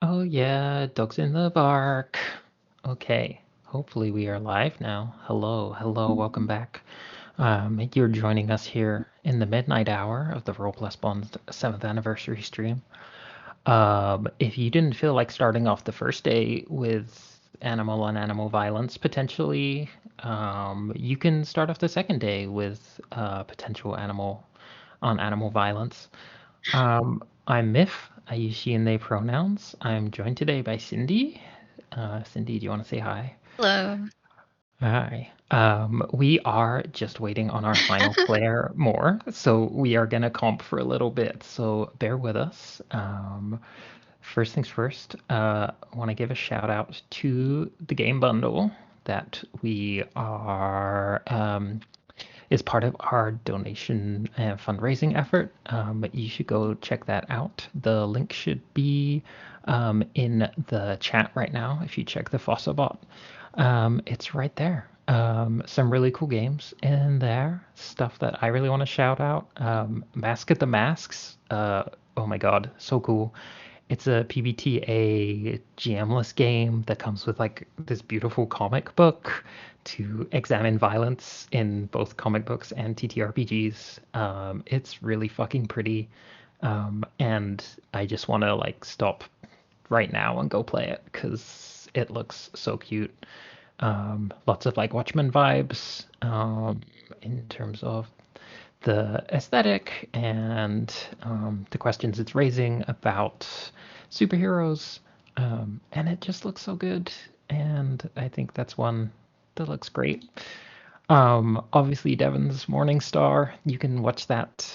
Oh yeah, dogs in the bark. Okay, hopefully we are live now. Hello, welcome back. You're joining us here in the midnight hour of the Roll Plus Bond 7th anniversary stream. If you didn't feel like starting off the first day with animal on animal violence, potentially, you can start off the second day with potential animal on animal violence. I'm Myth. I use she and they pronouns. I'm joined today by Cindy. Cindy, do you want to say hi? Hello. Hi. We are just waiting on our final player more, so we are gonna comp for a little bit. So bear with us. First things first, I want to give a shout out to the game bundle that we are is part of our donation and fundraising effort. You should go check that out. The link should be in the chat right now. If you check the Fossabot, it's right there. Some really cool games in there. Stuff that I really want to shout out. Mask at the Masks. Oh my god, so cool. It's a PBTA GM-less game that comes with like this beautiful comic book to examine violence in both comic books and TTRPGs. It's really fucking pretty, and I just want to like stop right now and go play it because it looks so cute. Lots of like Watchmen vibes in terms of the aesthetic and the questions it's raising about superheroes. And it just looks so good. And I think that's one that looks great. Obviously, Devin's Morning Star. You can watch that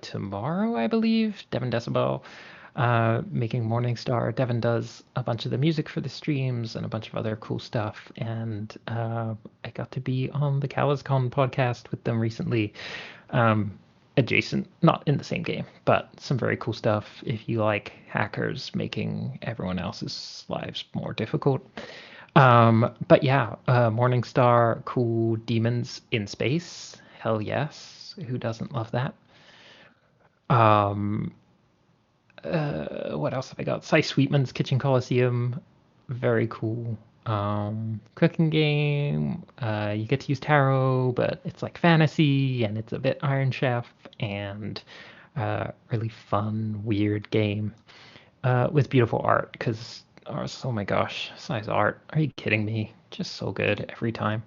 tomorrow, I believe. Devin Decibel making Morning Star. Devin does a bunch of the music for the streams and a bunch of other cool stuff. And I got to be on the CalisCon podcast with them recently. Adjacent, not in the same game, but some very cool stuff if you like hackers making everyone else's lives more difficult. But yeah, Morningstar, cool demons in space. Hell yes. Who doesn't love that? Um, what else have I got? Cy Sweetman's Kitchen Coliseum. Very cool. Cooking game. You get to use tarot, but it's like fantasy and it's a bit Iron Chef and really fun, weird game with beautiful art because oh my gosh, size art. Are you kidding me? Just so good every time.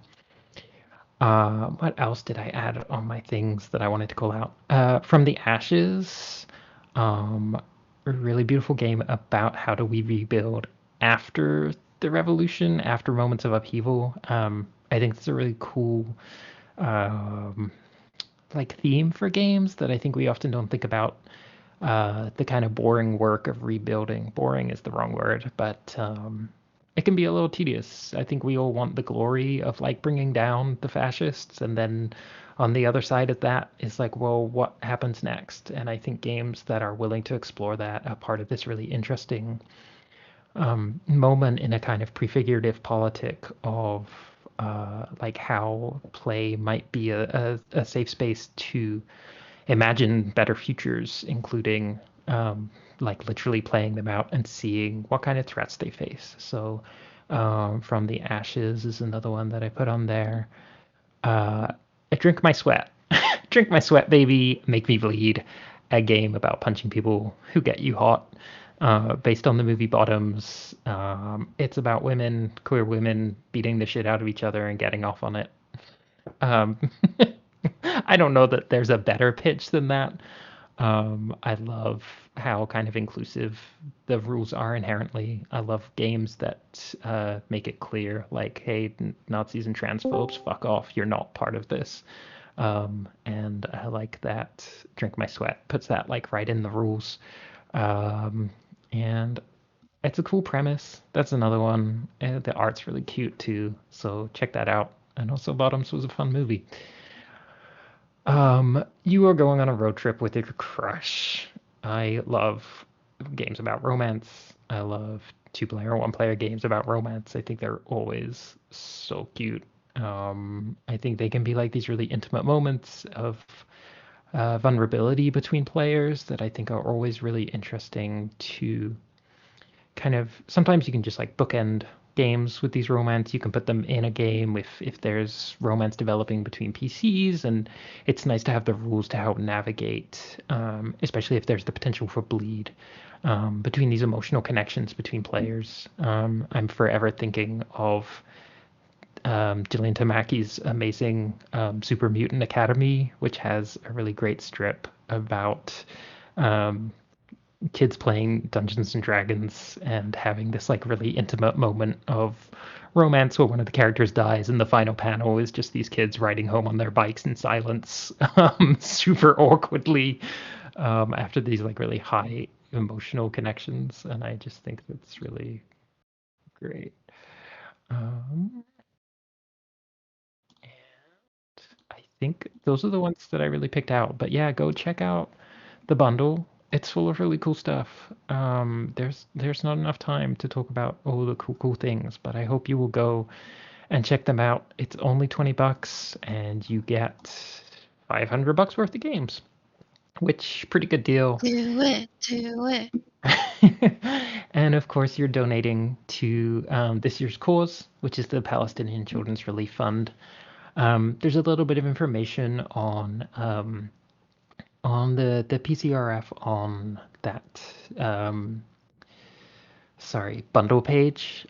What else did I add on my things that I wanted to call out? From the Ashes, a really beautiful game about how do we rebuild after the revolution, after moments of upheaval. I think it's a really cool um, like theme for games that I think we often don't think about the kind of boring work of rebuilding. Boring is the wrong word, but it can be a little tedious. I think we all want the glory of like bringing down the fascists, and then on the other side of that is like, well, what happens next? And I think games that are willing to explore that are part of this really interesting moment in a kind of prefigurative politic of like how play might be a safe space to imagine better futures, including like literally playing them out and seeing what kind of threats they face. So, From the Ashes is another one that I put on there. Uh, I Drink My Sweat. Drink My Sweat, baby, Make Me Bleed. A game about punching people who get you hot. Based on the movie Bottoms. It's about women, queer women, beating the shit out of each other and getting off on it. Um, I don't know that there's a better pitch than that. I love how kind of inclusive the rules are inherently. I love games that make it clear, like, hey, Nazis and transphobes, fuck off. You're not part of this. And I like that Drink My Sweat puts that like right in the rules. Um, and it's a cool premise. That's another one. And the art's really cute too. So check that out. And also, Bottoms was a fun movie. You are going on a road trip with your crush. I love games about romance. I love two-player, one-player games about romance. I think they're always so cute. I think they can be like these really intimate moments of vulnerability between players that I think are always really interesting to kind of sometimes you can just like bookend games with these romance. You can put them in a game if there's romance developing between PCs, and it's nice to have the rules to help navigate, especially if there's the potential for bleed between these emotional connections between players. I'm forever thinking of Gillian Tamaki's amazing Super Mutant Academy, which has a really great strip about um, kids playing Dungeons and Dragons and having this like really intimate moment of romance where one of the characters dies, and the final panel is just these kids riding home on their bikes in silence, super awkwardly, after these like really high emotional connections, and I just think that's really great. Um, I think those are the ones that I really picked out. But yeah, go check out the bundle. It's full of really cool stuff. There's not enough time to talk about all the cool things, but I hope you will go and check them out. It's only $20 and you get $500 worth of games, which pretty good deal. Do it, do it. And of course, you're donating to this year's cause, which is the Palestinian Children's Relief Fund. There's a little bit of information on the PCRF on that bundle page,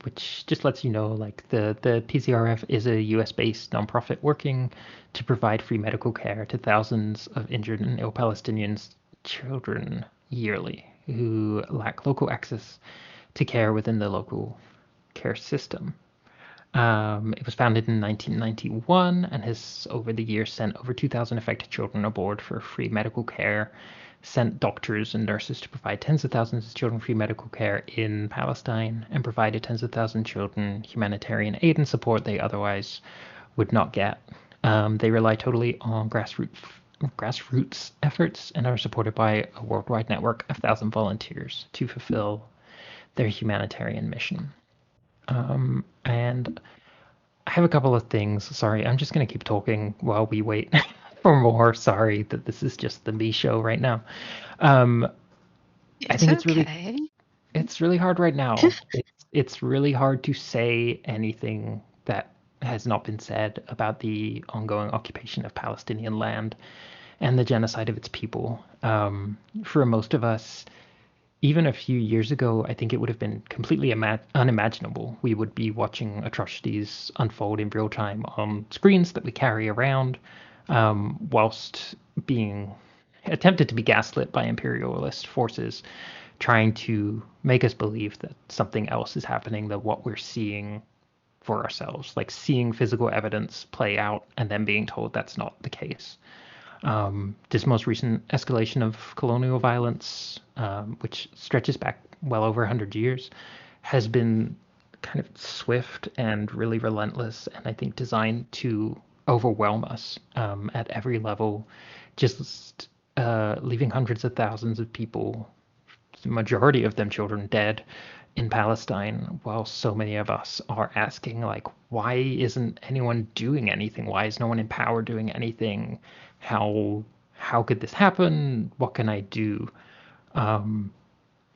which just lets you know like the PCRF is a US based nonprofit working to provide free medical care to thousands of injured and ill Palestinians children yearly who lack local access to care within the local care system. It was founded in 1991 and has over the years sent over 2,000 affected children aboard for free medical care, sent doctors and nurses to provide tens of thousands of children free medical care in Palestine, and provided tens of thousands of children humanitarian aid and support they otherwise would not get. They rely totally on grassroots efforts and are supported by a worldwide network of 1,000 volunteers to fulfill their humanitarian mission. And I have a couple of things. Sorry, I'm just going to keep talking while we wait for more. Sorry that this is just the me show right now. Um, I It's think okay. it's really hard right now. It's really hard to say anything that has not been said about the ongoing occupation of Palestinian land and the genocide of its people. For most of us, even a few years ago, I think it would have been completely unimaginable. We would be watching atrocities unfold in real time on screens that we carry around, whilst being attempted to be gaslit by imperialist forces, trying to make us believe that something else is happening than what we're seeing for ourselves, like seeing physical evidence play out and then being told that's not the case. This most recent escalation of colonial violence, which stretches back well over 100 years, has been kind of swift and really relentless, and I think designed to overwhelm us at every level, just leaving hundreds of thousands of people, the majority of them children, dead in Palestine, while so many of us are asking, like, why isn't anyone doing anything? Why is no one in power doing anything? How could this happen? What can I do?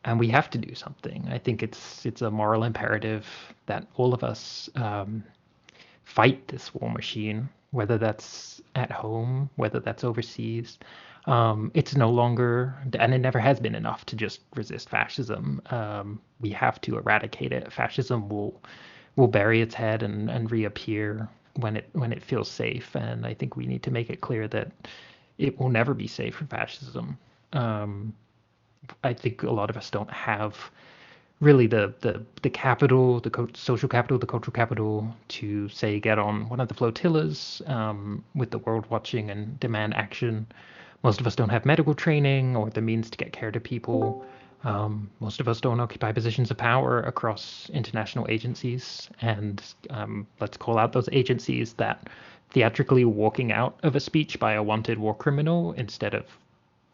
And we have to do something. I think it's a moral imperative that all of us fight this war machine, whether that's at home, whether that's overseas. It's no longer, and it never has been enough to just resist fascism. We have to eradicate it. Fascism will bury its head and reappear when it feels safe. And I think we need to make it clear that it will never be safe for fascism. I think a lot of us don't have really the capital, social capital, the cultural capital to say get on one of the flotillas with the world watching and demand action. Most of us don't have medical training or the means to get care to people. Most of us don't occupy positions of power across international agencies. And let's call out those agencies that theatrically walking out of a speech by a wanted war criminal instead of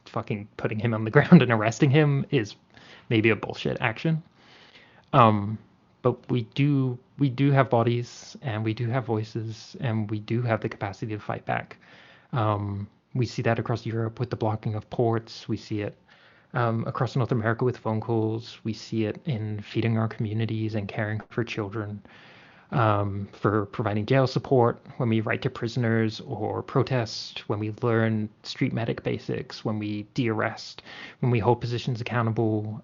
fucking putting him on the ground and arresting him is maybe a bullshit action. But we do have bodies and we do have voices and we do have the capacity to fight back. We see that across Europe with the blocking of ports. We see it across North America with phone calls. We see it in feeding our communities and caring for children, for providing jail support when we write to prisoners or protest, when we learn street medic basics, when we de-arrest, when we hold positions accountable,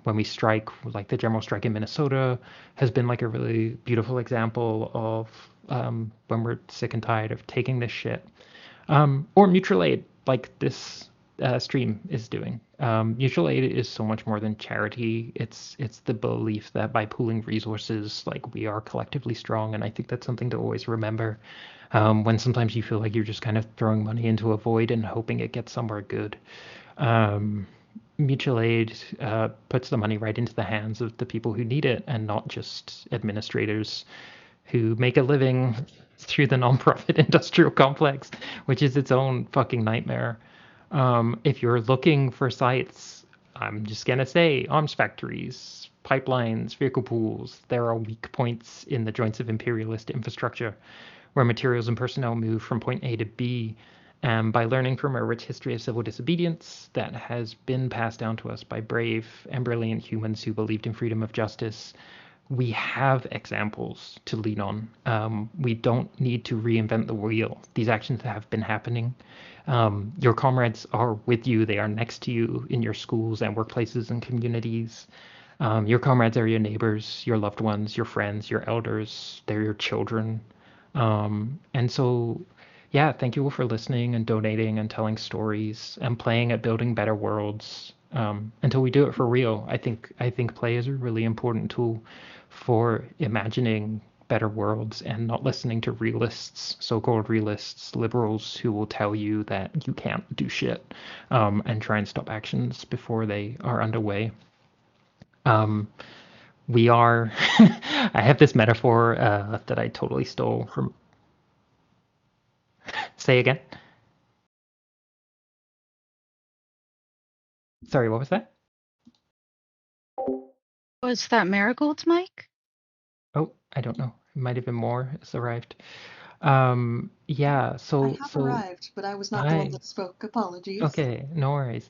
when we strike, like the general strike in Minnesota has been like a really beautiful example of when we're sick and tired of taking this shit. Or mutual aid, like this stream is doing. Mutual aid is so much more than charity. It's the belief that by pooling resources, like we are collectively strong, and I think that's something to always remember. When sometimes you feel like you're just kind of throwing money into a void and hoping it gets somewhere good. Um, Mutual aid puts the money right into the hands of the people who need it, and not just administrators who make a living through the nonprofit industrial complex, which is its own fucking nightmare. If you're looking for sites, I'm just gonna say arms factories, pipelines, vehicle pools, there are weak points in the joints of imperialist infrastructure where materials and personnel move from point A to B. And by learning from a rich history of civil disobedience that has been passed down to us by brave and brilliant humans who believed in freedom of justice, we have examples to lean on. We don't need to reinvent the wheel. These actions have been happening. Your comrades are with you. They are next to you in your schools and workplaces and communities. Your comrades are your neighbors, your loved ones, your friends, your elders. They're your children. And so, yeah, thank you all for listening and donating and telling stories and playing at building better worlds. Until we do it for real, I think play is a really important tool for imagining better worlds and not listening to realists, so-called realists, liberals who will tell you that you can't do shit, and try and stop actions before they are underway. Um, we are. I have this metaphor that I totally stole from. Say again. Sorry, what was that? Was that Marigold's mic? Oh, I don't know. It might have been more has arrived. Yeah. I So have so arrived, but I was not the one I that spoke. Apologies. Okay, no worries.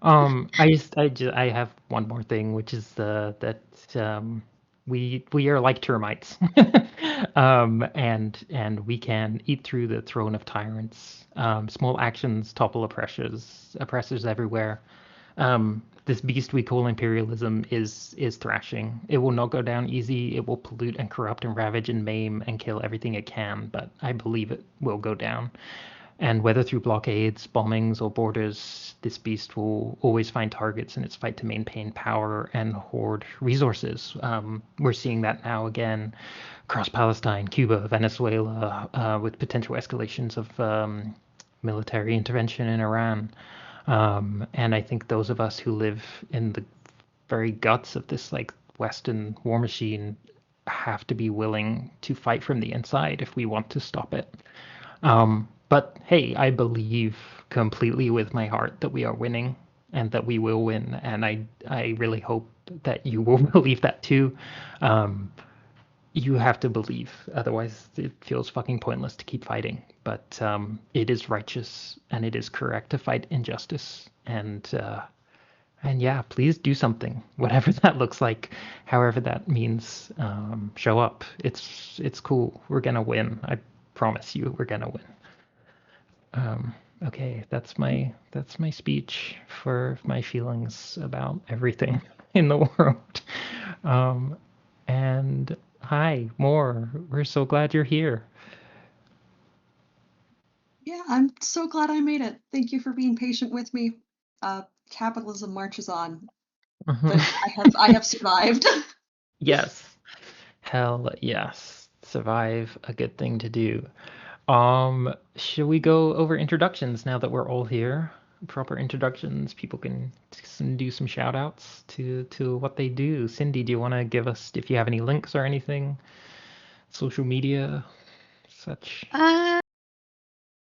I have one more thing, which is that we are like termites, and we can eat through the throne of tyrants. Small actions topple oppressors everywhere. This beast we call imperialism is thrashing. It will not go down easy. It will pollute and corrupt and ravage and maim and kill everything it can, but I believe it will go down. And whether through blockades, bombings, or borders, this beast will always find targets in its fight to maintain power and hoard resources. We're seeing that now again across Palestine, Cuba, Venezuela, with potential escalations of military intervention in Iran. And I think those of us who live in the very guts of this like Western war machine have to be willing to fight from the inside if we want to stop it. But hey, I believe completely with my heart that we are winning and that we will win. And I really hope that you will believe that too. Um, you have to believe, otherwise it feels fucking pointless to keep fighting. But it is righteous and it is correct to fight injustice. And yeah, please do something, whatever that looks like, however that means. Show up. It's cool. We're gonna win. I promise you, we're gonna win. Okay, that's my speech for my feelings about everything in the world. Um, and hi, more. We're so glad you're here. Yeah, I'm so glad I made it. Thank you for being patient with me. Capitalism marches on, but I have survived. Yes. Hell yes. Survive, a good thing to do. Should we go over introductions now that we're all here? Proper introductions. People can do some shout outs to what they do. Cindy, do you want to give us if you have any links or anything? Social media, such. Uh,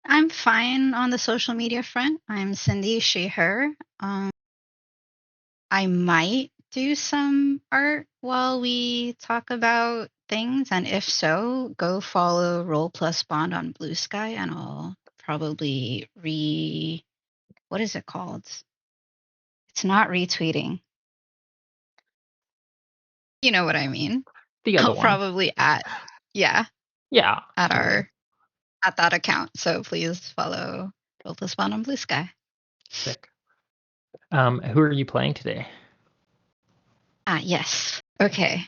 I'm fine on the social media front. I'm Cindy, she, her. I might do some art while we talk about things, and if so, go follow Roll Plus Bond on Blue Sky, and I'll probably what is it called? It's It's not retweeting. You know what I mean. The other one. Probably at Yeah. At totally. at that account. So please follow Roll Plus Bond on Blue Sky. Sick. Who are you playing today? Yes. Okay.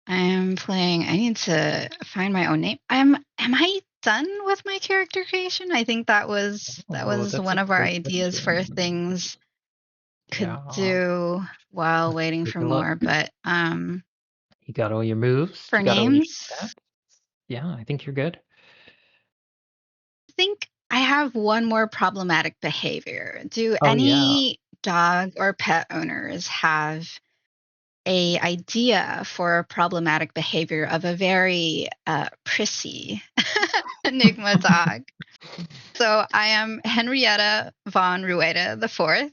I'm playing. I need to find my own name. Am I done with my character creation? I think that was one of our ideas for things could do while waiting for more. But you got all your moves. For you got all your names, stats? Yeah, I think you're good. I think I have one more problematic behavior. Do Oh, any dog or pet owners have a idea for problematic behavior of a very prissy Enigma dog? So I am Henrietta von Rueda IV,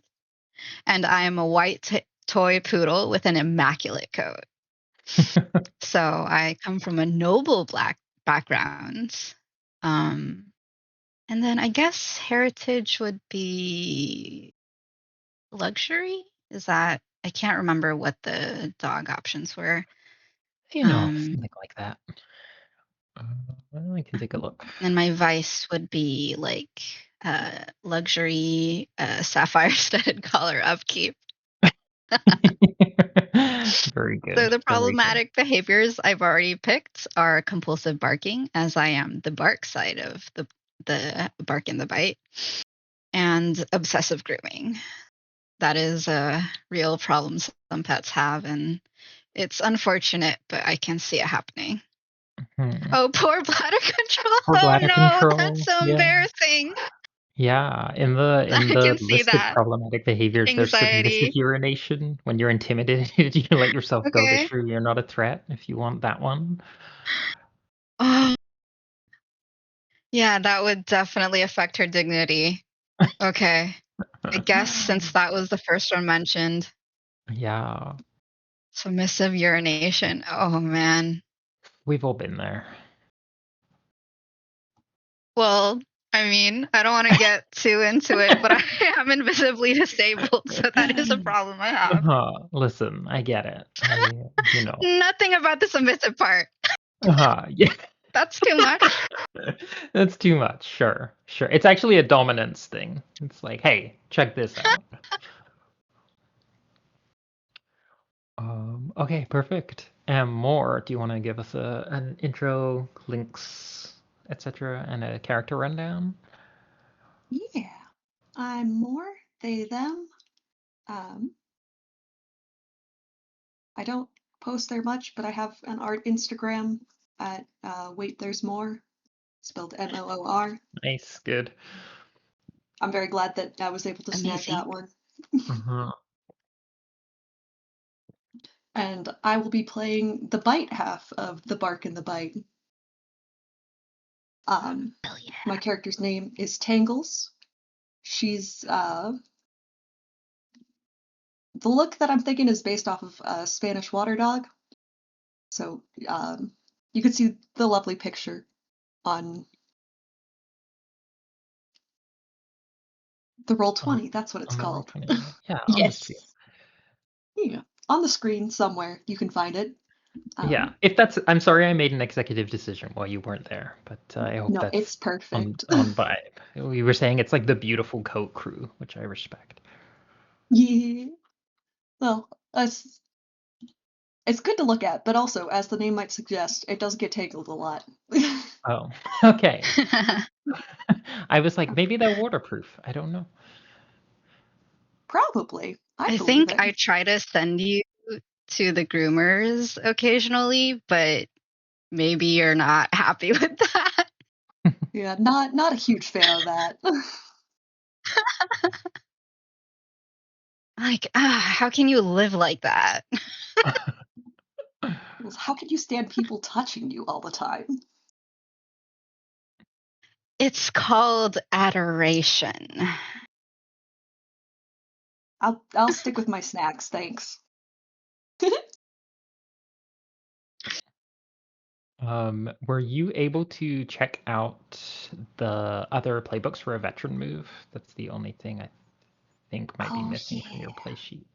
and I am a white toy poodle with an immaculate coat. So I come from a noble black background. And then I guess heritage would be luxury. Is that, I can't remember what the dog options were. Something like that. I can take a look. And my vice would be like luxury sapphire studded collar upkeep. Very good. So the problematic behaviors I've already picked are compulsive barking, as I am the bark side of the bark and the bite, and obsessive grooming. That is a real problem some pets have, and it's unfortunate, but I can see it happening. Oh, poor bladder control. Bladder control. That's so embarrassing. Yeah, in the list of problematic behaviors, Anxiety. there's submissive urination. When you're intimidated, you let yourself go to show you're not a threat, if you want that one. Oh. Yeah, that would definitely affect her dignity. Okay. I guess since that was the first one mentioned. Yeah. Submissive urination. Oh, man. We've all been there. Well, I mean, I don't want to get too into it, but I am invisibly disabled, so that is a problem I have. Listen, I get it. Nothing about the submissive part. Yeah. That's too much. That's too much. Sure. It's actually a dominance thing. It's like, hey, check this out. Okay, perfect. And more, do you want to give us an intro, links, etc., and a character rundown? Yeah. I'm more, they, them. I don't post there much, but I have an art Instagram at Wait There's More, spelled MOOR. Nice, good. I'm very glad that I was able to snag that one. And I will be playing the bite half of the Bark and the Bite. My character's name is Tangles. She's the look that I'm thinking is based off of a Spanish water dog. So you can see the lovely picture on the Roll20. That's what it's called. Yeah. Yes. Yeah. On the screen somewhere you can find it. Yeah. I'm sorry I made an executive decision while you weren't there, but I hope that's it's perfect. on vibe. We were saying it's like the beautiful coat crew, which I respect. Yeah. Well, it's good to look at, but also, as the name might suggest, it does get tangled a lot. Oh, okay. I was like, maybe they're waterproof. I don't know. Probably. I think I try to send you to the groomers occasionally, but maybe you're not happy with that. Yeah, not a huge fan of that. Like, how can you live like that? How can you stand people touching you all the time? It's called adoration. I'll stick with my snacks, thanks. Were you able to check out the other playbooks for a veteran move? That's the only thing think might be Oh, missing from your yeah. play sheet.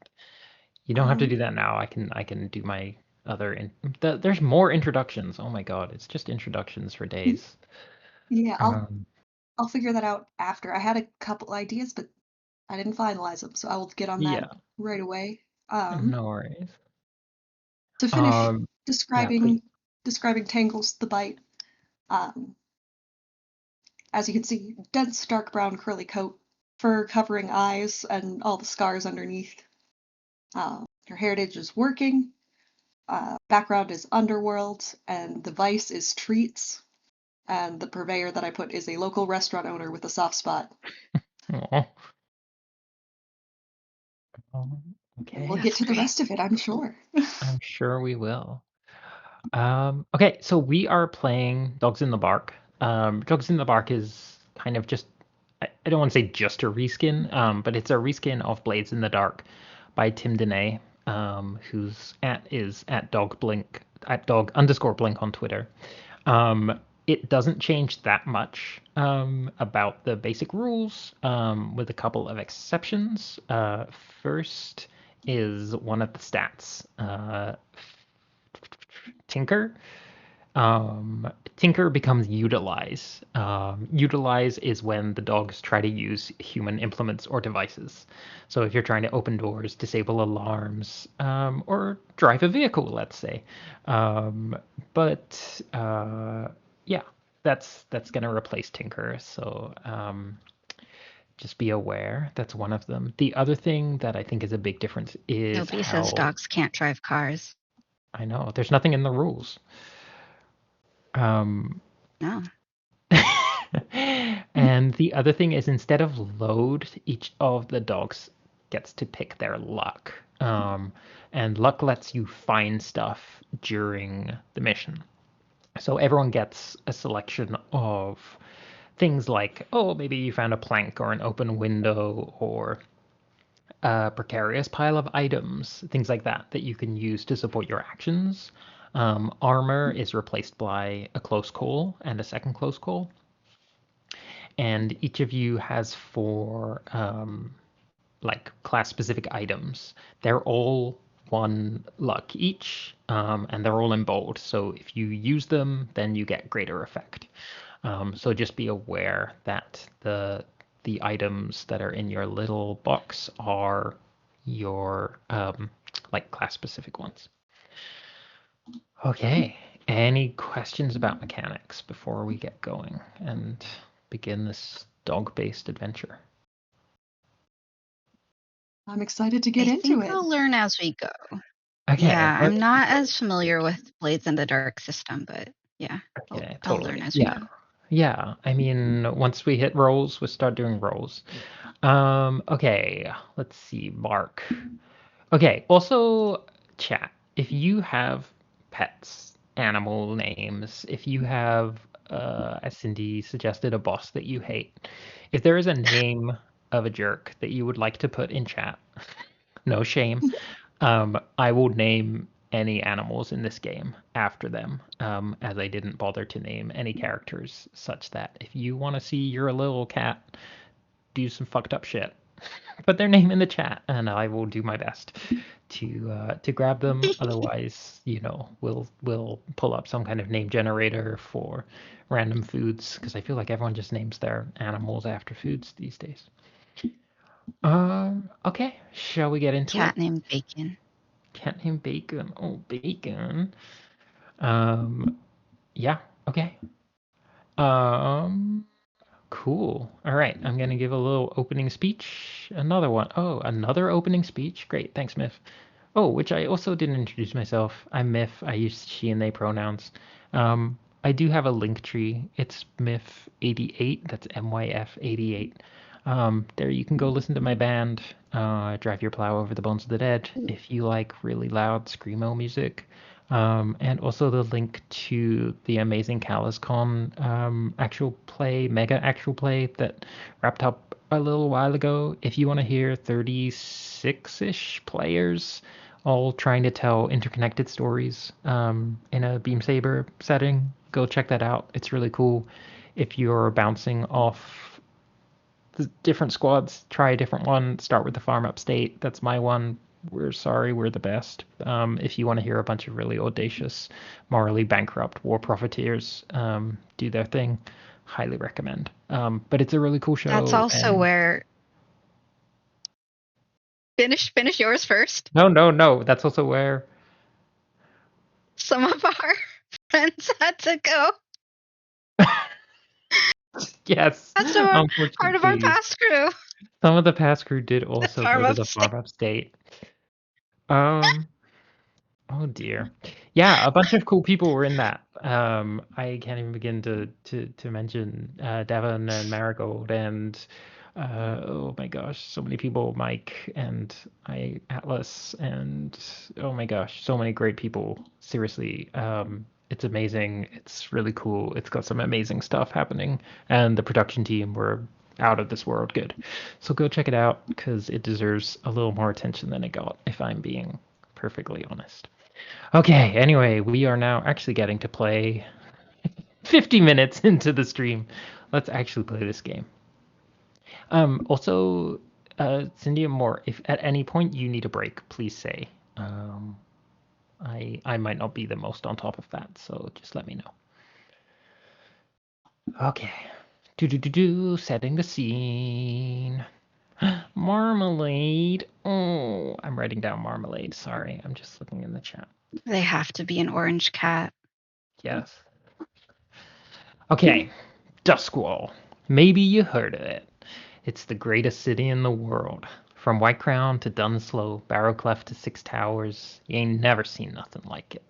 You don't have to do that now. I can do my other. There's more introductions. Oh my god, it's just introductions for days. Yeah, Um, I'll figure that out after. I had a couple ideas, but I didn't finalize them, so I will get on that yeah, right away. no worries. To finish Yeah, please. describing Tangles the bite, um, as you can see, dense dark brown curly coat, fur covering eyes and all the scars underneath. Her heritage is working. Background is underworld, and the vice is treats. And the purveyor that I put is a local restaurant owner with a soft spot. Aw. And we'll Okay, get That's to the great. rest of it, I'm sure. I'm sure we will. Okay, so we are playing Dogs in the Bark. Dogs in the Bark is kind of just, I don't want to say just a reskin, but it's a reskin of Blades in the Dark by Tim Denay, whose is at dog_blink on Twitter. It doesn't change that much about the basic rules, with a couple of exceptions. First is one of the stats. Tinker. Tinker becomes utilize. Utilize is when the dogs try to use human implements or devices. So if you're trying to open doors, disable alarms, or drive a vehicle, let's say. But yeah, that's gonna replace Tinker. So just be aware that's one of them. The other thing that I think is a big difference is Nobody says how dogs can't drive cars. I know there's nothing in the rules. Um, No. and the other thing is instead of load, each of the dogs gets to pick their luck. And luck lets you find stuff during the mission. So everyone gets a selection of things like, oh, maybe you found a plank or an open window or a precarious pile of items, things like that, that you can use to support your actions. Armor is replaced by a close call and a second close call. And each of you has four like class specific items. They're all one luck each, and they're all in bold. So if you use them, then you get greater effect. So just be aware that the items that are in your little box are your like class specific ones. Okay. Any questions about mechanics before we get going and begin this dog-based adventure? I'm excited to get I into think it. we'll learn as we go. Okay. Yeah, I'm not as familiar with Blades in the Dark system, but yeah, Okay, I'll learn totally. as we Yeah. go. Yeah. I mean, once we hit rolls, we'll start doing rolls. Okay, let's see. Mark. Okay, also chat. If you have pets, animal names, if you have, as Cindy suggested, a boss that you hate, if there is a name of a jerk that you would like to put in chat, no shame, I will name any animals in this game after them, as I didn't bother to name any characters such that if you want to see your little cat do some fucked up shit, put their name in the chat, and I will do my best to grab them. Otherwise, we'll pull up some kind of name generator for random foods because I feel like everyone just names their animals after foods these days. Okay, shall we get into it? Cat named Bacon. Cat named Bacon. Oh, Bacon. Yeah. Okay. Um, cool. All right. I'm gonna give a little opening speech. Another one. Oh, another opening speech. Great. Thanks, Myth. Oh, which I also didn't introduce myself. I'm Myth. I use she and they pronouns. I do have a link tree. It's Myth88. That's MYF88. There you can go listen to my band, Drive Your Plow Over the Bones of the Dead, if you like really loud screamo music. And also the link to the amazing CallusCon actual play, mega actual play that wrapped up a little while ago. If you want to hear 36-ish players all trying to tell interconnected stories in a Beam Saber setting, go check that out. It's really cool. If you're bouncing off different squads try a different one. Start with the farm upstate. That's my one. We're sorry, we're the best. If you want to hear a bunch of really audacious, morally bankrupt war profiteers do their thing, highly recommend. But it's a really cool show. That's also where. Finish yours first. No. That's also where some of our friends had to go. Yes. That's part of our past crew. Some of the past crew did also go to the farm upstate. Oh dear. Yeah, a bunch of cool people were in that. I can't even begin to mention Devon and Marigold and oh my gosh, so many people, Mike and Atlas and oh my gosh, so many great people. Seriously, it's amazing. It's really cool. It's got some amazing stuff happening, and the production team were out of this world good. So go check it out because it deserves a little more attention than it got, if I'm being perfectly honest. Okay, anyway, we are now actually getting to play 50 minutes into the stream. Let's actually play this game. Also, Cindy and Moore, if at any point you need a break, please say. I might not be the most on top of that, so just let me know. Okay. Setting the scene. Marmalade. Oh, I'm writing down marmalade. Sorry, I'm just looking in the chat. They have to be an orange cat. Yes. Okay, Doskvol. Maybe you heard of it. It's the greatest city in the world. From White Crown to Dunslow, Barrowcleft to Six Towers, you ain't never seen nothing like it.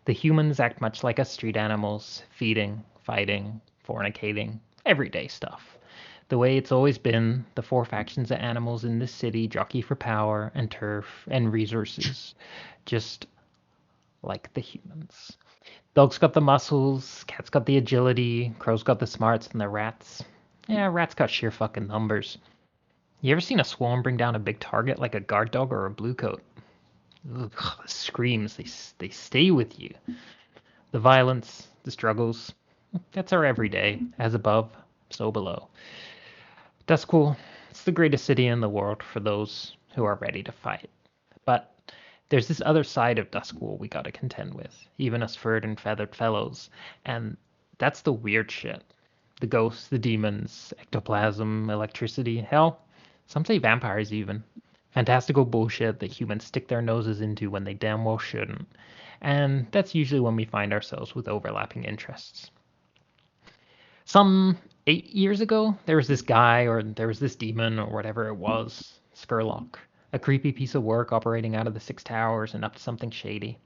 The humans act much like us street animals, feeding, fighting, fornicating, everyday stuff. The way it's always been, the four factions of animals in this city jockey for power and turf and resources, just like the humans. Dogs got the muscles, cats got the agility, crows got the smarts, and the rats. Yeah, rats got sheer fucking numbers. You ever seen a swarm bring down a big target like a guard dog or a blue coat? Ugh, the screams, they stay with you. The violence, the struggles, that's our everyday, as above, so below. Doskvol, it's the greatest city in the world for those who are ready to fight. But there's this other side of Doskvol we gotta contend with, even us furred and feathered fellows, and that's the weird shit. The ghosts, the demons, ectoplasm, electricity, hell, some say vampires even. Fantastical bullshit that humans stick their noses into when they damn well shouldn't. And that's usually when we find ourselves with overlapping interests. Some 8 years ago, there was this guy, or there was this demon, or whatever it was, Skurlock. A creepy piece of work operating out of the Six Towers and up to something shady.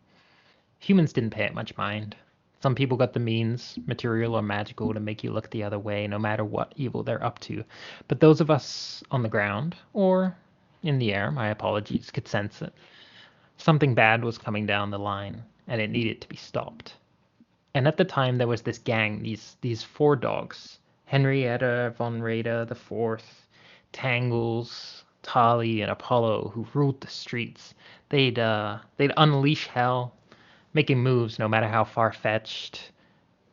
Humans didn't pay it much mind. Some people got the means, material or magical, to make you look the other way, no matter what evil they're up to. But those of us on the ground, or in the air, my apologies, could sense it. Something bad was coming down the line, and it needed to be stopped. And at the time, there was this gang, these four dogs, Henrietta von Rada the Fourth, Tangles, Tali, and Apollo, who ruled the streets. They'd unleash hell, making moves no matter how far-fetched.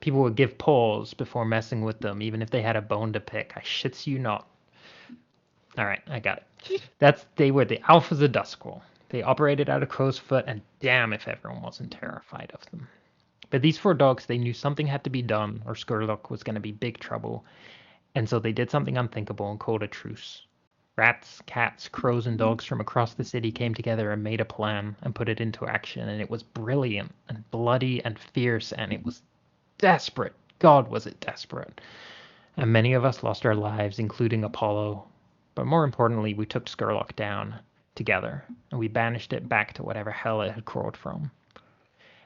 People would give pause before messing with them, even if they had a bone to pick. I shits you not. All right, I got it. They were the alphas of Doskvol. They operated out of Crow's Foot, and damn if everyone wasn't terrified of them. But these four dogs, they knew something had to be done, or Skurlock was going to be big trouble. And so they did something unthinkable and called a truce. Rats, cats, crows, and dogs from across the city came together and made a plan and put it into action. And it was brilliant and bloody and fierce, and it was desperate. God, was it desperate. And many of us lost our lives, including Apollo. But more importantly, we took Skurlock down together, and we banished it back to whatever hell it had crawled from.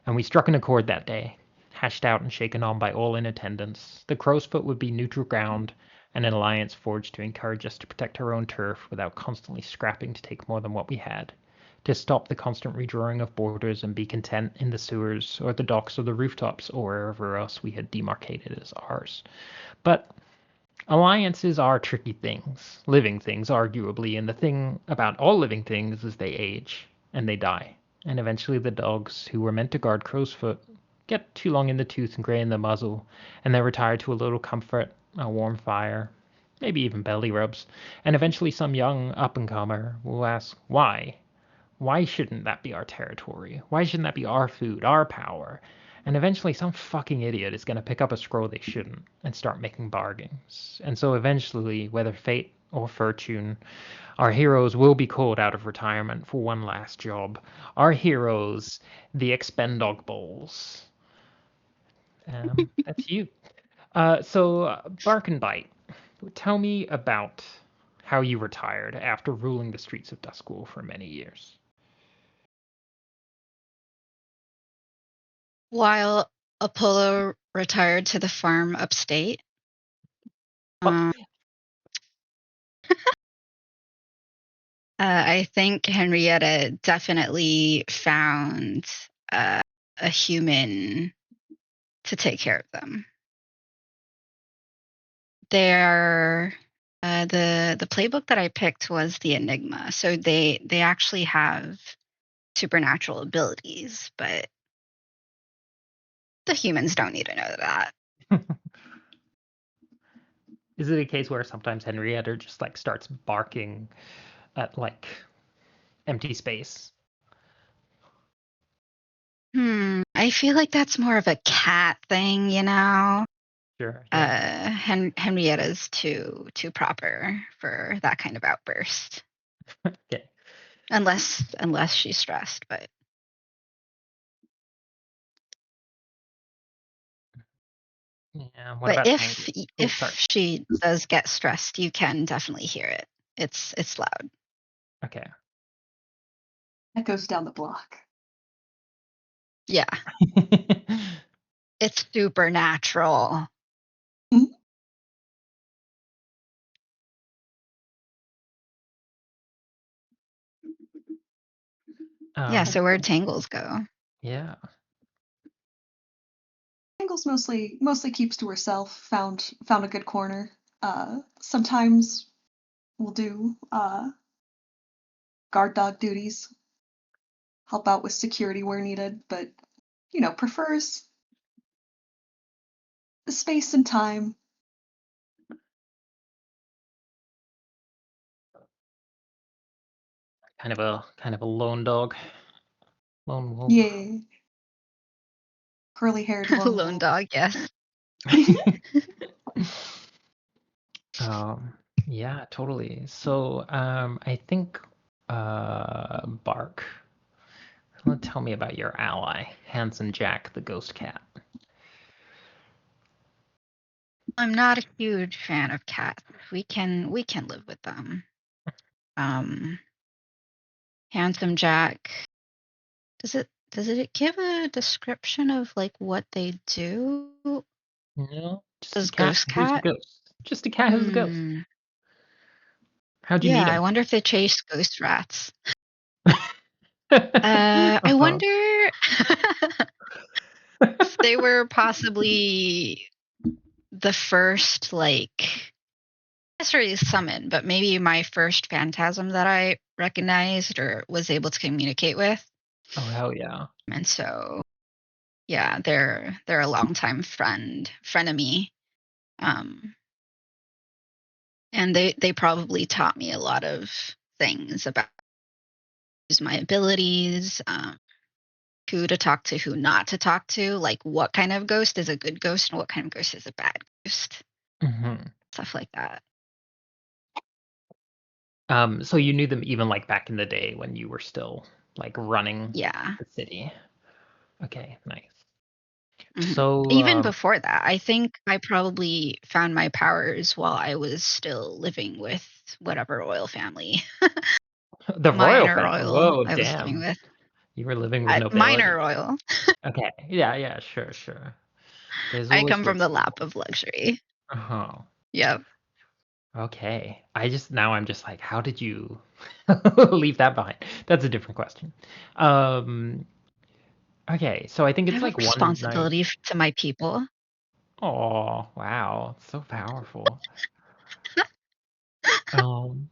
And we struck an accord that day, hashed out and shaken on by all in attendance. The Crow's Foot would be neutral ground, and an alliance forged to encourage us to protect our own turf without constantly scrapping to take more than what we had, to stop the constant redrawing of borders and be content in the sewers or the docks or the rooftops or wherever else we had demarcated as ours. But alliances are tricky things, living things arguably, and the thing about all living things is they age and they die. And eventually the dogs, who were meant to guard Crow's Foot, get too long in the tooth and gray in the muzzle, and they retire to a little comfort, a warm fire, maybe even belly rubs. And eventually some young up-and-comer will ask, why? Why shouldn't that be our territory? Why shouldn't that be our food, our power? And eventually some fucking idiot is going to pick up a scroll they shouldn't and start making bargains. And so eventually, whether fate or fortune, our heroes will be called out of retirement for one last job. Our heroes, the Expendogbols. That's you. Bark and Bite, tell me about how you retired after ruling the streets of Doskvol for many years. While Apollo retired to the farm upstate, Oh, I think Henrietta definitely found a human to take care of them. They're the playbook that I picked was the Enigma, so they actually have supernatural abilities, but the humans don't need to know that. is it a case where sometimes Henrietta just like starts barking at like empty space? I feel like that's more of a cat thing, you know. Sure, yeah. Henrietta's too proper for that kind of outburst, Okay. unless she's stressed. But Yeah. What about Tangle? Oh, sorry. if she does get stressed, you can definitely hear it. It's loud. Okay. That goes down the block. Yeah, it's supernatural. Mhm. Yeah, so Okay. where'd Tangles go? Yeah. Angles mostly keeps to herself. Found a good corner. Sometimes we'll do guard dog duties, help out with security where needed, but prefers the space and time. Kind of a lone dog. Lone wolf. Yeah, curly-haired lone Lone wolf. dog, yes. Um, yeah, totally. So, I think, Bark, tell me about your ally, Handsome Jack, the ghost cat. I'm not a huge fan of cats. We can live with them. Handsome Jack. Does it give a description of like what they do? No, just a Does cat Ghost who's a Cat? ghost. Just a cat who's a ghost. How'd you Yeah, meet I him? wonder if they chase ghost rats. I Uh-huh. wonder if they were possibly the first, like, not necessarily summon, but maybe my first phantasm that I recognized or was able to communicate with. Oh, hell yeah. And so, yeah, they're a longtime frenemy. And they probably taught me a lot of things about my abilities, who to talk to, who not to talk to, like what kind of ghost is a good ghost and what kind of ghost is a bad ghost, Hmm. stuff like that. So you knew them even like back in the day when you were still like running Yeah. the city. Okay, nice. Mhm. So, Even before that, I think I probably found my powers while I was still living with whatever royal family, the royal minor family. royal Whoa, I was living damn. with. You were living with Minor nobility. royal. Okay. Yeah, yeah, sure, sure. There's I always come from rich the lap people. of luxury. Uh-huh. Yep. Okay. I'm just like, how did you leave that behind? That's a different question. Um, okay, so I think I it's have a like one night. responsibility to my people. Oh, wow. So powerful. Um,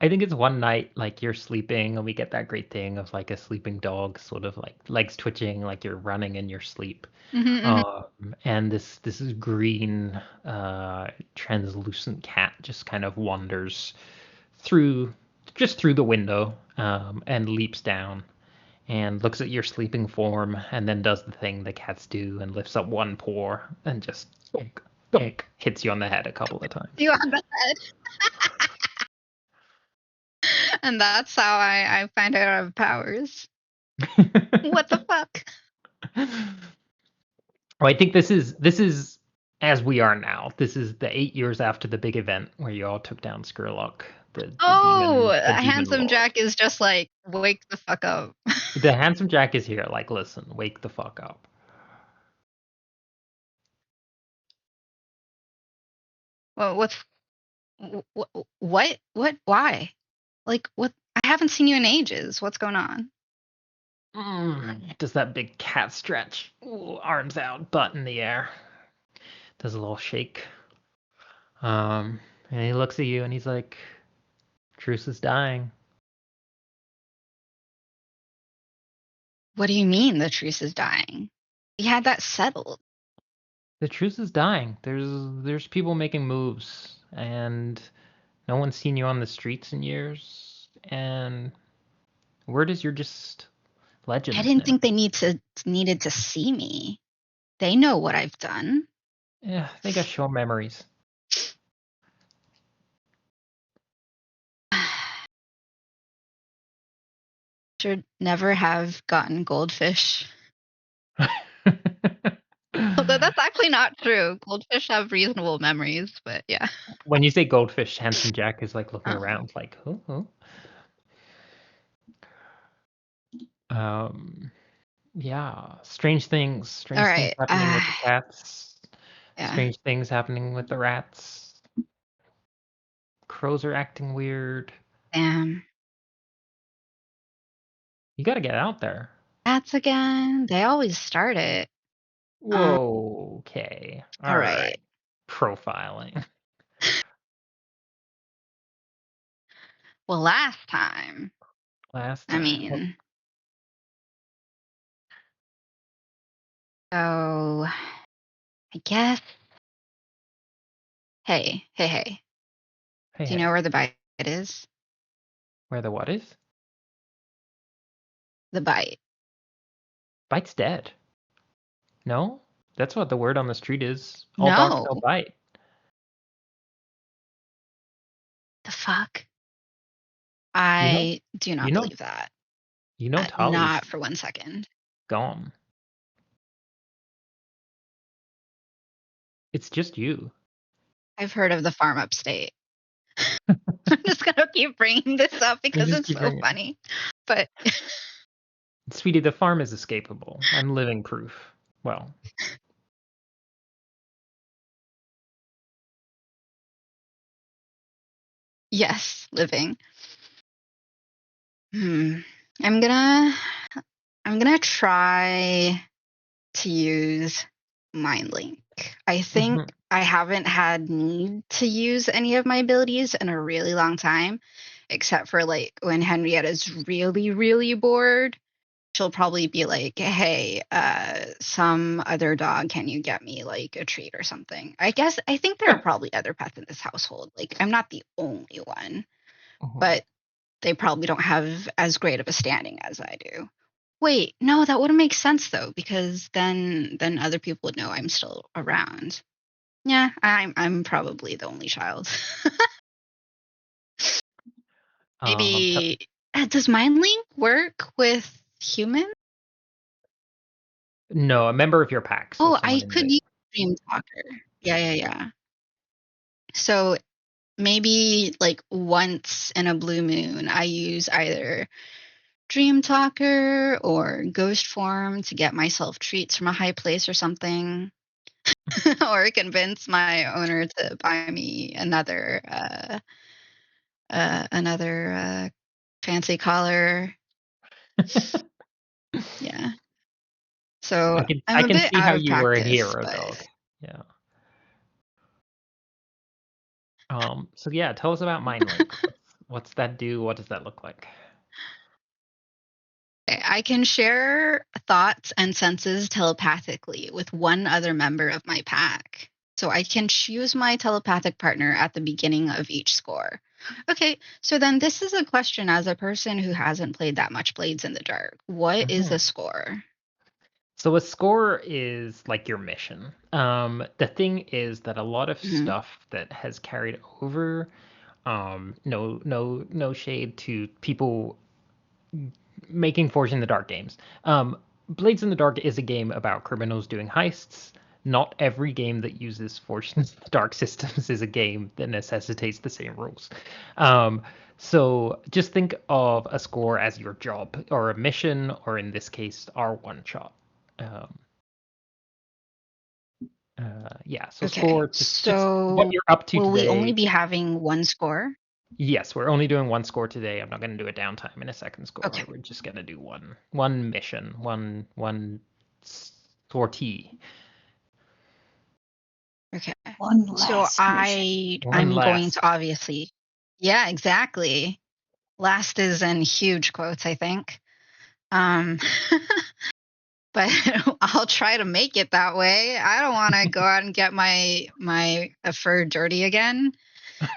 I think it's one night, like you're sleeping, and we get that great thing of like a sleeping dog, sort of like legs twitching, like you're running in your sleep. Mm-hmm. And this is green, translucent cat just kind of wanders through, just through the window, and leaps down and looks at your sleeping form, and then does the thing the cats do and lifts up one paw and just hits you on the head a couple of times. You on the head. And that's how I find out I have powers. What the fuck? Well, I think this is as we are now. This is the 8 years after the big event where you all took down Skurlock, the demon Handsome lord. Jack is just like, wake the fuck up. The handsome Jack is here. Like, listen, wake the fuck up. Well, what, why? Like, what? I haven't seen you in ages. What's going on? Does that big cat stretch? Ooh, arms out, butt in the air. Does a little shake. And he looks at you and he's like, Truce is dying. What do you mean the truce is dying? We had that settled. The truce is dying. There's people making moves, and no one's seen you on the streets in years. And word is you're just legends. I didn't now. think they needed to see me. They know what I've done. Yeah, they got show memories. Should never have gotten goldfish. Although that's actually not true. Goldfish have reasonable memories, but yeah. When you say goldfish, Handsome Jack is like looking Oh. around like, who? Yeah, strange things All right. happening with the cats. Yeah. Strange things happening with the rats. Crows are acting weird. Damn. You gotta get out there. Cats again. They always start it. Whoa, okay. All right. Profiling. Well, last time. Last I time. mean. So, I guess. Hey. Hey, Do you know where the bite is? where the what is? The bite. Bite's dead. No? That's what the word on the street is. All dogs No. don't bite. The fuck? I do not believe that. You know Tali's Not for 1 second. gone. It's just you. I've heard of the farm upstate. I'm just gonna keep bringing this up because just it's keep so bringing it. funny. But Sweetie, the farm is escapable. I'm living proof. Well, yes, living. I'm gonna try to use Mind Link. I think I haven't had need to use any of my abilities in a really long time, except for like when Henrietta's really, really bored. She'll probably be like, hey, some other dog, can you get me like a treat or something? I think there are probably other pets in this household. Like, I'm not the only one, but they probably don't have as great of a standing as I do. Wait, no, that wouldn't make sense though, because then other people would know I'm still around. Yeah, I'm probably the only child. Maybe does Mind Link work with humans? no, a member of your pack. So I could use Dream Talker. Yeah. So maybe like once in a blue moon, I use either Dream Talker or Ghost Form to get myself treats from a high place or something. Or convince my owner to buy me another fancy collar. Yeah. So I I'm a can bit see out how of you were a practice, hero but dog. Yeah. So yeah, tell us about Mind Link. What's that do? What does that look like? I can share thoughts and senses telepathically with one other member of my pack. So I can choose my telepathic partner at the beginning of each score. Okay, so then this is a question as a person who hasn't played that much Blades in the Dark. What is a score? So a score is like your mission. The thing is that a lot of stuff that has carried over, no shade to people making Forge in the Dark games. Blades in the Dark is a game about criminals doing heists. Not every game that uses Forge in the Dark systems is a game that necessitates the same rules. So just think of a score as your job or a mission, or in this case, our one shot. Yeah, so Okay, score, just what so you're up to will we only today. be having one score? Yes, we're only doing one score today. I'm not going to do a downtime in a second score. Okay. We're just going to do one mission, one sortie. Okay. One So last mission. I'm going to obviously. Yeah, exactly. Last is in huge quotes, I think. But I'll try to make it that way. I don't want to go out and get my fur dirty again.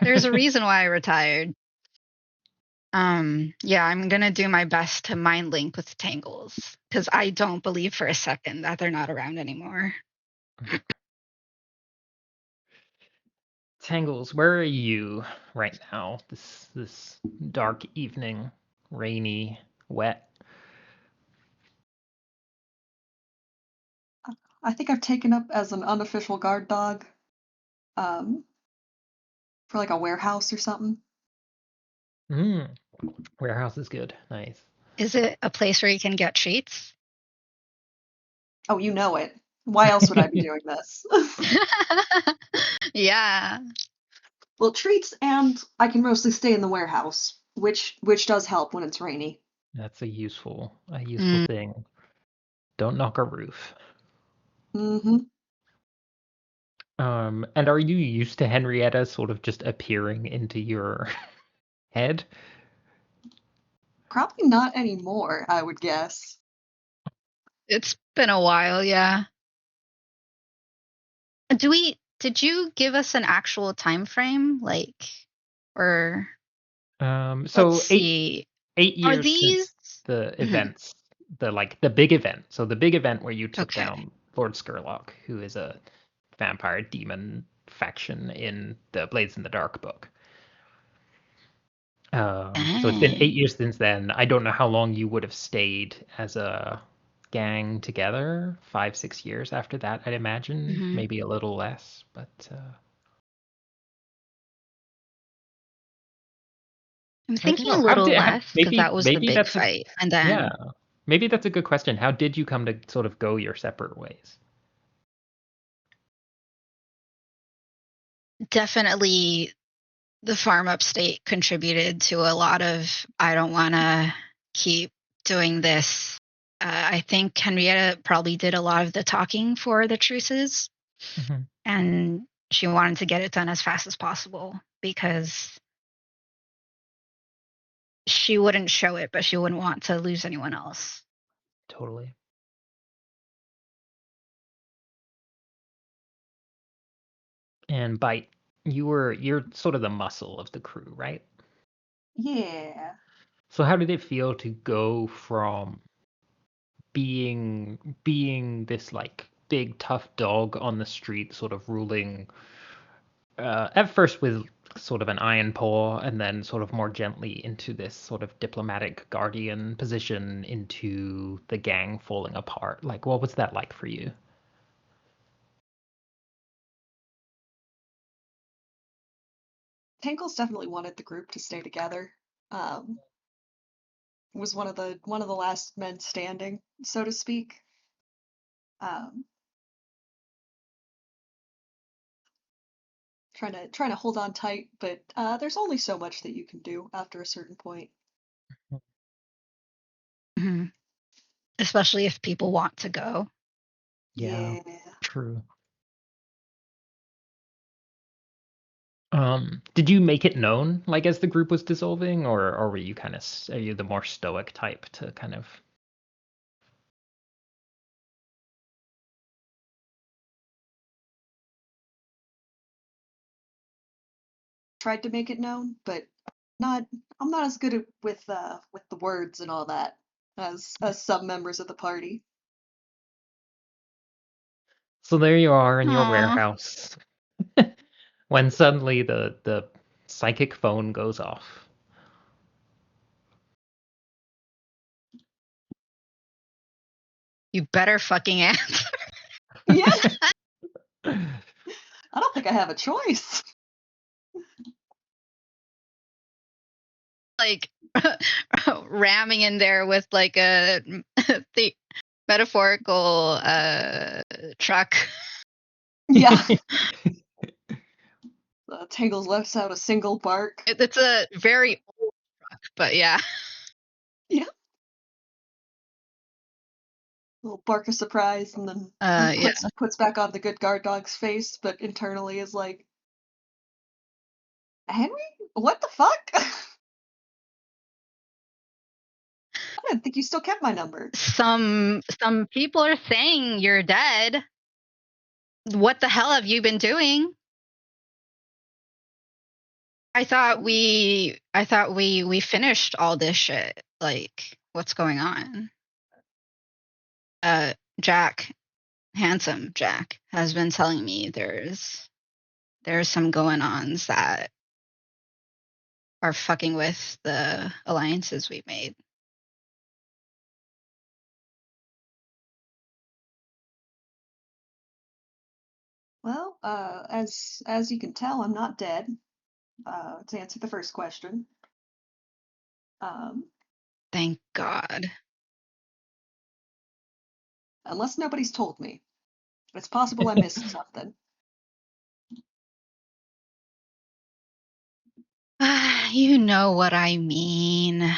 There's a reason why I retired. Yeah, I'm gonna do my best to mind link with Tangles because I don't believe for a second that they're not around anymore. Tangles, where are you right now? This dark evening, rainy, wet. I think I've taken up as an unofficial guard dog, for like a warehouse or something. Warehouse is good. Nice. Is it a place where you can get treats? Oh, you know it. Why else would I be doing this? Yeah. Well, treats, and I can mostly stay in the warehouse, which does help when it's rainy. That's a useful Mm. thing. Don't knock a roof. Mm-hmm. And are you used to Henrietta sort of just appearing into your head? Probably not anymore, I would guess. It's been a while, yeah. Did you give us an actual time frame? Or let's So see. eight Are years these since the Mhm. events, the big event. So the big event where you took Okay. down Lord Skurlock, who is a vampire demon faction in the Blades in the Dark book. So it's been 8 years since then. I don't know how long you would have stayed as a gang together. 5, 6 years after that, I'd imagine. Mhm. Maybe a little less, but I'm I don't thinking know. a little less because that was the Maybe big that's a fight. And yeah. then Maybe that's a good question. How did you come to sort of go your separate ways? definitely the farm upstate contributed to a lot of I don't want to keep doing this. I think Henrietta probably did a lot of the talking for the truces, and she wanted to get it done as fast as possible because she wouldn't show it, but she wouldn't want to lose anyone else. Totally. And Bite, you're sort of the muscle of the crew, right? Yeah. So how did it feel to go from being this like big tough dog on the street, sort of ruling at first with sort of an iron paw, and then sort of more gently into this sort of diplomatic guardian position, into the gang falling apart? Like, what was that like for you? Tankles definitely wanted the group to stay together. Was one of the last men standing, so to speak. Um, trying to hold on tight, but there's only so much that you can do after a certain point. Mhm. Especially if people want to go. Yeah, Yeah. true. Did you make it known, like, as the group was dissolving, or were you kind of, are you the more stoic type to kind of? Tried to make it known, but not. I'm not as good with the words and all that as some members of the party. So there you are in your Aw. warehouse, when suddenly the psychic phone goes off. You better fucking answer. Yeah, I don't think I have a choice. Like ramming in there with like a the metaphorical truck. Yeah. Tangles lets out a single bark. It's a very old truck, but yeah. Yeah. Little bark of surprise, and then Yeah. puts back on the good guard dog's face, but internally is like, Henry, what the fuck? I didn't think you still kept my number. Some people are saying you're dead. What the hell have you been doing? I thought we finished all this shit. Like, what's going on? Jack, handsome Jack, has been telling me there's some going-ons that are fucking with the alliances we made. Well, as you can tell, I'm not dead. To answer the first question. Thank God. Unless nobody's told me. It's possible I missed something. You know what I mean.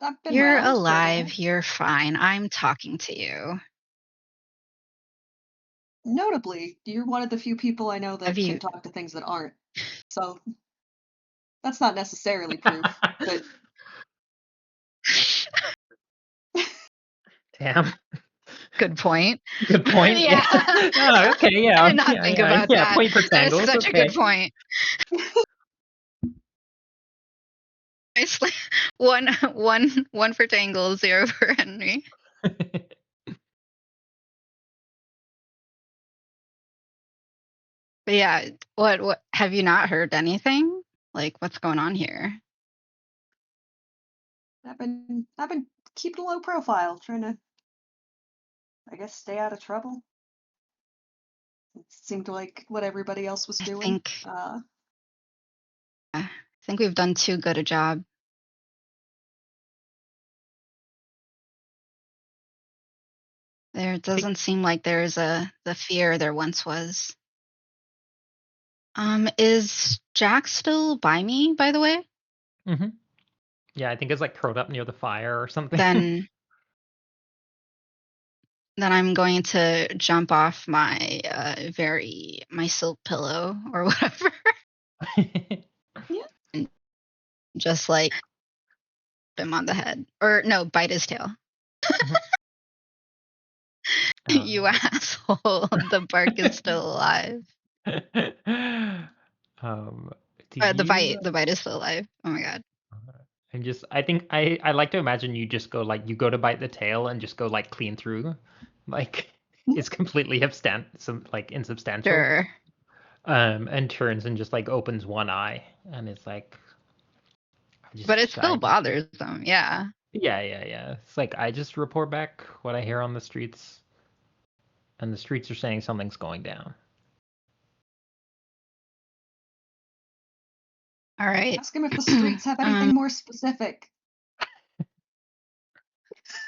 I've been You're around, but, alive. You're fine. I'm talking to you. notably, you're one of the few people I know that Have can you? talk to things that aren't. So that's not necessarily proof, but Damn. Good point. Good point. Yeah. Oh, okay. I Yeah. did not think about Yeah. that. Point for That is tangles. such a Okay. good point. Nicely. One for Tangle, 0 for Henry. But yeah, what have you not heard anything? Like, what's going on here? I've been keeping a low profile, trying to, I guess, stay out of trouble. It seemed like what everybody else was doing. I think we've done too good a job. There doesn't seem like there's the fear there once was. Is Jack still by me, by the way? Mm-hmm. Yeah, I think it's like curled up near the fire or something. Then I'm going to jump off my my silk pillow or whatever. Yeah. And just like him on the head. Or no, bite his tail. You asshole. The bark is still alive. The The bite is still alive. Oh my god. And just, I think I like to imagine you just go like, you go to bite the tail and just go like clean through, like it's completely insubstantial. Sure. And turns and just like opens one eye and it's like, But it still bothers them. Yeah. Yeah. It's like, I just report back what I hear on the streets, and the streets are saying something's going down. All right. Ask him if the streets have anything more specific.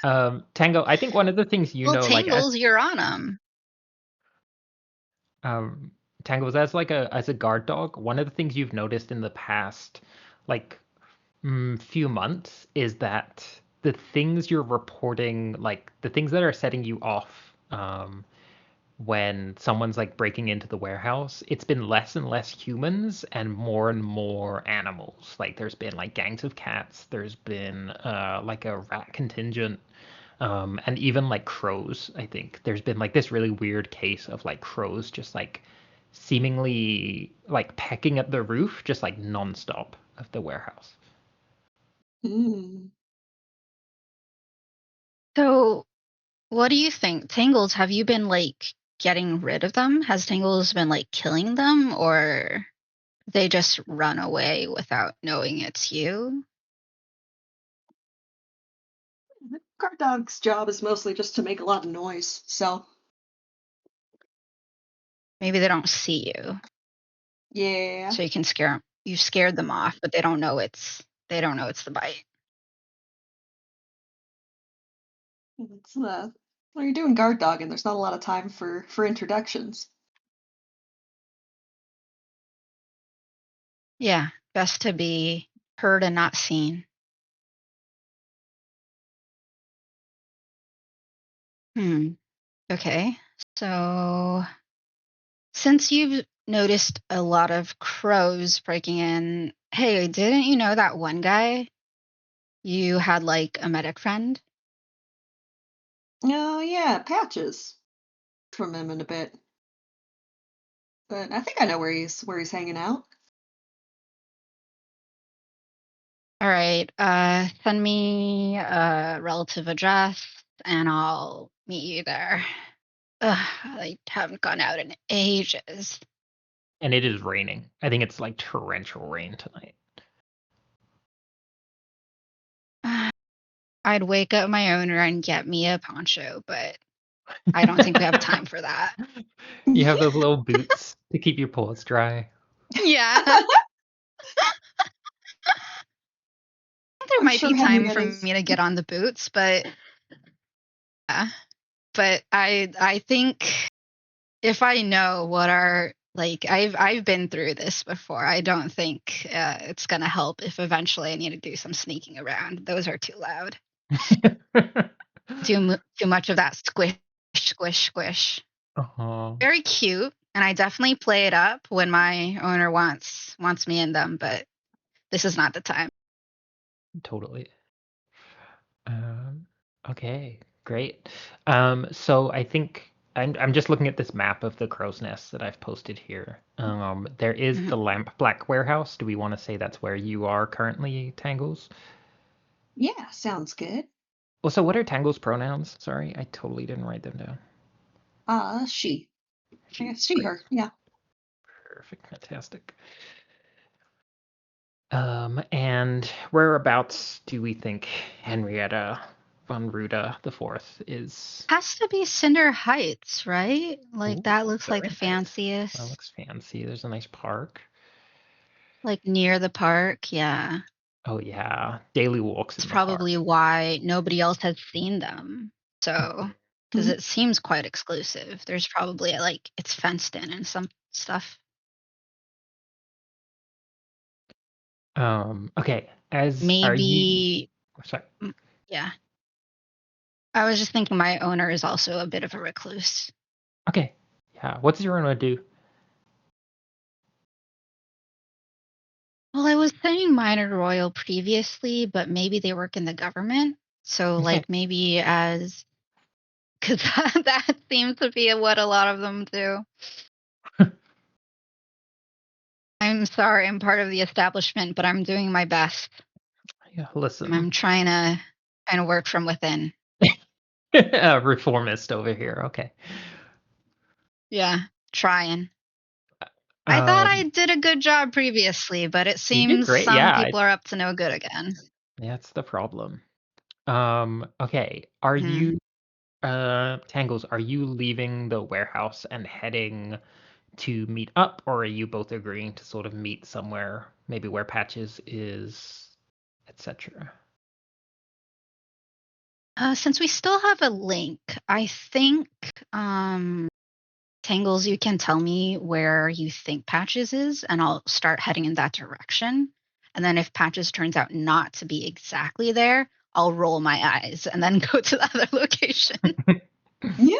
Tango, I think one of the things Tangles, you're on them. Tango, as as a guard dog, one of the things you've noticed in the past, like few months, is that the things you're reporting, like the things that are setting you off, when someone's like breaking into the warehouse, it's been less and less humans and more animals. Like there's been like gangs of cats, there's been like a rat contingent, and even like crows, I think. There's been like this really weird case of like crows just like seemingly like pecking at the roof just like nonstop of the warehouse. Hmm. So, what do you think? Tangles, have you been like getting rid of them? Has Tangles been like killing them, or they just run away without knowing it's you? Guard dog's job is mostly just to make a lot of noise, so Maybe they don't see you, yeah. so you can scare them. You scared them off, but they don't know it's the bite. It's well, you're doing guard dog, and there's not a lot of time for introductions. Yeah, best to be heard and not seen. Okay. So, since you've noticed a lot of crows breaking in, hey, didn't you know that one guy you had like a medic friend? Oh yeah, Patches from him in a bit, but I think I know where he's hanging out. All right, send me a relative address and I'll meet you there. Ugh, I haven't gone out in ages. And it is raining. I think it's like torrential rain tonight. I'd wake up my owner and get me a poncho, but I don't think we have time for that. You have those little boots to keep your paws dry. Yeah. There I'm might be sure time for Henrietta's. me to get on the boots, but yeah. But I think if I know what are like I've been through this before. I don't think it's gonna help if eventually I need to do some sneaking around. Those are too loud. Too much of that squish, squish, squish. Uh-huh. Very cute, and I definitely play it up when my owner wants me in them. But this is not the time. Totally. Um, okay, great. So I think I'm just looking at this map of the crow's nest that I've posted here. There is Mhm. the Lamp Black warehouse. Do we want to say that's where you are currently, Tangles? Yeah, sounds good. Well, so what are Tangles' pronouns? Sorry, I totally didn't write them down. She. I She. guess she, Great. her. Yeah. Perfect. Fantastic. And whereabouts do we think Henrietta von Ruda the Fourth is? Has to be Cinder Heights, right? Like Ooh, that looks like very the nice. That fanciest. looks fancy. There's a nice park. Like near the park, yeah. Oh yeah, daily walks It's in the park. probably why nobody else has seen them. So, because Mhm. it seems quite exclusive. There's probably like it's fenced in and some stuff. Okay. As are you? Maybe, Sorry. yeah. I was just thinking my owner is also a bit of a recluse. Okay. Yeah. What does your owner do? Well, I was saying minor royal previously, but maybe they work in the government. So, Okay. like, maybe as, because that seems to be what a lot of them do. I'm sorry, I'm part of the establishment, but I'm doing my best. Yeah. Listen, I'm trying to work from within. reformist over here. Okay. Yeah, trying. I thought I Um, did a good job previously, but it you did seems great. some Yeah. people are up to no good again. That's the problem. Okay. Are Hmm. you, Tangles, are you leaving the warehouse and heading to meet up, or are you both agreeing to sort of meet somewhere, maybe where Patches is, etc.? Since we still have a link, I think Tangles, you can tell me where you think Patches is, and I'll start heading in that direction. And then if Patches turns out not to be exactly there, I'll roll my eyes and then go to the other location. Yeah.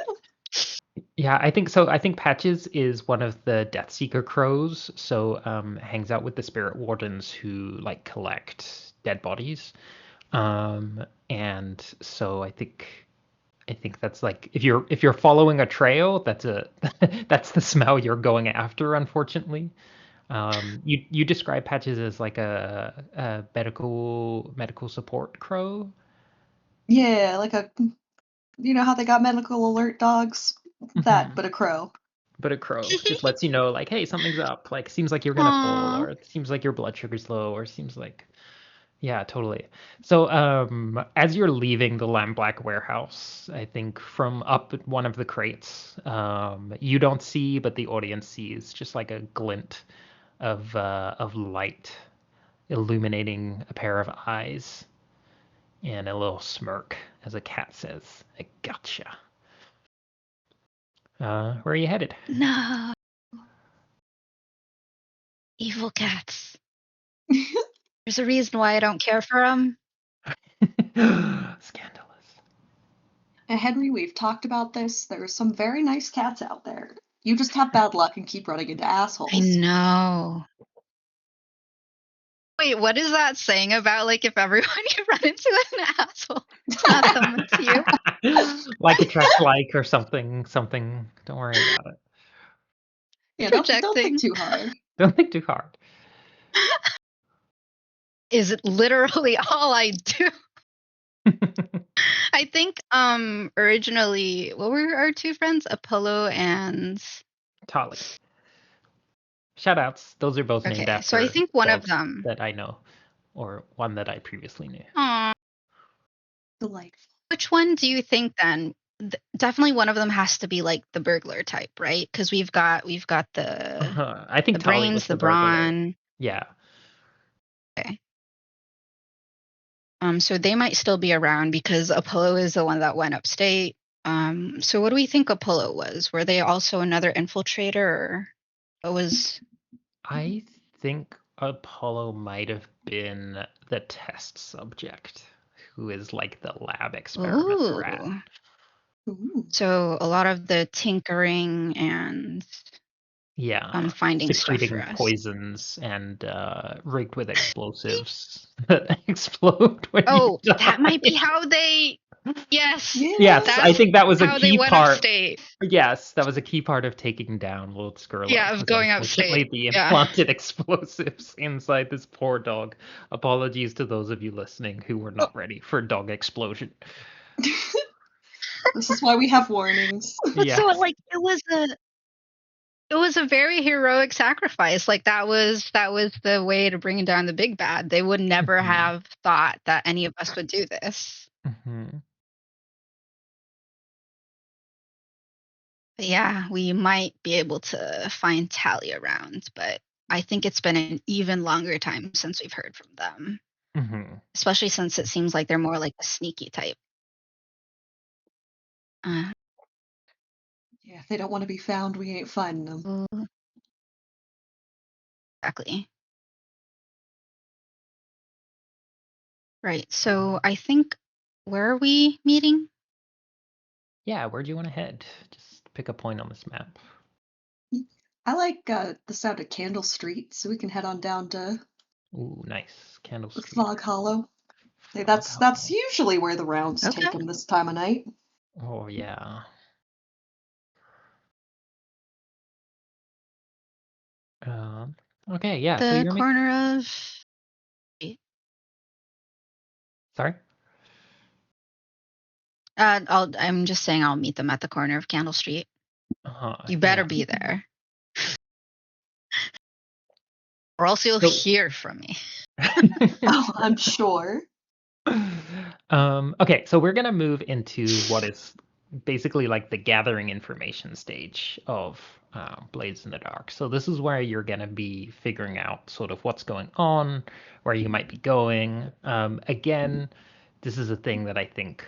Yeah, I think so. I think Patches is one of the Deathseeker crows, so hangs out with the spirit wardens who like collect dead bodies. And so I think that's like if you're following a trail, that's a that's the smell you're going after, unfortunately. You describe Patches as like a medical support crow. Yeah, like you know how they got medical alert dogs? That, Hmm. but a crow. But a crow just lets you know, like, hey, something's up. Like, seems like you're gonna fall, Aw. or it seems like your blood sugar's low, or seems like, yeah, totally. So, as you're leaving the Lamb Black warehouse, I think from up one of the crates, you don't see, but the audience sees just like a glint of light illuminating a pair of eyes and a little smirk as a cat says, "I gotcha." Where are you headed? No, evil cats. There's a reason why I don't care for them. Scandalous. And Henry, we've talked about this. There are some very nice cats out there. You just have bad luck and keep running into I assholes. know. Wait, what is that saying about like if everyone you run into an asshole, it's not them, it's you? Like attracts like or something. Don't worry about it. Yeah, don't think Projecting. too hard. Don't think too hard. Is literally all I do. I think originally what were our two friends? Apollo and Tolly. Shout outs. Those are both named okay, so I after think one of dogs them. that I know, or one that I previously knew. Aw, Delightful. which one do you think then? Definitely one of them has to be like the burglar type, right? Because we've got I think the Tolly was brains, the the burglar. brawn. Yeah. Okay. So they might still be around because Apollo is the one that went upstate. So what do we think Apollo was? Were they also another infiltrator, or what was? I think Apollo might have been the test subject, who is like the lab experiment rat. Ooh. Ooh. So a lot of the tinkering and Yeah, finding stuff for secreting us. poisons and rigged with explosives that explode when you Oh, that might be die. how they. Yes, Yeah. Yes, I that's think that was a how they key went part. upstate. Yes, that was a key part of taking down Lord Yeah, Skurlock, of was going upstate. unfortunately the Yeah. implanted explosives inside this poor dog. Apologies to those of you listening who were not ready for dog explosion. This is why we have warnings. But so Yes. like it was a very heroic sacrifice. Like that was the way to bring down the big bad. They would never Mhm. have thought that any of us would do this. Mhm. But yeah, we might be able to find Tally around, but I think it's been an even longer time since we've heard from them, Mhm. especially since it seems like they're more like a sneaky type. Uh, Yeah, if they don't want to be found, we ain't finding them. ooh, exactly. Right. So I think where are we meeting? Yeah, where do you want to head? Just pick a point on this map. I like the sound of Candle Street, so we can head on down to Ooh, nice. Candle Street. Fog Hollow. Hey, Fog that's Hollow. usually where the rounds Okay. take them this time of night. Oh yeah. Um, okay, yeah, so The you're making. corner of Sorry? I'm just saying I'll meet them at the corner of Candle Street. You better Yeah. be there, or else you'll So hear from me. Oh, I'm sure. okay, so we're gonna move into what is basically like the gathering information stage of Blades in the Dark. So this is where you're gonna be figuring out sort of what's going on, where you might be going. Again, this is a thing that I think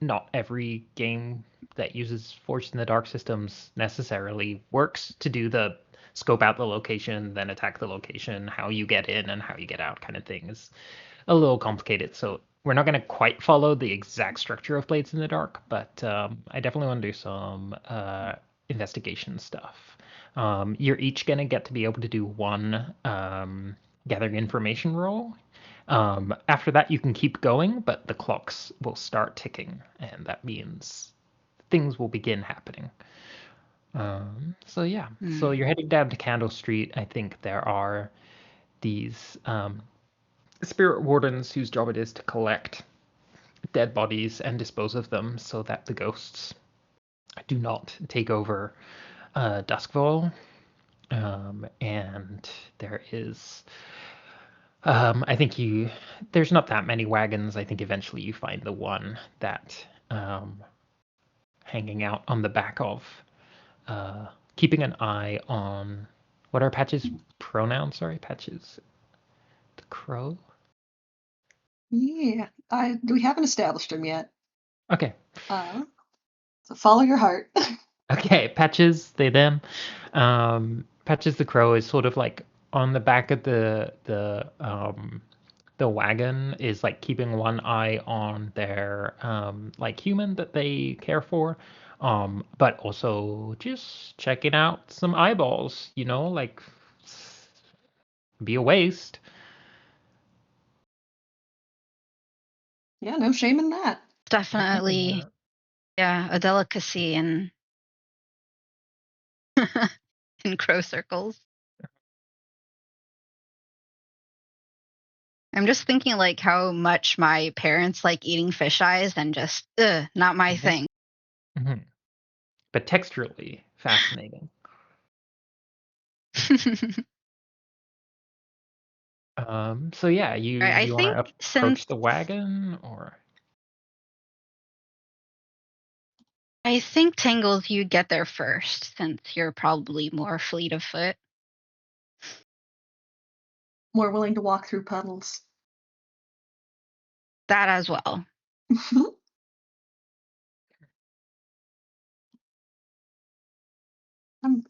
not every game that uses Forged in the Dark systems necessarily works to do the scope out the location, then attack the location, how you get in and how you get out kind of thing is a little complicated. So we're not going to quite follow the exact structure of Blades in the Dark, but I definitely want to do some investigation stuff. You're each going to get to be able to do one gathering information roll. After that, you can keep going, but the clocks will start ticking, and that means things will begin happening. So yeah, so you're heading down to Candle Street. I think there are these spirit wardens whose job it is to collect dead bodies and dispose of them so that the ghosts do not take over Doskvol. And there is, I think there's not that many wagons. I think eventually you find the one that hanging out on the back of, keeping an eye on, what are Patch's pronouns? Sorry, Patch's, the crow? Yeah, we haven't established them yet. Okay. So follow your heart. Okay, Patches, they them. Patches the crow is sort of like on the back of the wagon, is like keeping one eye on their like human that they care for, but also just checking out some eyeballs, like be a waste. Yeah, no shame in that. Definitely, yeah, a delicacy in in crow circles. I'm just thinking like how much my parents like eating fish eyes and just not my thing. Mm-hmm. But texturally fascinating. So yeah, you I want think to approach the wagon, or I think Tangles, you get there first since you're probably more fleet of foot. More willing to walk through puddles. That as well.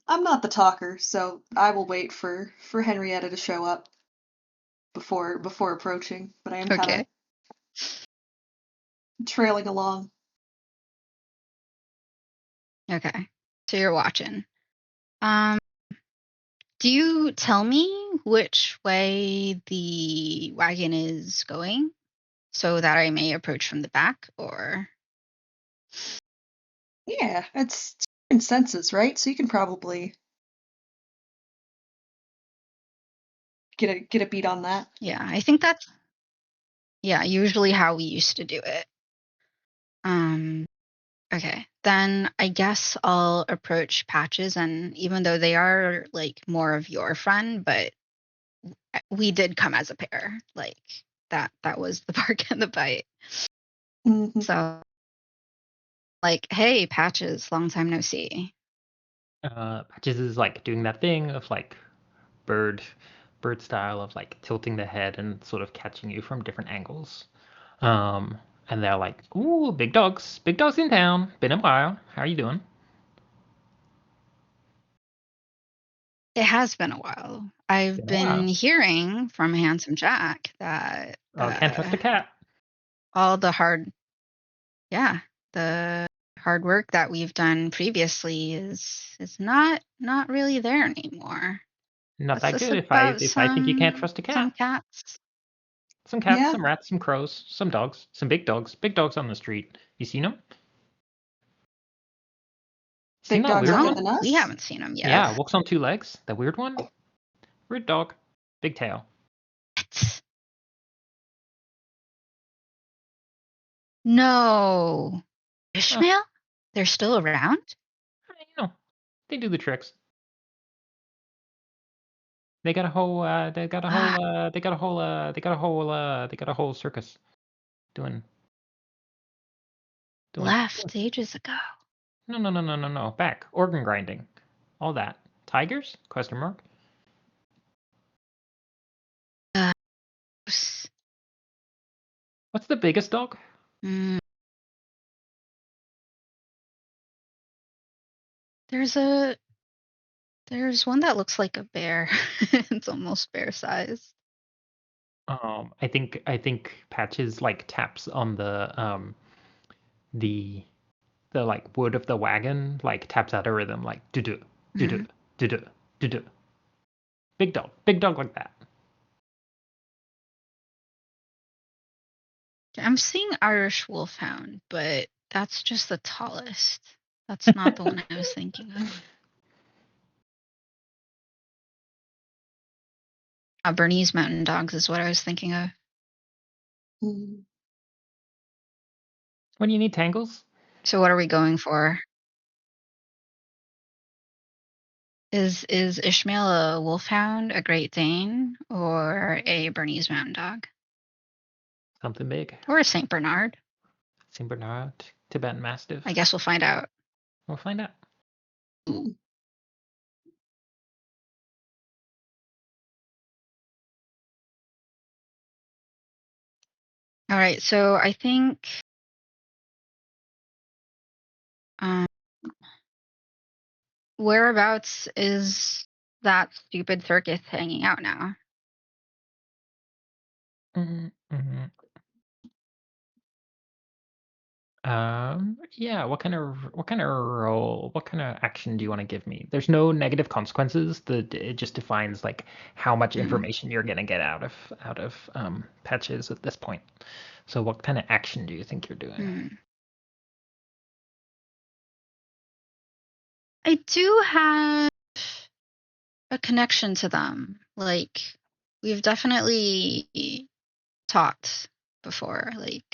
I'm not the talker, so I will wait for Henrietta to show up before approaching, but I am kind of trailing along. Okay. So you're watching. Do you tell me which way the wagon is going so that I may approach from the back, or? Yeah, it's in senses, right? So you can probably get a beat on that. Yeah, I think that's usually how we used to do it. Okay. Then I guess I'll approach Patches, and even though they are like more of your friend, but we did come as a pair. Like that was the bark and the bite. Mm-hmm. So like, hey, Patches, long time no see. Patches is like doing that thing of like bird style of like tilting the head and sort of catching you from different angles. And they're like, "Ooh, big dogs in town. Been a while. How are you doing?" It has been a while. I've been hearing from Handsome Jack that Can't trust a cat. all the hard work that we've done previously is not really there anymore. Not What's that this good if I about think you can't trust a cat. some cats? Some cats, Yeah. some rats, some crows, some dogs, some big dogs. Big dogs on the street. You seen them? Seen Big that dogs weird other one? than us? We haven't seen them yet. Yeah, walks on two legs. That weird one. Weird dog. Big tail. No. Ishmael? They're still around? They do the tricks. They got a whole circus doing Left ages ago. No. Back. Organ grinding. All that. Tigers? Question mark. What's the biggest dog? There's one that looks like a bear. It's almost bear size. I think Patches like taps on the like wood of the wagon, like taps out a rhythm like do do do do Mhm. do do do do. Big dog like that. I'm seeing Irish Wolfhound, but that's just the tallest. That's not the one I was thinking of. Bernese Mountain Dogs is what I was thinking of. Mm. What do you need, Tangles? So what are we going for? Is Ishmael a Wolfhound, a Great Dane, or a Bernese Mountain Dog? Something big. Or a Saint Bernard? Saint Bernard, Tibetan Mastiff. I guess we'll find out. We'll find out. Mm. All right, so I think whereabouts is that stupid circus hanging out now? Mm-hmm. Yeah, what kind of role, what kind of action do you want to give me? There's no negative consequences. It just defines like how much Mm. information you're gonna get out of Patches at this point. So what kind of action do you think you're doing? Mm. I do have a connection to them. Like, we've definitely talked before, like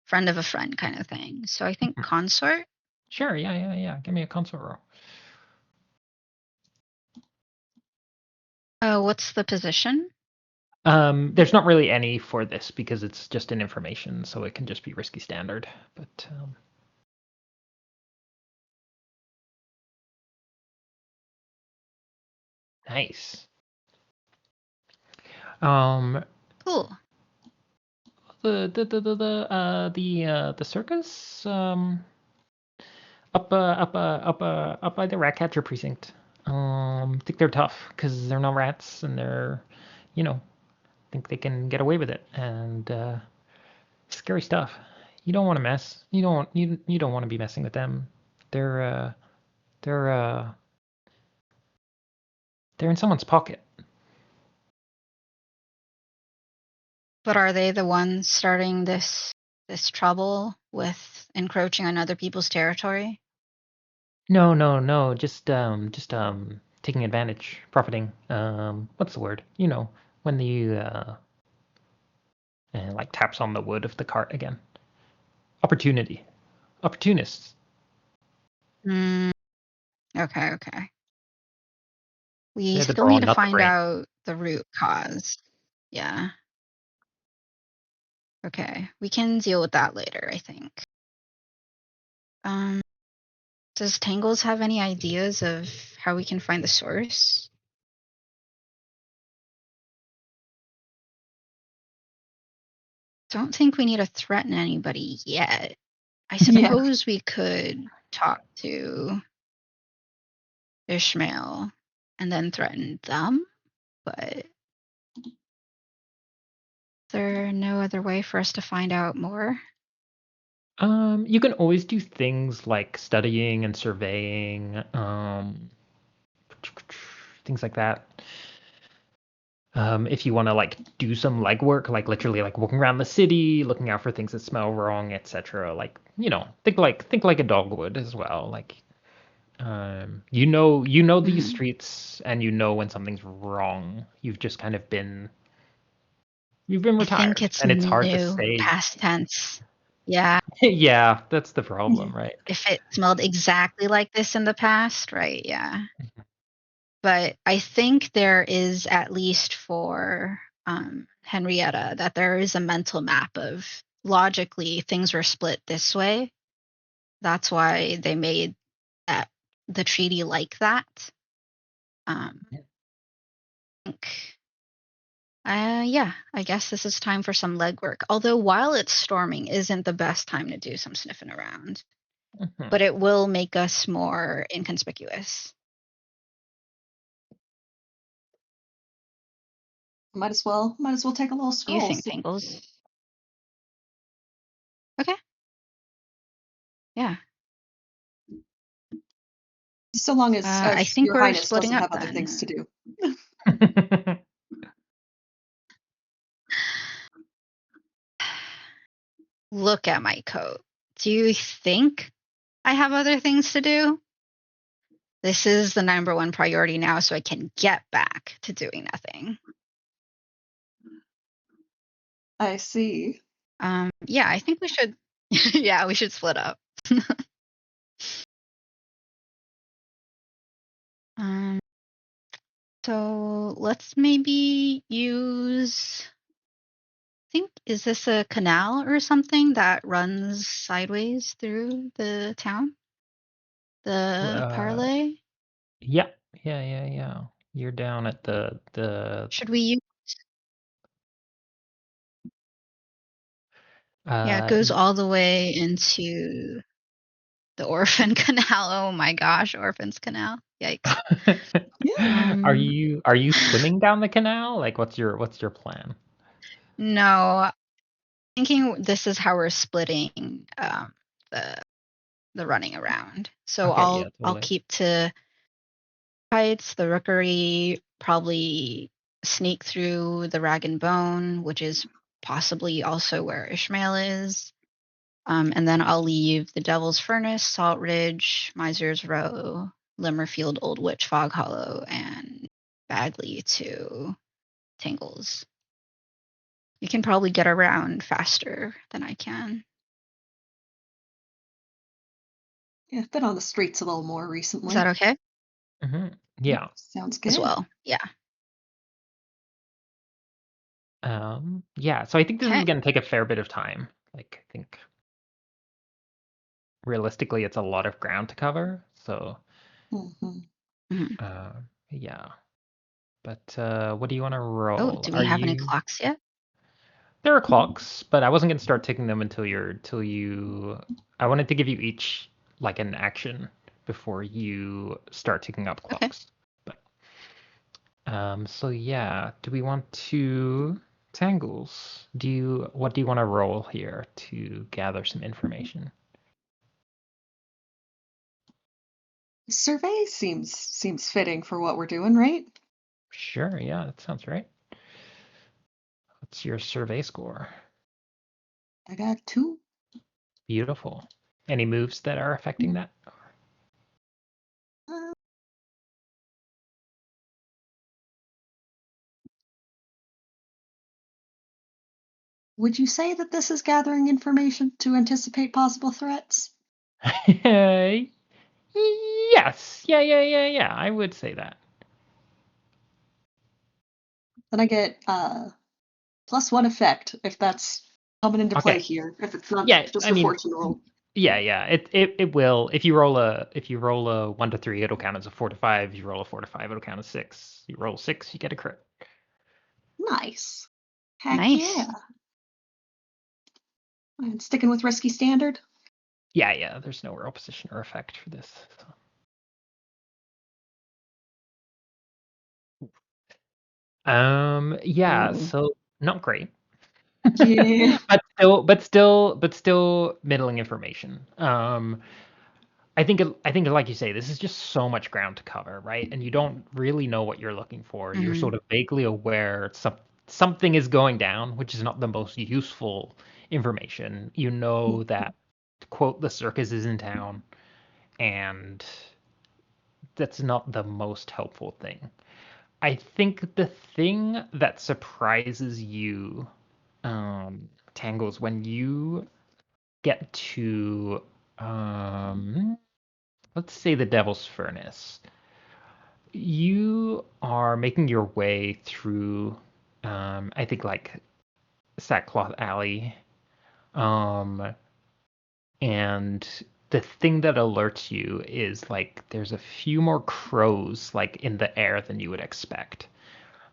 friend of a friend kind of thing. So I think consort. Sure, yeah. Give me a console roll. What's the position? There's not really any for this because it's just an information, so it can just be risky standard. But nice. Cool. The circus up by the Ratcatcher precinct. I think they're tough because they're not rats and they're, you know, think they can get away with it and scary stuff. You don't want to mess. You don't want to be messing with them. They're uh they're uh they're in someone's pocket. But are they the ones starting this trouble with encroaching on other people's territory? No. Just taking advantage, profiting. What's the word? You know, when the like taps on the wood of the cart again. Opportunity. Opportunists. Mm, okay. We They're the still brawn, need to not the find brain. out the root cause. Yeah. Okay. We can deal with that later, I think. Um, does Tangles have any ideas of how we can find the source? Don't think we need to threaten anybody yet. I Yeah. suppose we could talk to Ishmael and then threaten them, but is there no other way for us to find out more? You can always do things like studying and surveying, things like that. If you want to like do some legwork, like literally like walking around the city, looking out for things that smell wrong, etc. Like, think like a dog would as well. Like, you know these Mhm. streets and you know when something's wrong. You've been I think retired, it's and it's hard to new, say. past tense. Yeah. Yeah, that's the problem, Yeah. right? If it smelled exactly like this in the past, right? Yeah. But I think there is, at least for Henrietta, that there is a mental map of logically things were split this way. That's why they made that, the treaty like that. Um, I think, yeah, I guess this is time for some legwork. Although while it's storming isn't the best time to do some sniffing around, Mhm. but it will make us more inconspicuous. Might as well take a little What do you scroll. think, Tangles? Okay. Yeah. So long as, I as think Your we're Highness splitting doesn't up have other things to then. do. Look at my coat. Do you think I have other things to do? This is the number one priority now, so I can get back to doing nothing. I see. Yeah, I think we should. Yeah, we should split up. So let's maybe use. I think, is this a canal or something that runs sideways through the town? The parlay? Yeah. You're down at the Should we use? Yeah, it uh goes all the way into the Orphan Canal. Oh my gosh, Orphan's Canal. Yikes. Yeah. Are you swimming down the canal? Like what's your plan? No, thinking this is how we're splitting the running around. So Okay, yeah, I'll totally. keep to Heights, the Rookery, probably sneak through the Rag and Bone, which is possibly also where Ishmael is. And then I'll leave the Devil's Furnace, Salt Ridge, Miser's Row, Limmerfield, Old Witch, Fog Hollow, and Bagley to Tangles. You can probably get around faster than I can. Yeah, I've been on the streets a little more recently. Is that okay? Yeah. Sounds good. As well, yeah. Yeah, so I think this is Okay. gonna take a fair bit of time. Like I think realistically it's a lot of ground to cover. So Mm-hmm. yeah. But what do you want to Oh, roll? do we Are have any you clocks yet? There are clocks, but I wasn't gonna start ticking them until you I wanted to give you each like an action before you start ticking up Okay. clocks. But so yeah, do we want to Tangles? What do you want to roll here to gather some information? Survey seems fitting for what we're doing, right? Sure, yeah, that sounds right. What's your survey score? I got 2. Beautiful. Any moves that are affecting that? Uh, would you say that this is gathering information to anticipate possible threats? Yes. Yeah. I would say that. Then I get +1 effect if that's coming into play Okay. here. If it's not Yeah, just I a mean, fortune roll. yeah. It will. If you roll a 1 to 3, it'll count as a 4 to 5. You roll a 4 to 5, it'll count as 6. You roll 6, you get a crit. Nice. Heck Nice. yeah. And sticking with risky standard. Yeah. There's no real position or effect for this. Yeah. Ooh. So not great. Yeah. but still middling information. I think like you say, this is just so much ground to cover, right? And you don't really know what you're looking for. You're Mm-hmm. sort of vaguely aware something is going down, which is not the most useful information. You know that, quote, the circus is in town, and that's not the most helpful thing. I think the thing that surprises you, Tangles, when you get to, let's say, the Devil's Furnace. You are making your way through, I think, like Sackcloth Alley, um, and the thing that alerts you is like there's a few more crows like in the air than you would expect.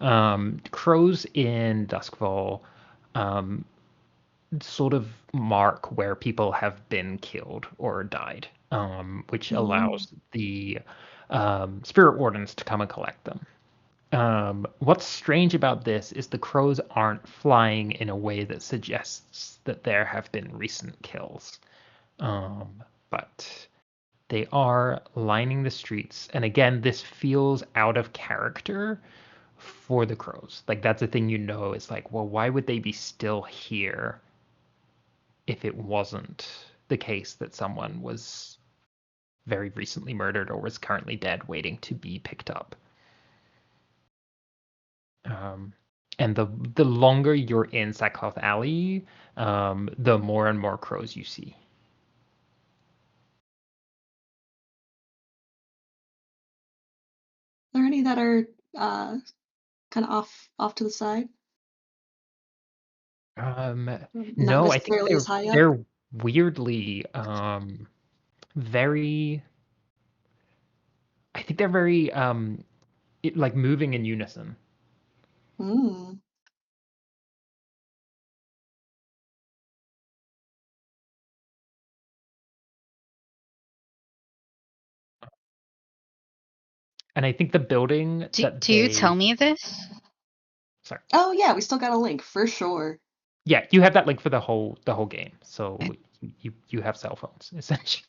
Crows in Duskvol sort of mark where people have been killed or died, which Mm. allows the spirit wardens to come and collect them. What's strange about this is the crows aren't flying in a way that suggests that there have been recent kills. But they are lining the streets. And again, this feels out of character for the crows. Like, that's the thing, it's like, well, why would they be still here if it wasn't the case that someone was very recently murdered or was currently dead waiting to be picked up? And the longer you're in Sackcloth Alley, the more and more crows you see. Are there any that are kind of off to the side? Not No, I think necessarily as high up. they're weirdly very. I think they're very like moving in unison. Hmm. And I think the building Do, that do you tell they. me this? Sorry. Oh yeah, we still got a link for sure. Yeah, you have that link for the whole game, so you have cell phones essentially.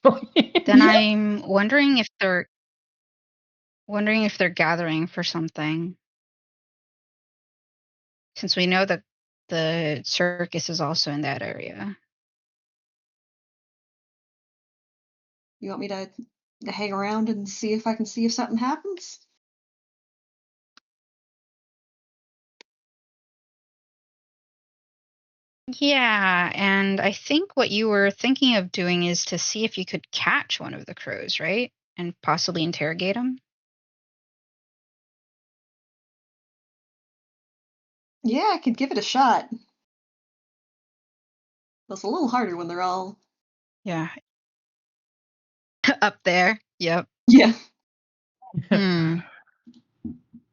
Then Yep. I'm wondering if they're gathering for something. Since we know that the circus is also in that area. You want me to hang around and see if I can see if something happens? Yeah, and I think what you were thinking of doing is to see if you could catch one of the crows, right? And possibly interrogate them. Yeah, I could give it a shot. It's a little harder when they're all. Yeah. Up there. Yep. Yeah. Hmm.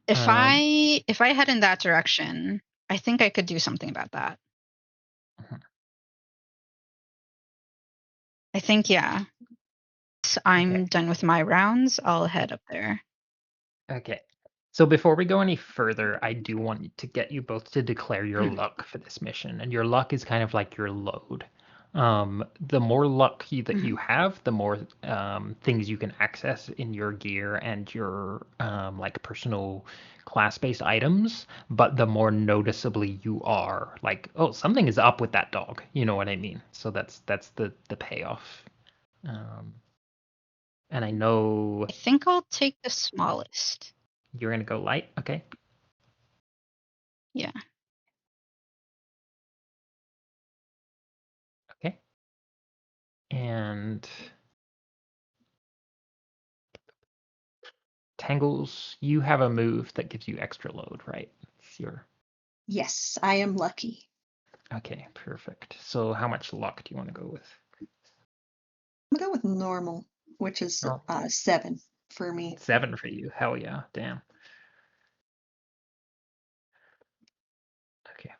If Um, I head in that direction, I think I could do something about that. I think, yeah. I'm okay. done with my rounds. I'll head up there. Okay. So before we go any further, I do want to get you both to declare your Hmm. luck for this mission, and your luck is kind of like your load. The more luck that you have, the more things you can access in your gear and your like personal class-based items, but the more noticeably you are like, oh, something is up with that dog. You know what I mean? So that's the payoff. Um, and I know I think I'll take the smallest. you're gonna go light. Okay. Yeah. Okay. And Tangles, you have a move that gives you extra load, right? It's your Yes, I am lucky. okay, perfect. So how much luck do you want to go with? I'm gonna go with normal, which is Oh, 7 for me. 7 for you. Hell yeah. Damn. Okay.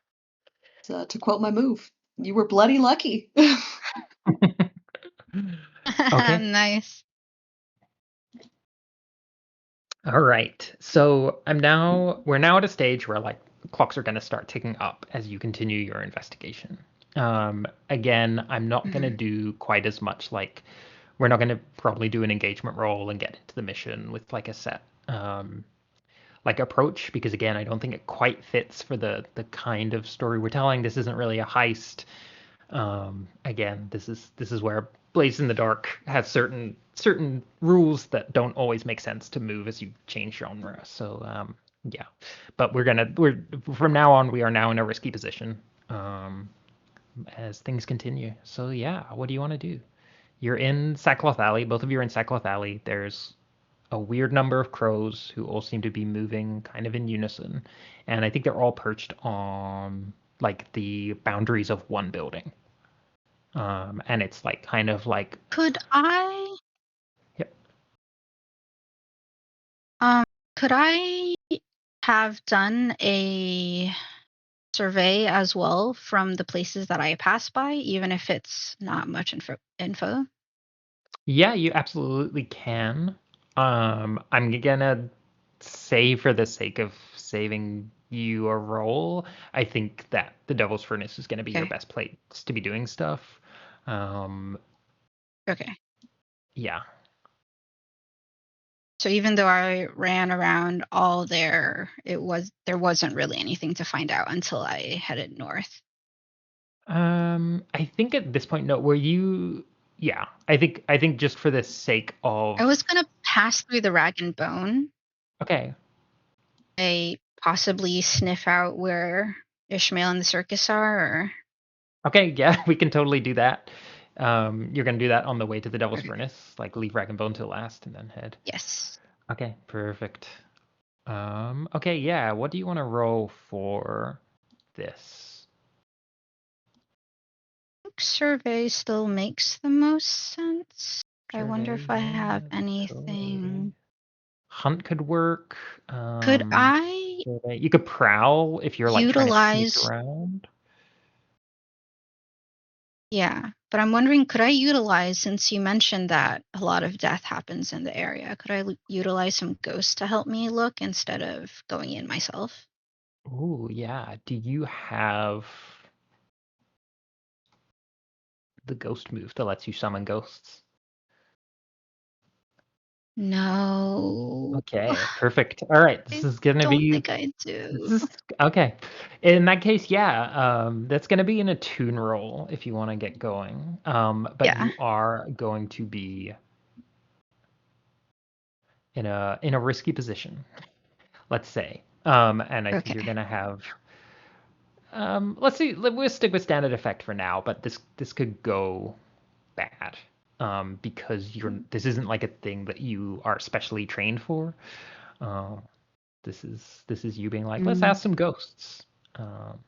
So, to quote my move, you were bloody lucky. Okay. Nice. All right. So we're now at a stage where like clocks are going to start ticking up as you continue your investigation. Again, I'm not going to Mhm. do quite as much like we're not going to probably do an engagement roll and get into the mission with like a set like approach because again, I don't think it quite fits for the kind of story we're telling. This isn't really a heist. Again, this is where Blaze in the Dark has certain rules that don't always make sense to move as you change genre. So yeah, but we're from now on we are now in a risky position as things continue. So yeah, what do you want to do? You're in Sackcloth Alley. Both of you are in Sackcloth Alley. There's a weird number of crows who all seem to be moving kind of in unison, and I think they're all perched on like the boundaries of one building. And it's like kind of like Could I yep. um could I have done a survey as well from the places that I pass by, even if it's not much info? Yeah, you absolutely can. I'm gonna say for the sake of saving you a roll, I think that the Devil's Furnace is going to be your Okay. best place to be doing stuff. Okay. Yeah. So even though I ran around all there wasn't really anything to find out until I headed north. I think at this point, no. Were you? Yeah. I think just for the sake of. I was gonna pass through the Rag and Bone. Okay. I possibly sniff out where Ishmael and the circus are, or Okay. Yeah, we can totally do that. You're gonna do that on the way to the Devil's okay. Furnace, like leave Rag and Bone till last, and then head. Yes. Okay. Perfect. Okay. Yeah. What do you want to roll for this? Survey still makes the most sense. I wonder if I Survey, have yeah, totally. anything. Hunt could work. Could I Survey. You could prowl if you're like trying to sneak utilize? around. Yeah, but I'm wondering, could I utilize, since you mentioned that a lot of death happens in the area, could I utilize some ghosts to help me look instead of going in myself? Ooh, yeah. Do you have the ghost move that lets you summon ghosts? No. Okay, perfect. All right, this I is gonna don't be think I do. this is okay. In that case, yeah, that's gonna be an attune roll if you want to get going. But Yeah. you are going to be in a risky position, let's say. And I think you're Okay. gonna have let's see, we'll stick with standard effect for now, but this could go bad. Because this isn't like a thing that you are specially trained for. Um, this is you being like, let's Mm, ask some ghosts. Um,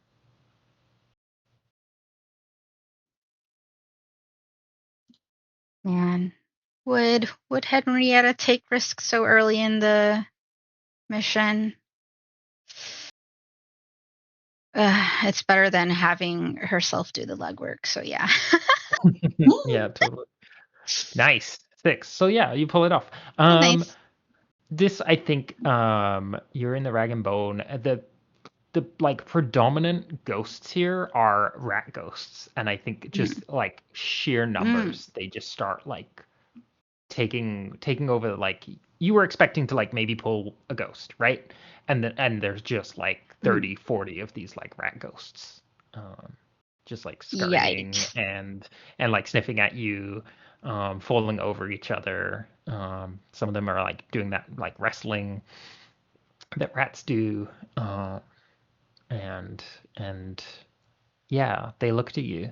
man. Would Henrietta take risks so early in the mission? It's better than having herself do the legwork, so yeah. yeah, totally. Nice. 6. So yeah, you pull it off. Oh, nice. This I think you're in the Rag and Bone. The like predominant ghosts here are rat ghosts, and I think Mm, just like sheer mm, numbers, they just start like taking over. Like you were expecting to like maybe pull a ghost, right? And there's just like mm. 30-40 of these like rat ghosts, um just like scurrying Yikes. and like sniffing at you, falling over each other. Some of them are like doing that like wrestling that rats do. And yeah, they look to you.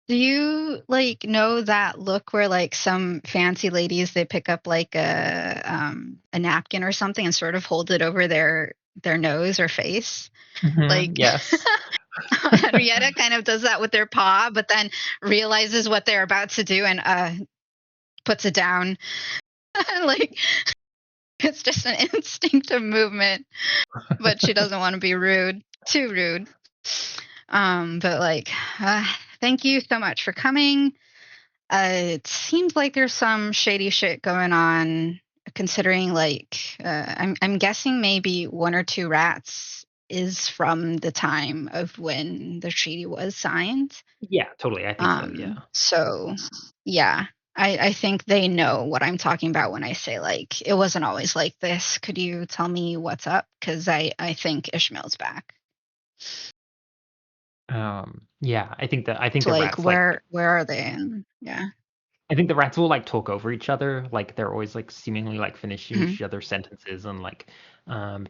Do you like know that look where like some fancy ladies they pick up like a napkin or something and sort of hold it over their nose or face? Like Yes. Henrietta kind of does that with their paw, but then realizes what they're about to do and puts it down. Like it's just an instinctive movement, but she doesn't want to be rude, too rude. But like, thank you so much for coming. It seems like there's some shady shit going on, considering like I'm guessing maybe one or two rats is from the time of when the treaty was signed. Yeah, totally. I think so. Yeah. So yeah, I think they know what I'm talking about when I say like it wasn't always like this. Could you tell me what's up? Because I think Ishmael's back. Yeah, I think So the like rats like where are they? And yeah. I think the rats will like talk over each other. Like they're always like seemingly like finishing Mhm. each other's sentences and like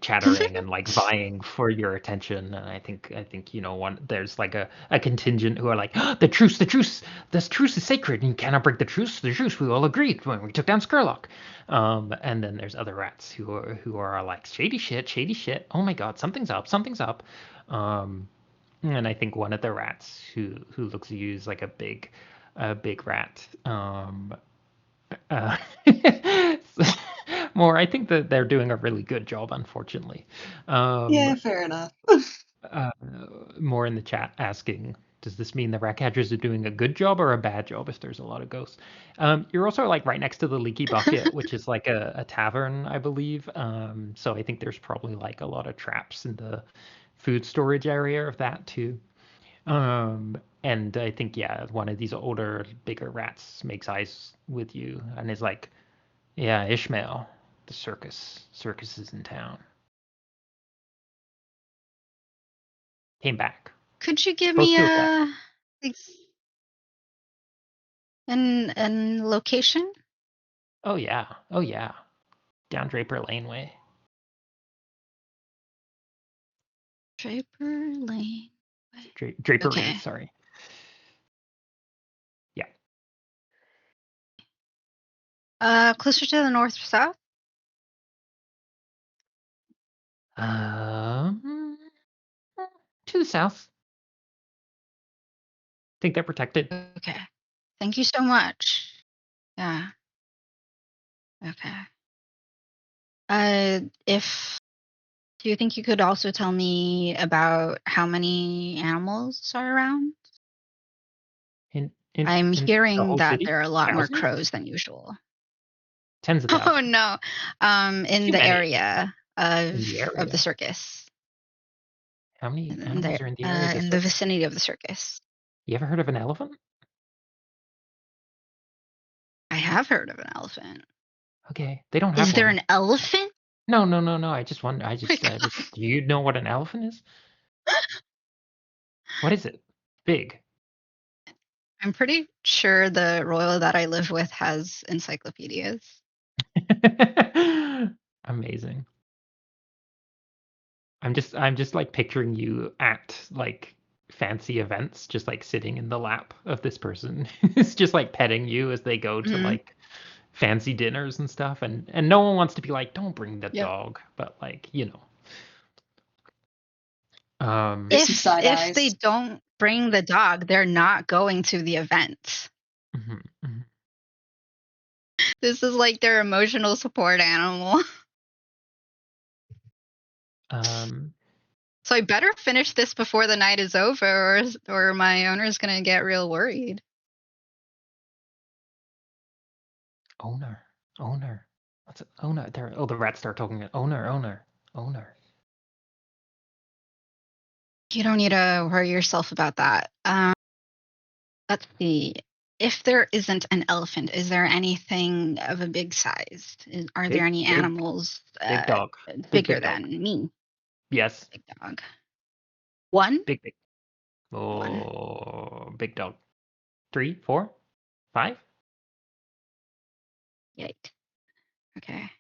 chattering and like vying for your attention. And I think one there's like a contingent who are like, "Oh, this truce is sacred and you cannot break the truce. The truce we all agreed when we took down Skurlock." And then there's other rats who are like shady shit, shady shit. Oh my god, something's up, something's up. Um, and I think one of the rats who looks at you is like a big rat. Uh, more, I think that they're doing a really good job, unfortunately. Yeah, Um, fair enough. uh, more in the chat asking. Does this mean the rat catchers are doing a good job or a bad job if there's a lot of ghosts? You're also like right next to the Leaky Bucket, which is like a tavern, I believe. So I think there's probably like a lot of traps in the food storage area of that too. And I think, yeah, one of these older, bigger rats makes eyes with you and is like, yeah, Ishmael, the circus is in town. Came back. Could you give Supposed me to have back. an location? Oh yeah, down Draper Laneway. Draper Lane. Drapery, Okay. sorry. Yeah. Closer to the north or south? To the south. Think they're protected. Okay. Thank you so much. Yeah. Okay. Do you think you could also tell me about how many animals are around? In I'm the hearing whole that city? there are a lot more Thousands? crows than usual. Tens of Oh thousands. no. In Too the many. area In the of the area. circus. How many In animals are in the area of the in the circus? vicinity of the circus. You ever heard of an elephant? I have heard of an elephant. Okay, they don't have Is there one. an elephant? No. I just wonder. Oh my God. Do you know what an elephant is? What is it? Big. I'm pretty sure the royal that I live with has encyclopedias. Amazing. I'm just like picturing you at like fancy events, just like sitting in the lap of this person who's just like petting you as they go to Mhm. like fancy dinners and stuff, and no one wants to be like, don't bring the Yep. dog, but like, you know. There's some side If eyes. they don't bring the dog, they're not going to the event. Mhm, mhm. This is like their emotional support animal. So I better finish this before the night is over, or my owner's gonna get real worried. Owner. What's it? Owner. There. Oh, the rats start talking. Owner. You don't need to worry yourself about that. Let's see. If there isn't an elephant, is there anything of a big size? Are there any Big animals big dog. bigger Big dog. than me? Yes. Big dog. One? Big. One. Oh, big dog. 3, 4, 5. Yikes. Okay.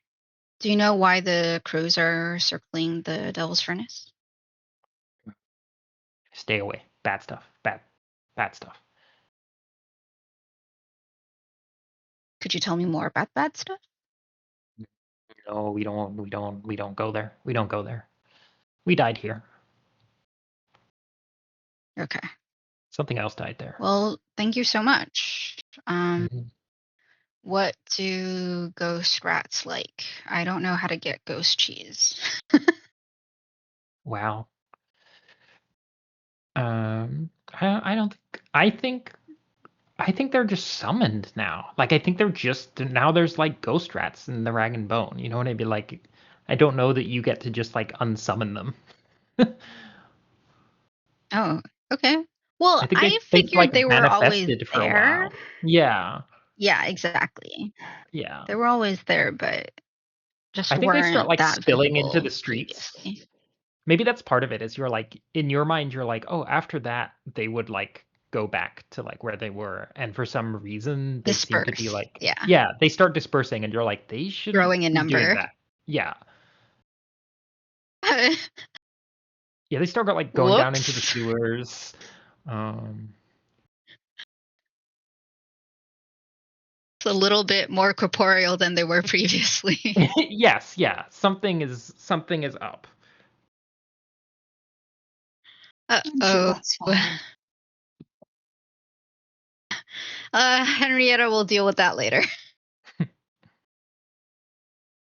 Do you know why the crows are circling the Devil's Furnace? Stay away. Bad stuff. Bad stuff. Could you tell me more about bad stuff? No, we don't go there. We don't go there. We died here. Okay. Something else died there. Well, thank you so much. Mhm. What do ghost rats like? I don't know how to get ghost cheese. Wow. I don't think. I think they're just summoned now. Like I think they're just now. There's like ghost rats in the Rag and Bone. You know what I mean? Like I don't know that you get to just like unsummon them. Oh, okay. Well, I think I they've figured like they were always manifested for a there. while. Yeah. Yeah, exactly. Yeah. They were always there, but just I think they start weren't like that spilling into the visible streets. previously. Maybe that's part of it is you're like in your mind you're like, oh, after that they would like go back to like where they were, and for some reason they seem to be Disperse. like, Yeah. yeah, they start dispersing and you're like, they shouldn't Growing in be doing number. that. Yeah. Yeah, they start like going down into the Whoops. sewers. Um It's a little bit more corporeal than they were previously. yes, yeah. Something is up. I'm sure that's fine. Henrietta will deal with that later. All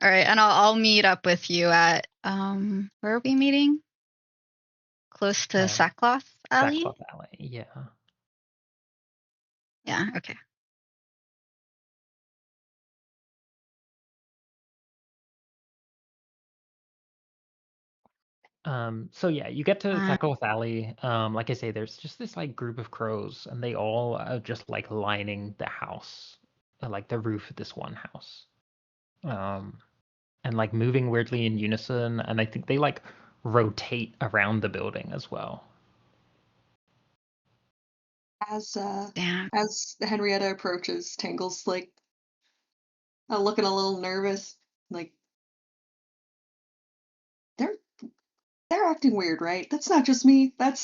right, and I'll meet up with you at where are we meeting? close to Uh, Sackcloth Alley? Sackcloth Alley, yeah. Yeah, okay. So yeah, you get to Uh, Sackcloth Alley. Like I say, there's just this like group of crows, and they all are just like lining the house, like the roof of this one house. And like moving weirdly in unison, and I think they like rotate around the building as well. Damn. As Henrietta approaches, Tangle's like looking a little nervous, like they're acting weird, right? That's not just me. I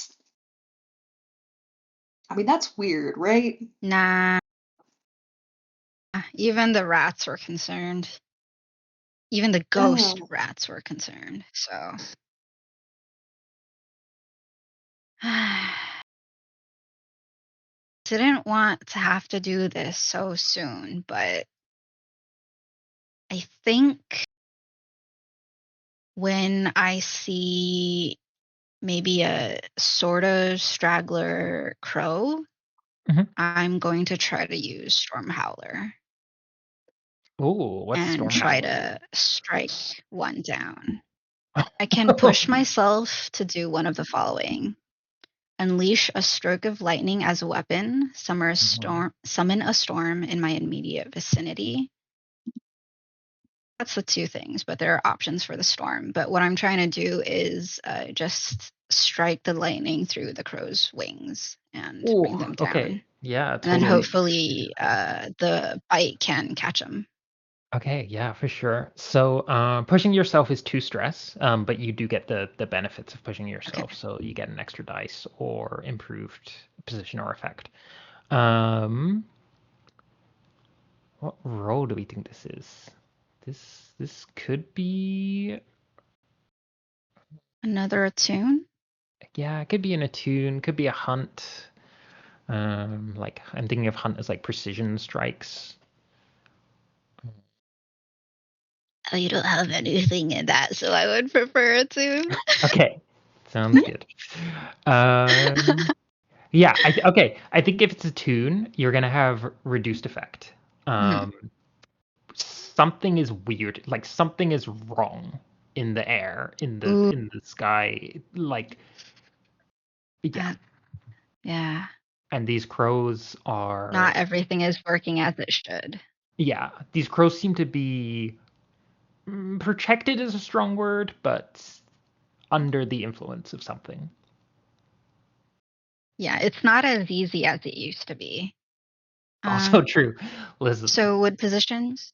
mean, that's weird, right? Nah. Even the rats were concerned. Even the ghost Oh, rats were concerned. So didn't want to have to do this so soon, but I think when I see maybe a sort of straggler crow, Mhm. I'm going to try to use Storm Howler Ooh, what's and Storm try Howler? to strike one down. I can push myself to do one of the following: unleash a stroke of lightning as a weapon, summon a storm in my immediate vicinity. That's the two things, but there are options for the storm. But what I'm trying to do is just strike the lightning through the crow's wings and Ooh, bring them down. okay. Yeah, And then totally. hopefully the bite can catch them. Okay, yeah, for sure. So, pushing yourself is 2 stress, but you do get the benefits of pushing yourself. Okay. So you get an extra dice or improved position or effect. Um, what roll do we think this is? This could be, Another attune? yeah, it could be an attune, could be a hunt. Like I'm thinking of hunt as like precision strikes. Oh, you don't have anything in that, so I would prefer attune. Okay, sounds good. Yeah, okay. I think if it's a tune, you're gonna have reduced effect. Mhm. Something is weird, like something is wrong in the air, Ooh, in the sky, like yeah. yeah. And these crows Not are everything is working as it should. yeah, these crows seem to be protected is a strong word, but under the influence of something. Yeah, it's not as easy as it used to be. Also true. Listen, So would positions?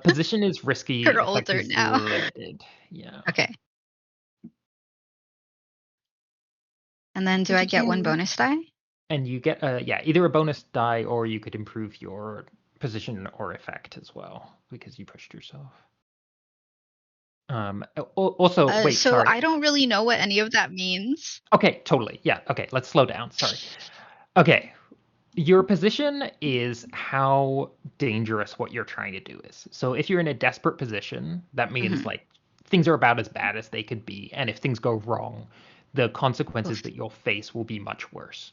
position is risky, You're effect older is now. limited. Yeah. Okay. And then do but I you get one can. bonus die? And you get yeah, either a bonus die or you could improve your position or effect as well because you pushed yourself. Also, wait, So sorry. I don't really know what any of that means. Okay, totally. Yeah, okay, let's slow down. Sorry. Okay, your position is how dangerous what you're trying to do is. So if you're in a desperate position, that means Mhm. like things are about as bad as they could be, and if things go wrong, the consequences Oof. that you'll face will be much worse.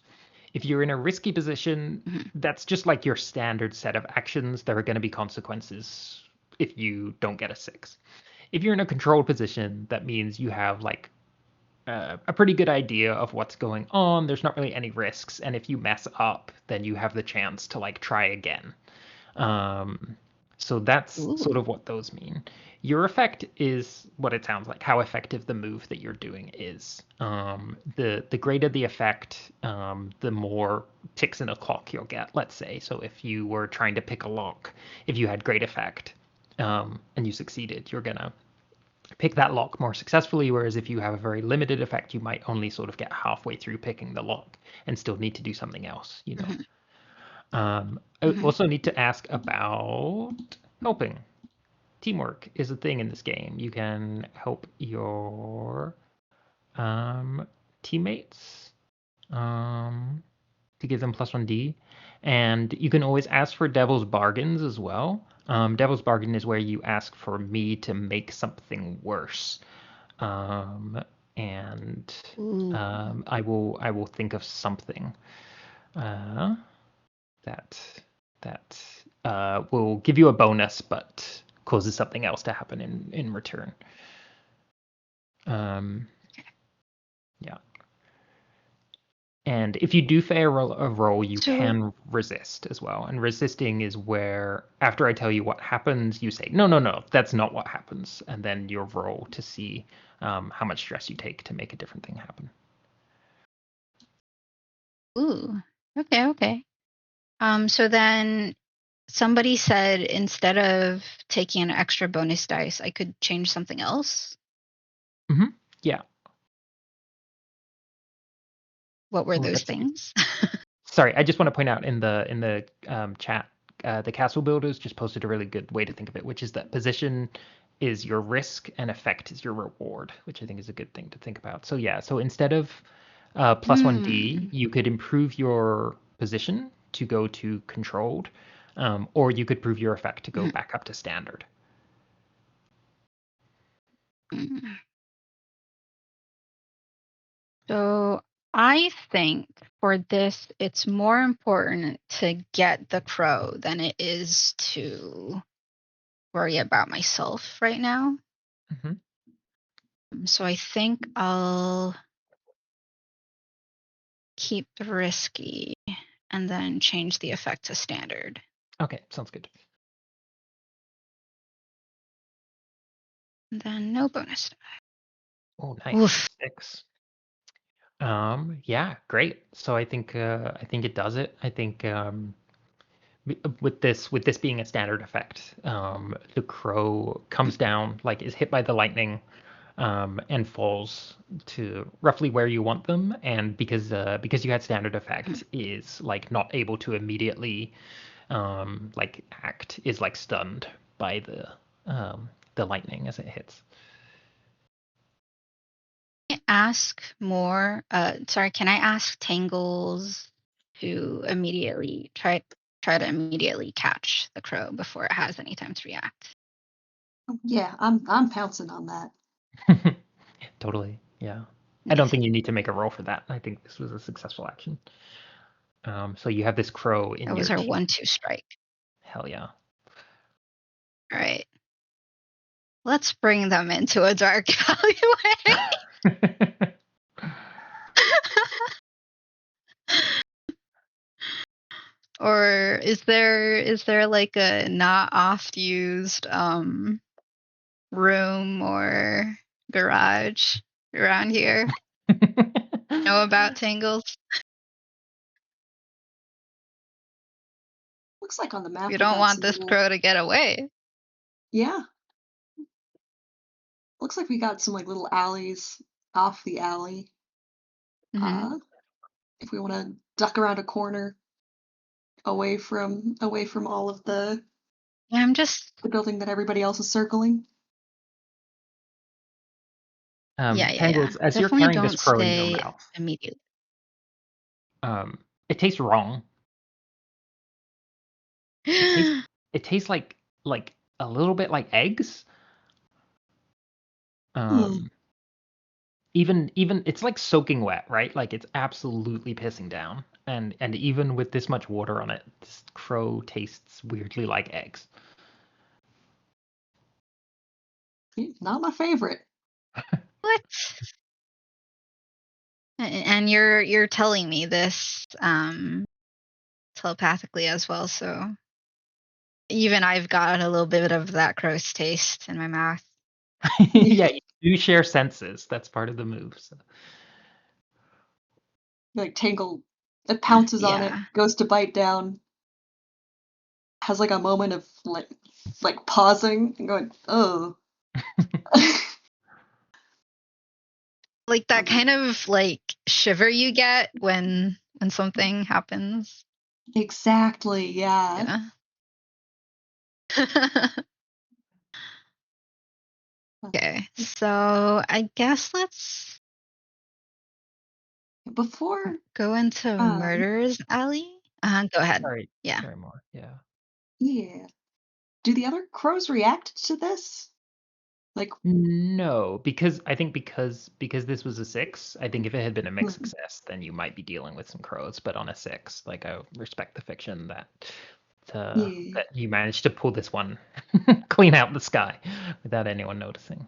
If you're in a risky position, Mhm. that's just like your standard set of actions. There are going to be consequences if you don't get a 6. If you're in a controlled position, that means you have like a pretty good idea of what's going on. There's not really any risks, and if you mess up, then you have the chance to like try again. Um, so that's Ooh. sort of what those mean. Your effect is what it sounds like, how effective the move that you're doing is. The greater the effect, the more ticks in a clock you'll get, let's say. So if you were trying to pick a lock, if you had great effect and you succeeded, you're going to pick that lock more successfully, whereas if you have a very limited effect, you might only sort of get halfway through picking the lock and still need to do something else, you know. Mhm. I Mhm. also need to ask about helping. Teamwork is a thing in this game. You can help your um, teammates to give them +1d, and you can always ask for Devil's Bargains as well. Devil's Bargain is where you ask for me to make something worse. Um, and Ooh. I will think of something that will give you a bonus, but causes something else to happen in return. Yeah. And if you do fail a roll, you can resist as well. And resisting is where, after I tell you what happens, you say, no, that's not what happens. And then you roll to see how much stress you take to make a different thing happen. Ooh. Okay. So then somebody said instead of taking an extra bonus dice, I could change something else. Mm-hmm. Yeah. What were Oh, those that's a good. things? Sorry, I just want to point out in the chat, the castle builders just posted a really good way to think of it, which is that position is your risk and effect is your reward, which I think is a good thing to think about. So yeah, so instead of plus 1d, you could improve your position to go to controlled, or you could improve your effect to go back up to standard. So I think for this, it's more important to get the crow than it is to worry about myself right now. Mm-hmm. So I think I'll keep the risky and then change the effect to standard. Okay, sounds good. And then no bonus. Oh, nice. Oof. 6. Yeah, great. So I think it does it. I think with this being a standard effect, the crow comes down, like is hit by the lightning, and falls to roughly where you want them. And because you had standard effect, is like not able to immediately like act, is like stunned by the lightning as it hits. Can I ask more? Can I ask Tangles to immediately try to immediately catch the crow before it has any time to react? Yeah, I'm pouncing on that. Totally. Yeah. I don't Nice. think you need to make a roll for that. I think this was a successful action. So you have this crow in That was your our teeth. 1-2 strike. Hell yeah. All right. Let's bring them into a dark alleyway. Or is there like a not oft used room or garage around here? Know about Tangles? Looks like on the map We we don't got want some this little. crow to get away. Yeah. Looks like we got some like little alleys off the alley. Mm-hmm. If we want to duck around a corner away from all of the I'm just building that everybody else is circling. Tangles, as you're Definitely carrying this don't crow in your stay mouth, immediately. it tastes wrong. It tastes like a little bit like eggs. Even it's like soaking wet, right? Like it's absolutely pissing down. And even with this much water on it, this crow tastes weirdly like eggs. Not my favorite. What? And you're telling me this telepathically as well, so even I've got a little bit of that crow's taste in my mouth. Yeah, you do share senses. That's part of the move. So. Like Tangle, it pounces on it, Yeah. goes to bite down, has like a moment of like pausing and going, oh. Like that kind of like shiver you get when something happens. Exactly, yeah. Okay, so I guess let's Before go into Murder's Alley. Go ahead. Sorry, Yeah. sorry, more. Yeah. yeah. Do the other crows react to this? Like, No, because I think because this was a 6, I think if it had been a mixed Mhm. success, then you might be dealing with some crows. But on a 6, like I respect the fiction that yeah. that you managed to pull this one clean out the sky without anyone noticing.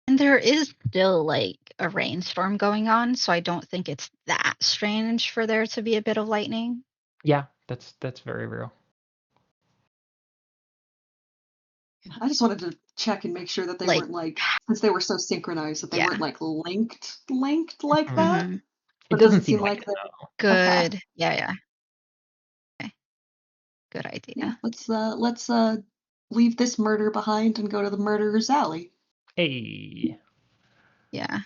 And there is still like a rainstorm going on, so I don't think it's that strange for there to be a bit of lightning. Yeah, that's very real. I just wanted to check and make sure that they Like, weren't like, since they were so synchronized, that they yeah. weren't like linked like that. Mhm. It But it doesn't doesn't seem seem like like it, they're no. okay. Good. Yeah. Okay. Good Yeah, idea. let's leave this murder behind and go to the murderer's alley. Hey. Yeah.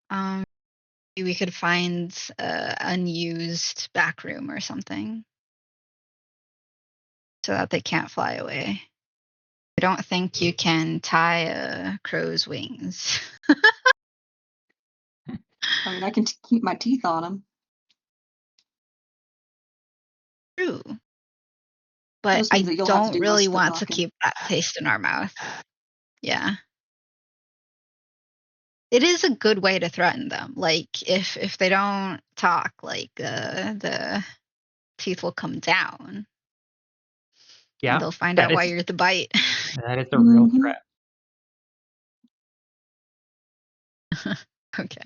Maybe we could find a unused back room or something so that they can't fly away. I don't think you can tie a crow's wings. I mean, I can keep my teeth on them. True. It But just means I that you'll have to don't do really most of the want to talking. keep that taste in our mouth. Yeah. It is a good way to threaten them. Like if they don't talk, like the teeth will come down and Yeah, they'll find that out why is you're the bite. a real Mm-hmm. threat. Okay.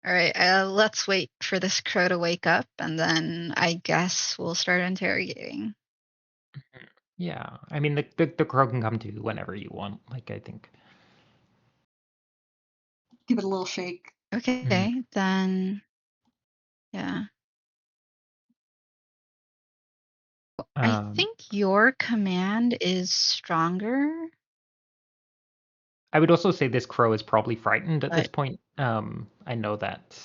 All right. Let's wait for this crow to wake up, and then I guess we'll start interrogating. Yeah, I mean the crow can come to whenever you want. Like I think. Give it a little shake. Okay, then yeah. I Um, think your command is stronger, I would also say this crow is probably frightened at this but point. I know that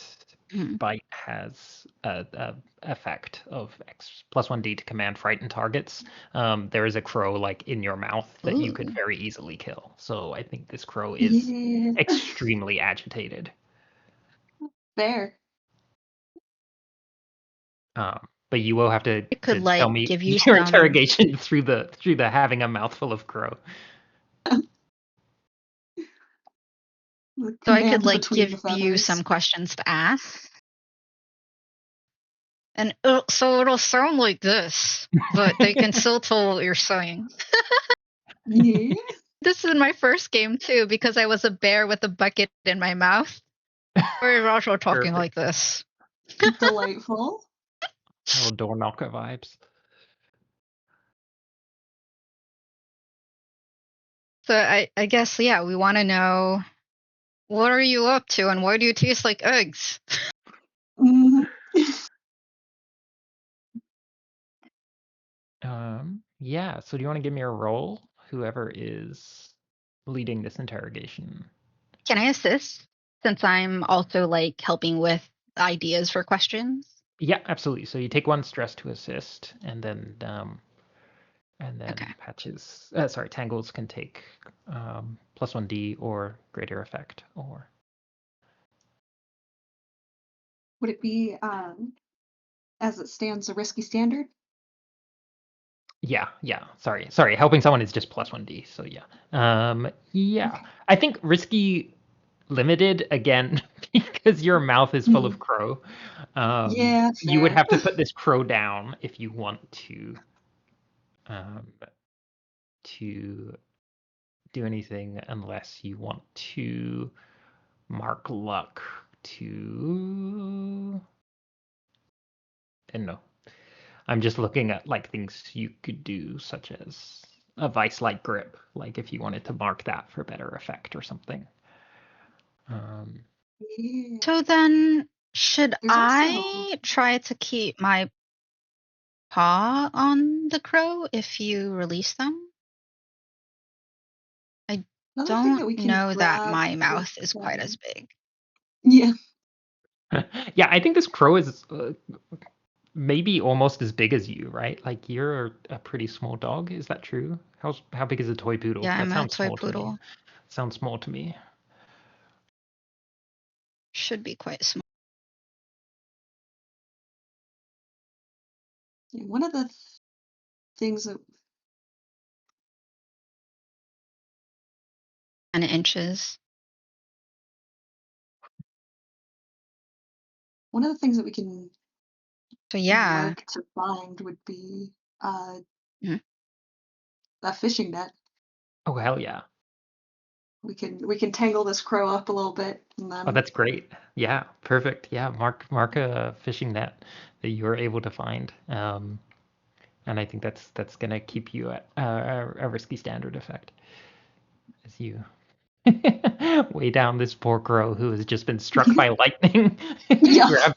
mhm. bite has a effect of X plus 1D to command frightened targets. There is a crow like in your mouth that you could Ooh. very easily kill. So I think this crow is Yeah, extremely agitated. fair. But you will have to It could tell like me give you your some interrogation through the having a mouthful of crow. The so I could command like between the give you feathers. some questions to ask. And so it'll sound like this, but they can still tell what you're saying. Yeah, This is my first game too, because I was a bear with a bucket in my mouth. We're also talking Perfect. like this. delightful. Little door knocker vibes. So I guess yeah, we want to know, what are you up to and why do you taste like eggs? Mhm. Yeah, so do you want to give me a roll? Whoever is leading this interrogation. Can I assist since I'm also like helping with ideas for questions? Yeah, absolutely. So you take 1 stress to assist, and Okay. then Tangles can take plus 1D or greater effect or Would it be, as it stands, a risky standard? yeah. Sorry. Helping someone is just plus 1D. So yeah. Yeah. Okay. I think risky limited again because your mouth is full Hmm. of crow. Yeah, You would fair. have to put this crow down if you want um, to do anything, unless you want to mark luck to. And no, I'm just looking at like things you could do, such as a vice-like grip, like if you wanted to mark that for better effect or something. Um, Yeah. So then, should There's also, I try to keep my paw on the crow if you release them? I another thing that don't we can know that grab my with, mouth is quite as big. yeah, yeah, I think this crow is maybe almost as big as you, right? Like you're a pretty small dog. Is that true? How big is a toy poodle? Yeah, That I'm a sounds toy small to me. poodle. Sounds small to me. Should be quite small. one of the things that 10 inches. one of the things that we can So yeah. like to find would be Mhm. a fishing net. Oh hell yeah. We can tangle this crow up a little bit and then Oh, that's great. Yeah, perfect. Yeah, mark a fishing net that you were able to find. And I think that's gonna keep you at a risky standard effect as you weigh down this poor crow who has just been struck by lightning, Yeah.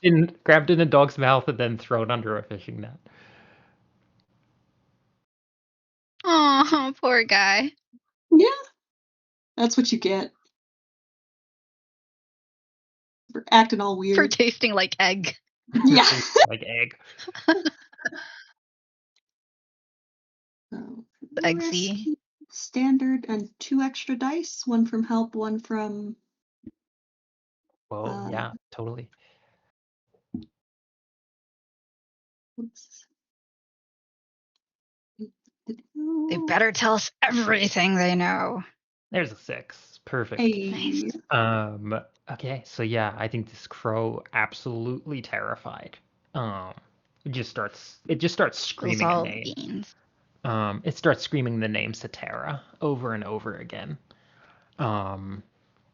grabbed in a dog's mouth, and then thrown under a fishing net. Oh, poor guy. Yeah. That's what you get for acting all For weird. tasting like egg. Yeah. Like egg. So, Eggsy. risky, standard, and 2 extra dice. One from help, one from Well, yeah, totally. oops. They better tell us everything they know. There's a 6. Perfect. Hey. Nice. Okay, so yeah, I think this crow absolutely terrified. It just starts Those screaming a all name. beans. It starts screaming the name Satara over and over again. And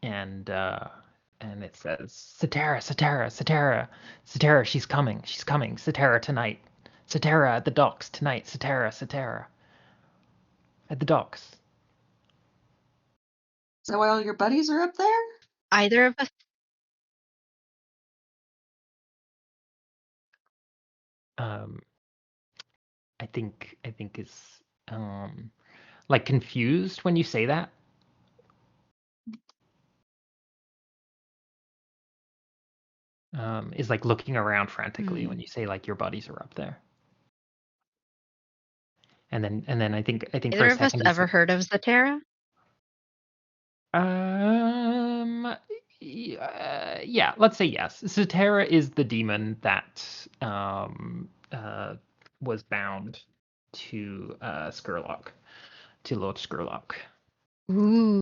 it says, Satara, Satara, Satara, Satara, she's coming, Satara tonight. Satara at the docks tonight, Satara, Satara. At the docks. Is that why all your buddies are up there? Either of us. I think is like confused when you say that. Is like looking around frantically when you say like your buddies are up there. And then I think for Either a of us second ever heard of Zatara? Yeah, let's say yes. Satara is the demon that was bound to Skurlock, to Lord Skurlock. Ooh.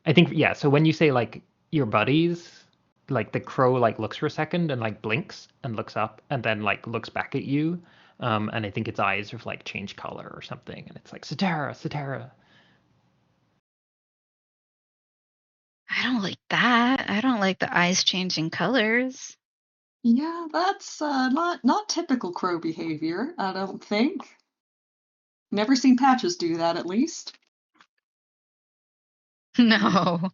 I think yeah. So when you say like your buddies, like the crow like looks for a second and like blinks and looks up and then like looks back at you, and I think its eyes have like changed color or something, and it's like Satara, Satara. I don't like that. I don't like the eyes changing colors. Yeah, that's not typical crow behavior, I don't think. Never seen Patches do that, at least. No.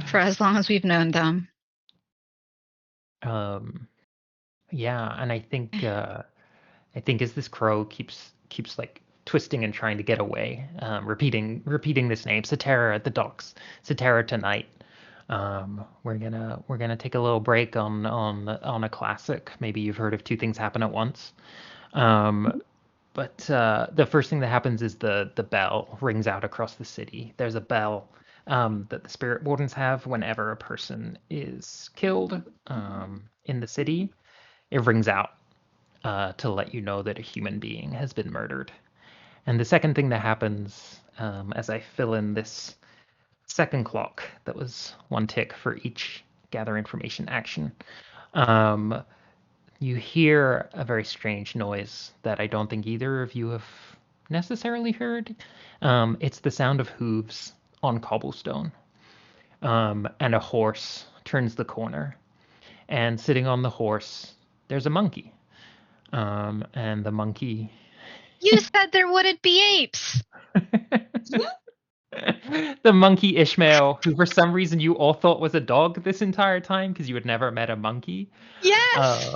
For as long as we've known them. Yeah, and I think as this crow keeps like twisting and trying to get away, repeating this name, Satara at the docks, Satara tonight. We're gonna take a little break on a classic. Maybe you've heard of Two Things Happen at Once. But the first thing that happens is the bell rings out across the city. There's a bell that the spirit wardens have whenever a person is killed in the city. It rings out to let you know that a human being has been murdered. And the second thing that happens as I fill in this second clock, that was one tick for each gather information action, you hear a very strange noise that I don't think either of you have necessarily heard. It's the sound of hooves on cobblestone. And a horse turns the corner. And sitting on the horse, there's a monkey. And the monkey. You said there wouldn't be apes. The monkey Ishmael, who for some reason you all thought was a dog this entire time because you had never met a monkey. Yes.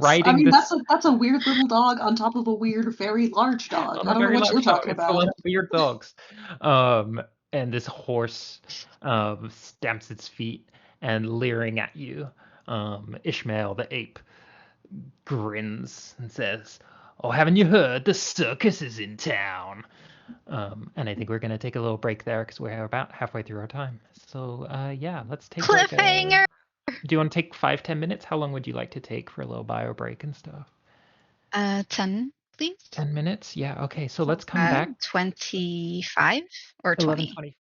Riding this that's a weird little dog on top of a weird, very large dog. on I a don't know very what large you're dog. talking It's the one about. of weird dogs. And this horse stamps its feet and leering at you. Ishmael the ape grins and says, "Oh, haven't you heard? The circus is in town." And I think we're going to take a little break there because we're about halfway through our time. So, yeah, let's take like Cliffhanger. Do you want to take 5-10 minutes? How long would you like to take for a little bio break and stuff? 10, please. 10 minutes? Yeah, okay. So let's come back. 25 or 20? 11:20.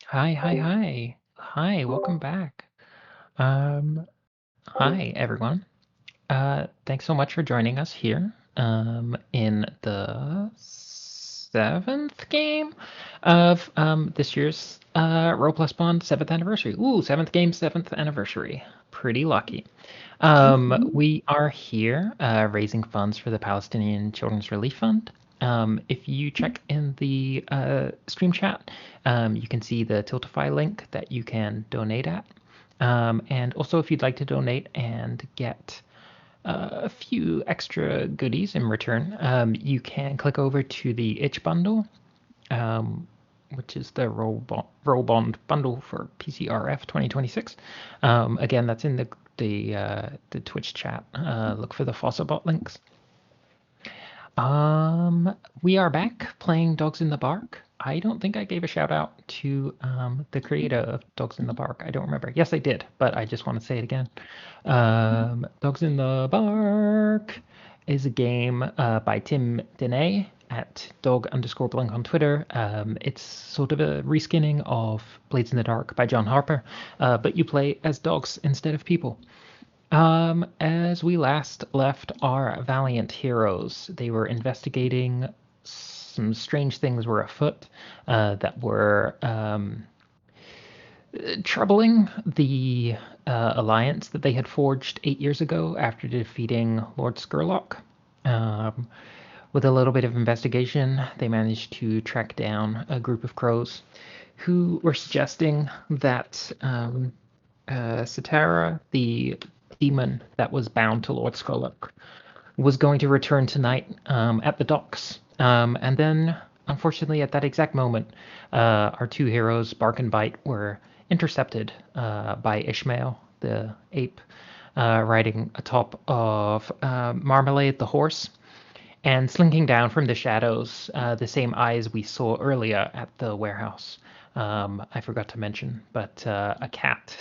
Hi, welcome back. Hi, everyone. Thanks so much for joining us here in the 7th game of this year's Roll Plus Bond 7th anniversary. Ooh, 7th game, 7th anniversary. Pretty lucky. We are here raising funds for the Palestinian Children's Relief Fund. If you check in the stream chat, you can see the Tiltify link that you can donate at. And also, if you'd like to donate and get a few extra goodies in return, you can click over to the itch bundle, which is the roll bond bundle for PCRF 2026. Again, that's in the Twitch chat. Look for the Fossilbot links. We are back playing Dogs in the Bark. I don't think I gave a shout out to the creator of Dogs in the Bark. I don't remember. Yes, I did, but I just want to say it again. Dogs in the Bark is a game by Tim Denay at dog_blink on Twitter. It's sort of a reskinning of Blades in the Dark by John Harper, but you play as dogs instead of people. As we last left our valiant heroes, they were investigating some strange things were afoot that were troubling the alliance that they had forged 8 years ago after defeating Lord Skurlock. With a little bit of investigation, they managed to track down a group of crows who were suggesting that Satara, the demon that was bound to Lord Skurlock, was going to return tonight at the docks. And then, unfortunately, at that exact moment, our two heroes, Bark and Bite, were intercepted by Ishmael, the ape, riding atop of Marmalade, the horse, and slinking down from the shadows, the same eyes we saw earlier at the warehouse. I forgot to mention, but a cat.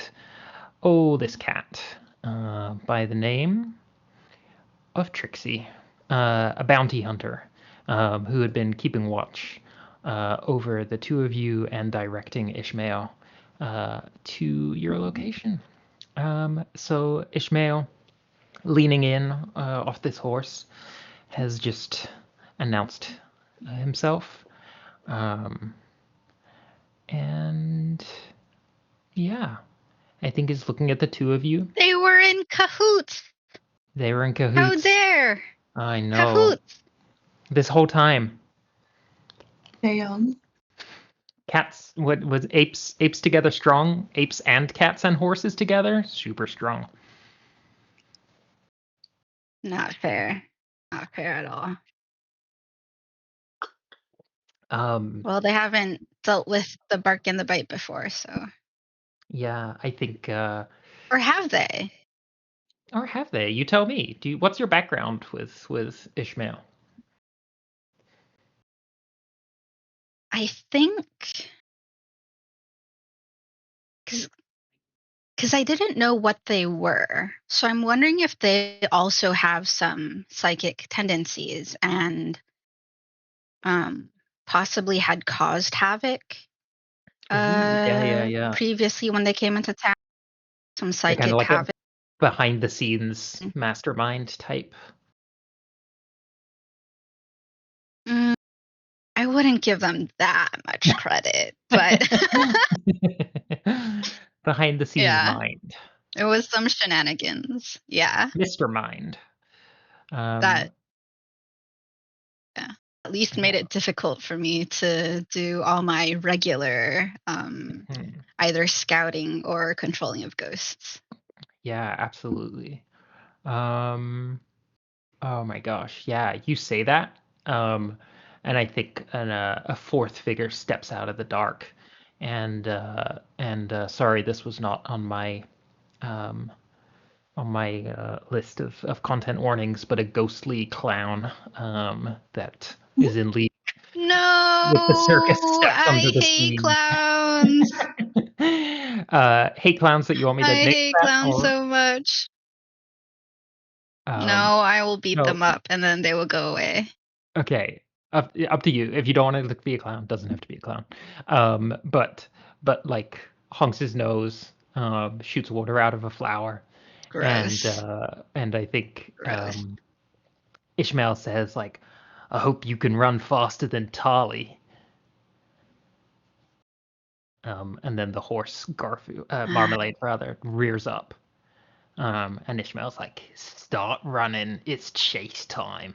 Oh, this cat, by the name of Trixie, a bounty hunter who had been keeping watch over the two of you and directing Ishmael to your location. So Ishmael, leaning in off this horse, has just announced himself. And yeah, I think is looking at the two of you. They were in cahoots. They were in How cahoots. dare? I know. Cahoots. This whole time. Damn. Cats, what was apes together strong? Apes and cats and horses together? Super strong. Not fair. Not fair at all. Well, they haven't dealt with the bark and the bite before, so. Yeah, I think Or have they? or have they? You tell me. What's your background with Ishmael? I think because I didn't know what they were. So I'm wondering if they also have some psychic tendencies and possibly had caused havoc Yeah. previously when they came into town. Some They're kind of psychic like a havoc. behind the scenes mastermind type. I wouldn't give them that much credit, but Behind the scenes yeah, mind. it was some shenanigans. Yeah, Mr. Mind. that at least made it difficult for me to do all my regular either scouting or controlling of ghosts. Yeah, absolutely. Oh my gosh. Yeah, you say that. And I think a fourth figure steps out of the dark. And sorry, this was not on my list of content warnings, but a ghostly clown that is in league No, with the circus steps I onto the hate scene. clowns. Hate clowns that you want me to I name hate that, clowns or so much. No, I will beat no. them up and then they will go away. Okay. Up to you. If you don't want it to be a clown, doesn't have to be a clown. But like honks his nose, shoots water out of a flower, and Gross. I think Gross. Ishmael says like, "I hope you can run faster than Tali." And then the horse Garfield, Marmalade rather, rears up. And Ishmael's like, "Start running! It's chase time."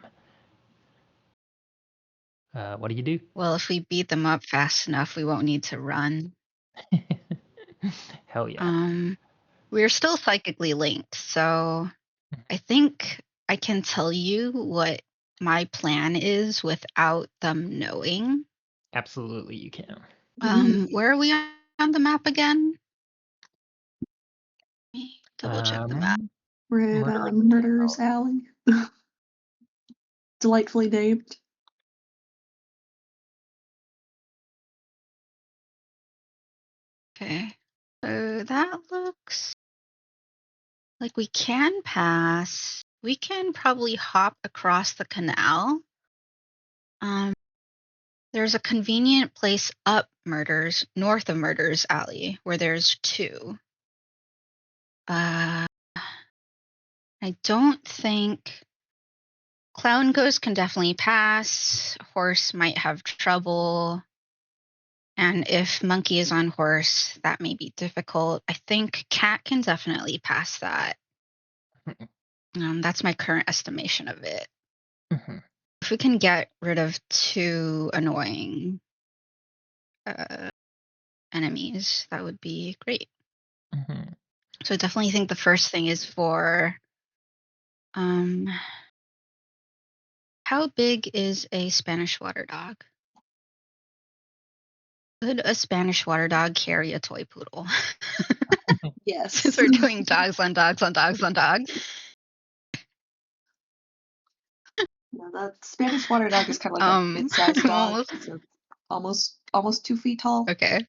What do you do? Well, if we beat them up fast enough, we won't need to run. Hell yeah. We're still psychically linked, so I think I can tell you what my plan is without them knowing. Absolutely, you can. Where are we on the map again? Let me double check the map. We're at Murderer's Murderer's Alley. Delightfully named. Okay, so that looks like we can pass. We can probably hop across the canal. There's a convenient place north of Murder's Alley, where there's two. I don't think Clown Ghost can definitely pass. Horse might have trouble. And if Monkey is on horse, that may be difficult. I think Cat can definitely pass that. That's my current estimation of it. If we can get rid of two annoying enemies, that would be great. So I definitely think the first thing is for how big is a Spanish water dog? Could a Spanish water dog carry a toy poodle? Yes. Since we're doing dogs on dogs on dogs on dogs. No, that Spanish water dog is kind of like a mid-sized dog. So almost 2 feet tall. Okay.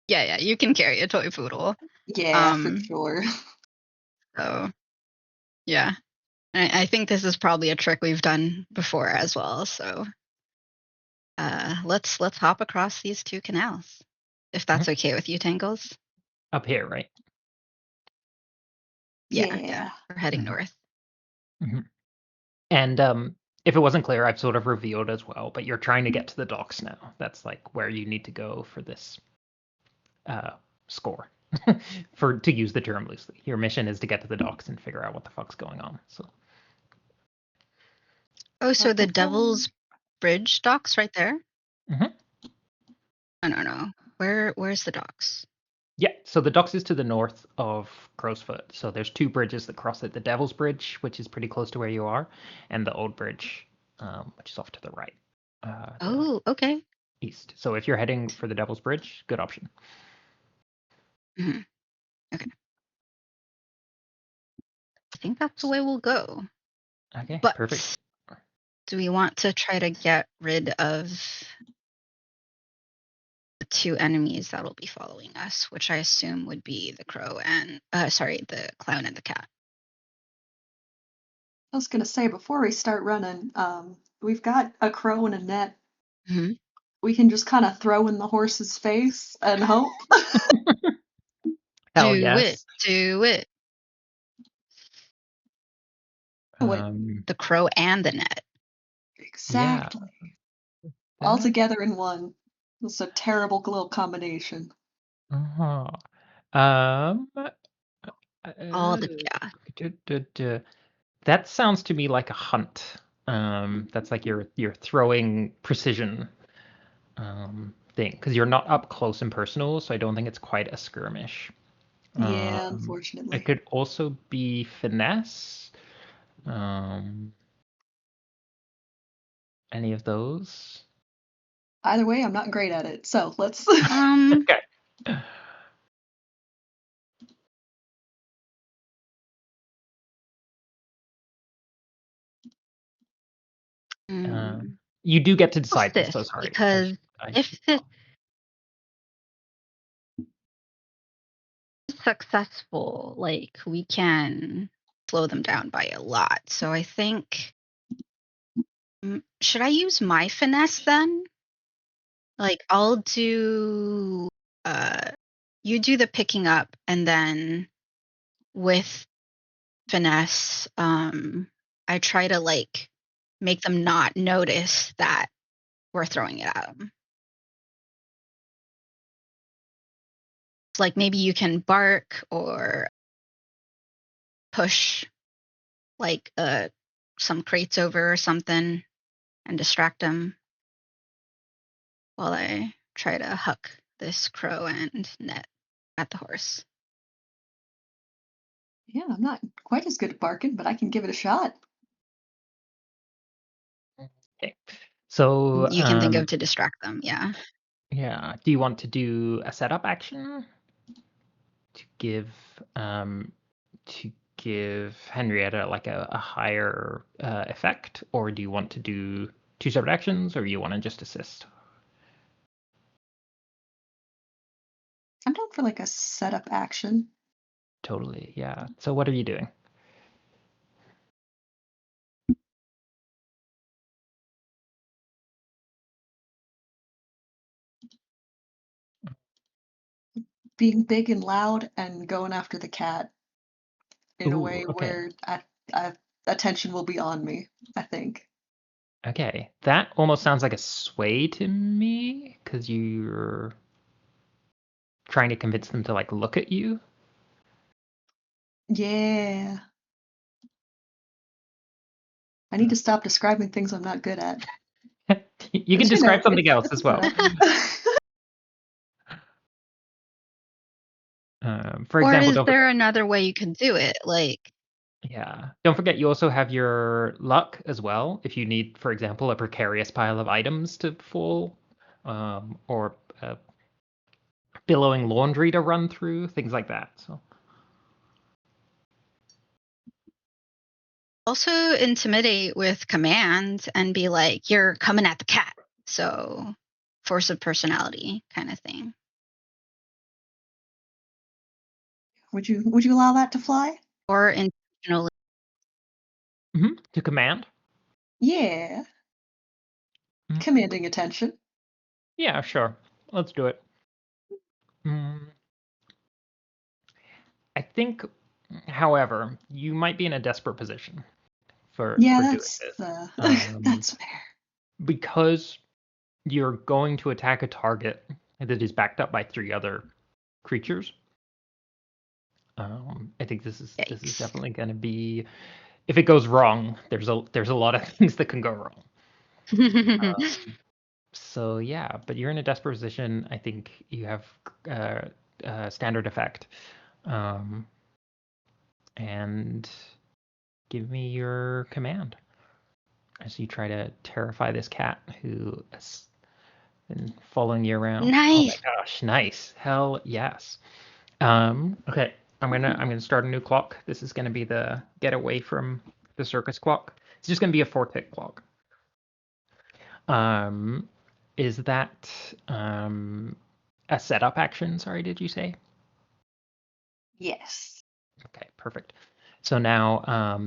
Yeah, you can carry a toy poodle. Yeah, for sure. So, yeah. I think this is probably a trick we've done before as well. So, let's hop across these two canals, if that's okay with you, Tangles. Up here, right? Yeah. We're heading north. And if it wasn't clear, I've sort of revealed as well, but you're trying to get to the docks now. That's like where you need to go for this score. To use the term loosely. Your mission is to get to the docks and figure out what the fuck's going on. So. Oh, so the Devil's Bridge docks right there? No. Where's the docks? Yeah, so the docks is to the north of Crowsfoot. So there's two bridges that cross it. The Devil's Bridge, which is pretty close to where you are, and the Old Bridge, which is off to the right. Okay. East. So if you're heading for the Devil's Bridge, good option. Okay. I think that's the way we'll go. Okay, but perfect. Do we want to try to get rid of the two enemies that'll be following us, which I assume would be the the clown and the cat? I was gonna say, before we start running, we've got a crow and a net. We can just kind of throw in the horse's face and hope. Hell yes. Do it. The crow and the net. Exactly. Yeah. All together in one. It's a terrible little combination. All together. That sounds to me like a hunt. That's like you're throwing precision thing, because you're not up close and personal, so I don't think it's quite a skirmish. Yeah, unfortunately. It could also be finesse. Any of those? Either way, I'm not great at it, so let's. Okay. You do get to decide this, though. Sorry, because if this is successful, like, we can slow them down by a lot. So I think Should I use my finesse then? Like, I'll do, you do the picking up, and then with finesse, I try to, like, make them not notice that we're throwing it at them. It's like maybe you can bark or push, like, some crates over or something and distract them while I try to huck this crow and net at the horse. Yeah, I'm not quite as good at barking, but I can give it a shot. Okay. So You can think of to distract them, yeah. yeah. Do you want to do a setup action to give Henrietta like a higher effect, or do you want to do two separate actions, or you want to just assist? I'm down for like a setup action. Totally, yeah. So what are you doing? Being big and loud and going after the cat in a Ooh, way okay. where attention will be on me, I think. Okay, that almost sounds like a sway to me, because you're trying to convince them to like look at you. Yeah. I need to stop describing things I'm not good at. You can describe something else it's as well. For Or example, is don't there forget. another way you can do it? Like, Yeah, don't forget you also have your luck as well. If you need, for example, a precarious pile of items to fall, or billowing laundry to run through, things like that. So also intimidate with commands and be like, you're coming at the cat. So, force of personality kind of thing. Would you allow that to fly? Or intentionally. to command. Yeah. Commanding attention. Yeah, sure. Let's do it. I think, however, you might be in a desperate position for doing this. That's fair. Because you're going to attack a target that is backed up by 3 other creatures. I think this is definitely going to be. If it goes wrong, there's a lot of things that can go wrong. So yeah, but you're in a desperate position. I think you have standard effect, and give me your command as you try to terrify this cat who has been following you around. Nice. Oh my gosh, nice. Hell yes. Okay, I'm gonna start a new clock. This is gonna be the get away from the circus clock. It's just gonna be a 4-tick clock. Is that a setup action? Sorry, did you say? Yes. Okay, perfect. So now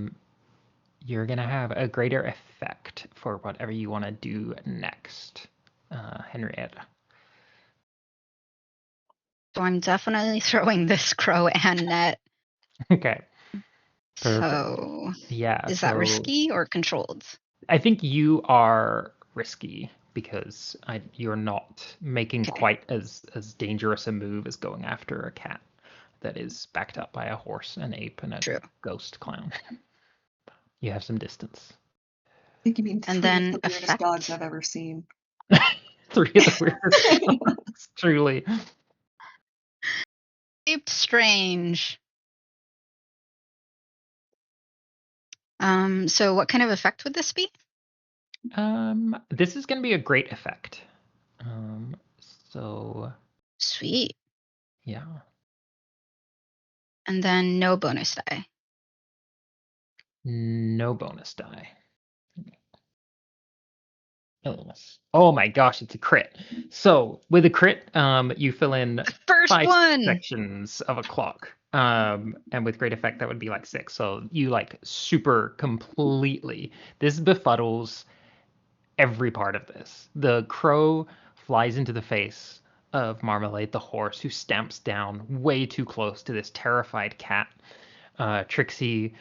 you're gonna have a greater effect for whatever you want to do next, Henrietta. So I'm definitely throwing this crow and net. Okay. Perfect. So yeah. Is that risky or controlled? I think you are risky because you're not making quite as dangerous a move as going after a cat that is backed up by a horse, an ape, and a ghost clown. You have some distance. I think you mean three of the weirdest dogs I've ever seen. 3 of the weirdest dogs, truly. Shaped strange. So what kind of effect would this be? This is going to be a great effect. So sweet. Yeah. And then no bonus die. No bonus die. Oh my gosh, it's a crit. So with a crit, you fill in the first 5 one. sections of a clock. And with great effect, that would be like 6. So you like super completely. This befuddles every part of this. The crow flies into the face of Marmalade the horse, who stamps down way too close to this terrified cat. Trixie,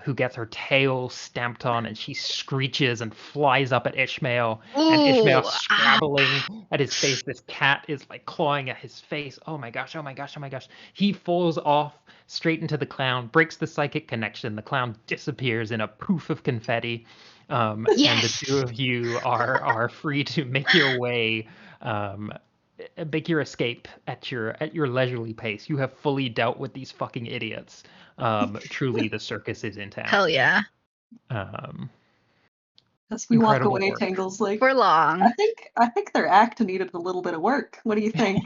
who gets her tail stamped on, and she screeches and flies up at Ishmael, and Ishmael Ooh, scrabbling at his face. This cat is like clawing at his face. Oh my gosh, oh my gosh, oh my gosh. He falls off straight into the clown, breaks the psychic connection. The clown disappears in a poof of confetti. And the two yes. of you are free to make your way, um, make your escape at your leisurely pace. You have fully dealt with these fucking idiots. Truly, the circus is in town. Hell yeah. Um, As we walk Incredible away, work. Tangle's like, For long. I think their act needed a little bit of work. What do you think?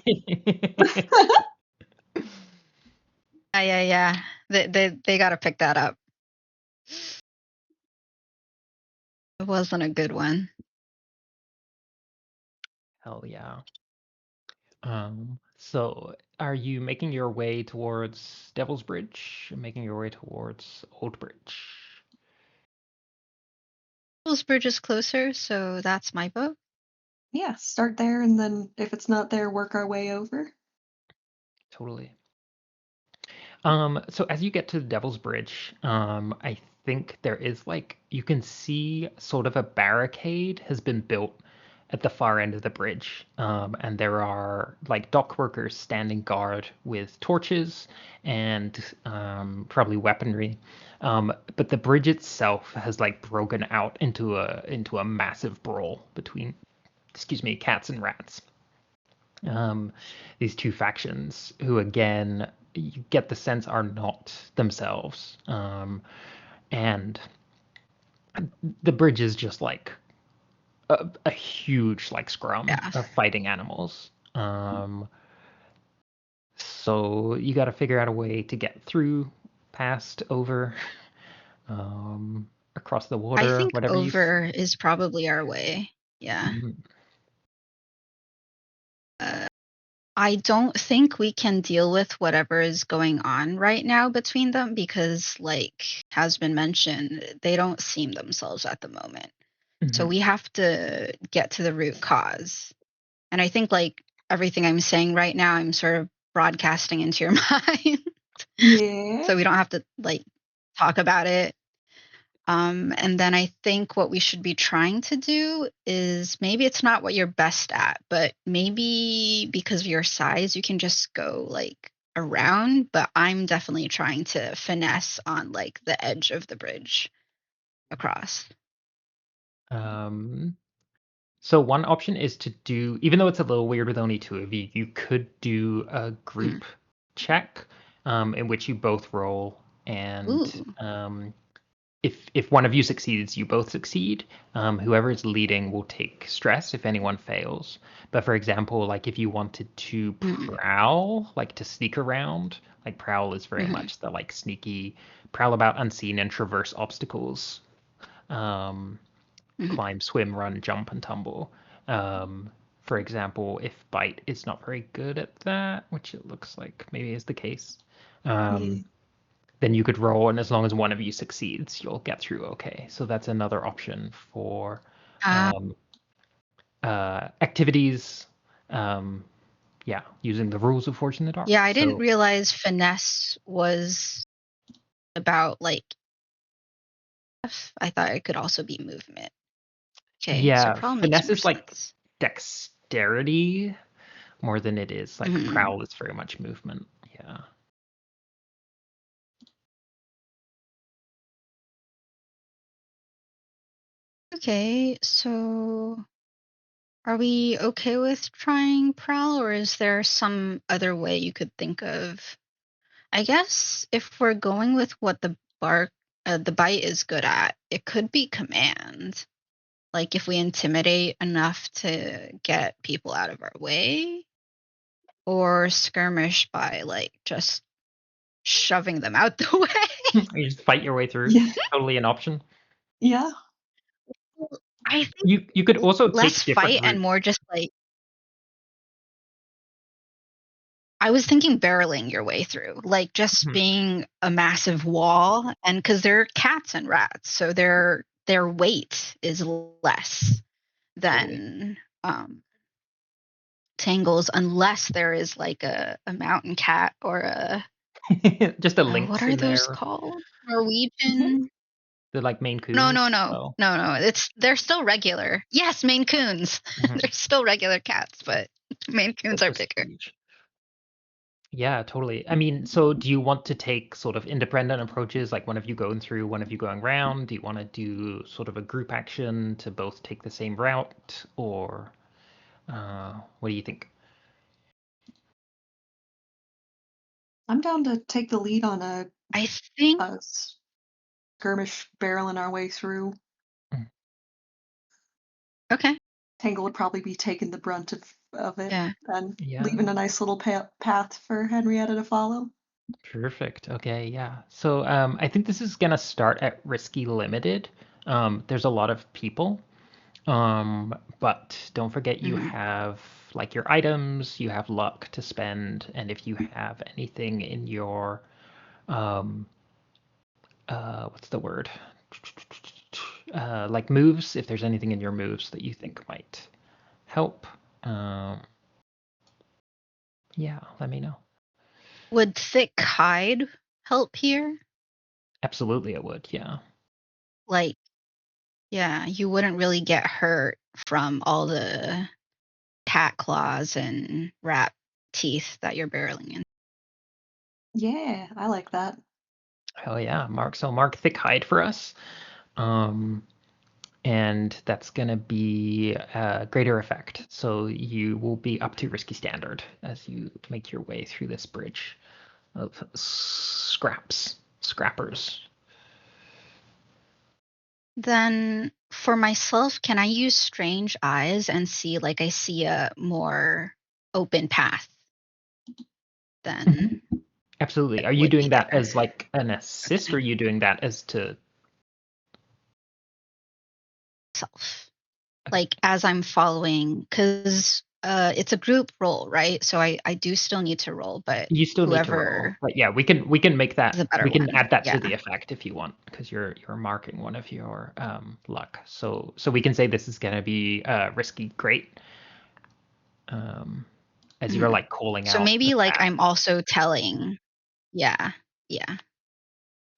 Yeah. They got to pick that up. It wasn't a good one. Hell yeah. So are you making your way towards Devil's Bridge? Making your way towards Old Bridge? Devil's Bridge is closer, so that's my vote. Yeah, start there, and then if it's not there, work our way over. Totally. So as you get to the Devil's Bridge, I think there is like you can see sort of a barricade has been built at the far end of the bridge, and there are like dock workers standing guard with torches and probably weaponry. But the bridge itself has like broken out into a massive brawl between, excuse me, cats and rats. um, these two factions, who again you get the sense are not themselves, and the bridge is just like a huge like scrum Yeah. of fighting animals. So you got to figure out a way to get through, past, over, across the I water, think whatever you. over is probably our way. Yeah. Mhm. I don't think we can deal with whatever is going on right now between them because, like has been mentioned, they don't seem themselves at the moment. So Mhm. we have to get to the root cause. And I think, like, everything I'm saying right now, I'm sort of broadcasting into your mind. Yeah. So we don't have to, like, talk about it. And then I think what we should be trying to do is maybe it's not what you're best at, but maybe because of your size, you can just go like around. But I'm definitely trying to finesse on like the edge of the bridge across. Um, So one option is to do, even though it's a little weird with only two of you, you could do a Mm. group check, in which you both roll, and Ooh. if one of you succeeds, you both succeed. Whoever is leading will take stress if anyone fails. But for example, like if you wanted to Mm. prowl, like to sneak around, like prowl is very Mhm. much the like sneaky, prowl about unseen and traverse obstacles. Um, Mhm. Climb, swim, run, jump, and tumble. For example, if Bite is not very good at that, which it looks like maybe is the case, Yeah. um, then you could roll, and as long as one of you succeeds, you'll get through okay. So that's another option for Ah, um, activities. Um, yeah, using the rules of Forge in the Dark. yeah, I didn't So realize finesse was about like I thought it could also be movement. Okay, so yeah, prowl makes finesse more is like sense. dexterity more than it is like Mhm. prowl is very much movement. Yeah. Okay, so are we okay with trying prowl, or is there some other way you could think of? I guess if we're going with what the bite is good at, it could be command. Like if we intimidate enough to get people out of our way, or skirmish by like just shoving them out the way. You just fight your way through. Yeah. Totally an option. Yeah. I think You could also less take different fight and routes. more just like I was thinking barreling your way through, like just Mhm. being a massive wall, and because they're cats and rats, so their weight is less. than Tangles, unless there is like a mountain cat or a Just a what lynx are in those there. called? Norwegian? The like Maine No, Coons. no, no, Oh. no, no. They're still regular. Yes, Maine Coons. Mhm. They're still regular cats, but Maine Coons are Just bigger. huge. Yeah, totally. I mean, so do you want to take sort of independent approaches, like one of you going through, one of you going round? Do you want to do sort of a group action to both take the same route, or what do you think? I'm down to take the lead on a I think skirmish barreling our way through. okay. Tangle would probably be taking the brunt of it Yeah. and Yeah. leaving a nice little path for Henrietta to follow. Perfect. Okay, yeah. So I think this is gonna start at risky limited. There's a lot of people, but don't forget you have like your items, you have luck to spend, and if you have anything in your what's the word? Like moves, if there's anything in your moves that you think might help, yeah, let me know. Would thick hide help here? Absolutely, it would. Yeah. Like, yeah, you wouldn't really get hurt from all the cat claws and rat teeth that you're barreling in. Yeah, I like that. Hell yeah, Mark. So mark thick hide for us. And that's going to be a greater effect. So you will be up to risky standard as you make your way through this bridge of scrappers. Then for myself, can I use strange eyes and see like I see a more open path than Absolutely. Are you would be doing that there? as like an assist, or are you doing that as to Self. Like as I'm following, because it's a group roll, right? So I do still need to roll, but you still need to roll? whoever But yeah, we can make is a that, better we can one. add that Yeah. to the effect if you want, because you're marking one of your luck. So we can say this is going to be risky great, as you're like calling So out the maybe like path. I'm also telling. Yeah. Yeah.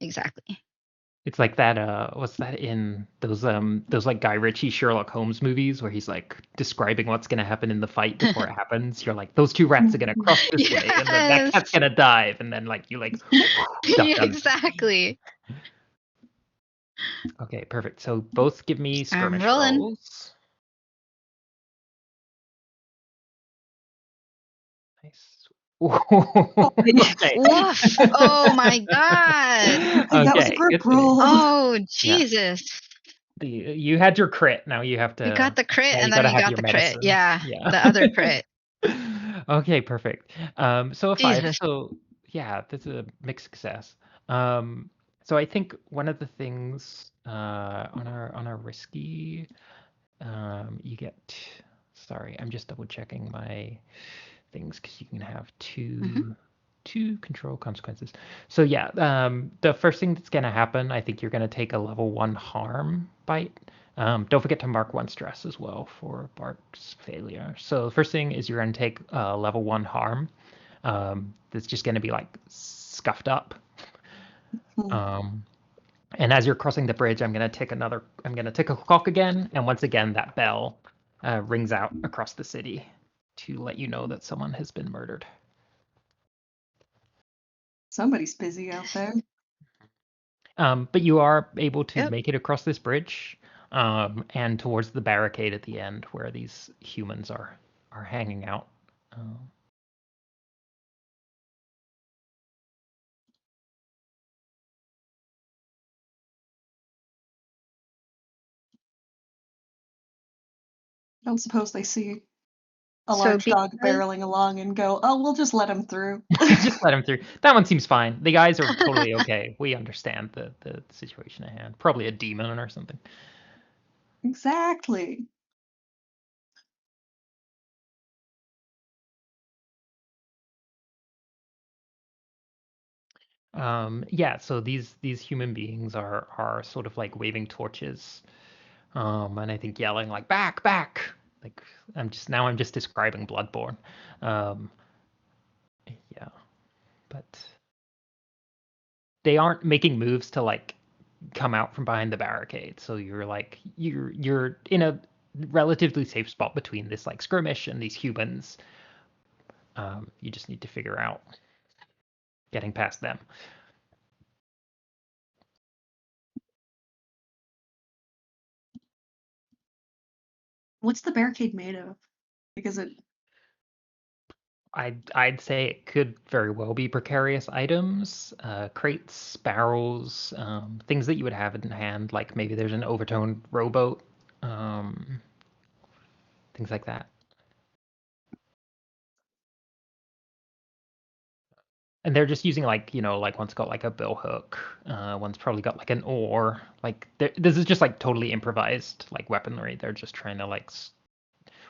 Exactly. It's like that what's that in those like Guy Ritchie Sherlock Holmes movies where he's like describing what's gonna happen in the fight before it happens. You're like, those two rats are gonna cross this way, and then that Yes. cat's gonna dive, and then like you like duck under. Exactly. Okay, perfect. So both give me I'm skirmish rolling. rolls. Nice. Okay. Woof. Oh my god. That was a Okay, group good for you. roll. Oh Yeah. Jesus. You had your crit. Now you have to. You got the crit Now you and then gotta you have got your the crit. medicine. Yeah. Yeah. The other crit. Okay, perfect. So a 5. Jesus. So yeah, that's a mixed success. So I think one of the things on our risky, you get. Sorry, I'm just double checking my things because you can have two control consequences. So yeah, the first thing that's gonna happen, I think you're gonna take a level 1 harm bite. Don't forget to mark 1 stress as well for Bark's failure. So the first thing is you're gonna take level 1 harm. That's just gonna be like scuffed up. And as you're crossing the bridge, I'm gonna tick a clock again, and once again that bell rings out across the city to let you know that someone has been murdered. Somebody's busy out there. But you are able to Yep. make it across this bridge, and towards the barricade at the end where these humans are hanging out. Don't suppose they see a So large dog because barreling along and go, "Oh, we'll just let him through." Just let him through. That one seems fine. The guys are totally okay. We understand the situation at hand. Probably a demon or something. Exactly. Yeah, so these human beings are sort of like waving torches And I think yelling like back, back. Like I'm just describing Bloodborne. Um, yeah, but they aren't making moves to like come out from behind the barricade. So you're in a relatively safe spot between this like skirmish and these humans. You just need to figure out getting past them. What's the barricade made of? Like, is it? I'd say it could very well be precarious items, crates, barrels, things that you would have in hand, like maybe there's an overturned rowboat, um, things like that. And they're just using like, like one's got like a bill hook, one's probably got like an oar. Like this is just like totally improvised like weaponry. They're just trying to like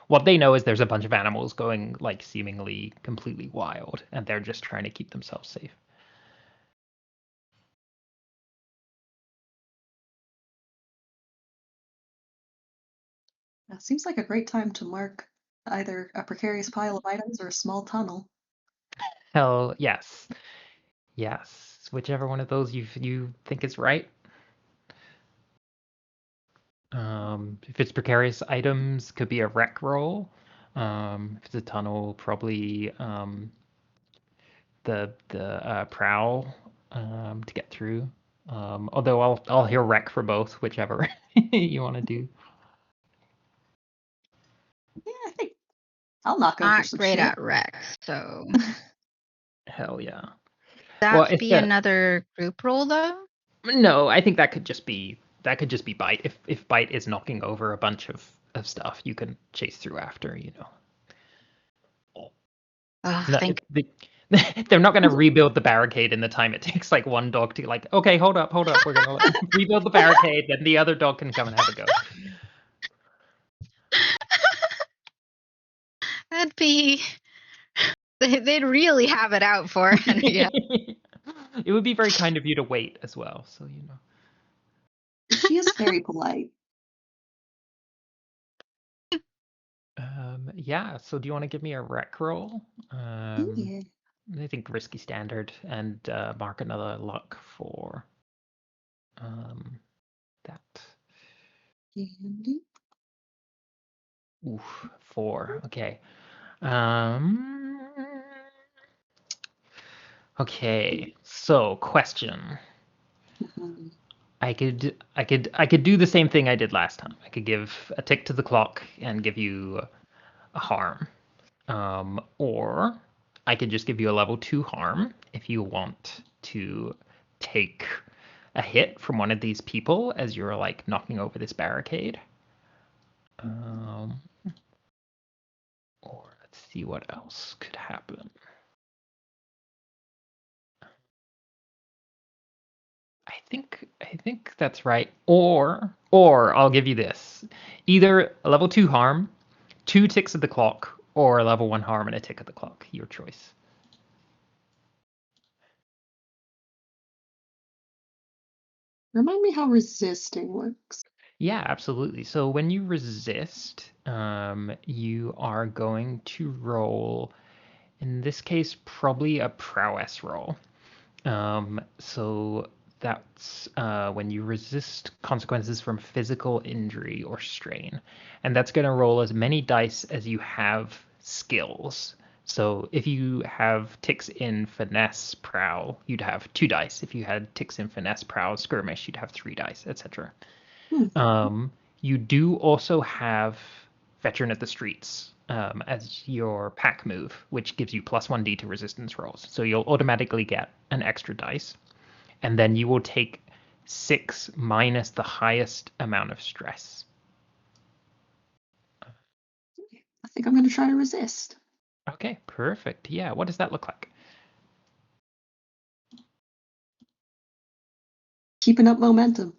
what they know is there's a bunch of animals going like seemingly completely wild, and they're just trying to keep themselves safe. It seems like a great time to mark either a precarious pile of items or a small tunnel. Hell yes. Yes, whichever one of those you think is right. If it's precarious items, could be a wreck roll. If it's a tunnel, probably the prowl to get through. Although I'll hear wreck for both, whichever you want to do. Yeah, I think I'll knock over Not some great shit. at Rex, so Hell yeah. Well, that if be the another group roll though? no, I think that could just be bite. If bite is knocking over a bunch of stuff, you can chase through after. Oh, No, thank they're not going to rebuild the barricade in the time it takes like one dog to like, okay, hold up. We're going to like, rebuild the barricade, then the other dog can come and have a go. that'd be they'd really have it out for Henriette. It would be very kind of you to wait as well, so She is very polite. Yeah, so do you want to give me a rec roll? Yeah. I think risky standard and mark another luck for that. Candy. Oof, 4. Okay. Um, okay. So, question. Mhm. I could do the same thing I did last time. I could give a tick to the clock and give you a harm. Or I could just give you a level 2 harm if you want to take a hit from one of these people as you're like knocking over this barricade. Um, or let's see what else could happen. I think that's right. Or I'll give you this. Either a level 2 harm, 2 ticks of the clock, or a level 1 harm and a tick of the clock. Your choice. Remind me how resisting works. Yeah, absolutely. So when you resist, you are going to roll, in this case, probably a prowess roll. So that's when you resist consequences from physical injury or strain. And that's going to roll as many dice as you have skills. So if you have ticks in finesse prowl, you'd have 2 dice. If you had ticks in finesse prowl skirmish, you'd have 3 dice, etc. Hmm. You do also have Veteran of the Streets as your pack move, which gives you plus 1d to resistance rolls. So you'll automatically get an extra dice, and then you will take 6 minus the highest amount of stress. I think I'm going to try to resist. Okay, perfect. Yeah, what does that look like? Keeping up momentum.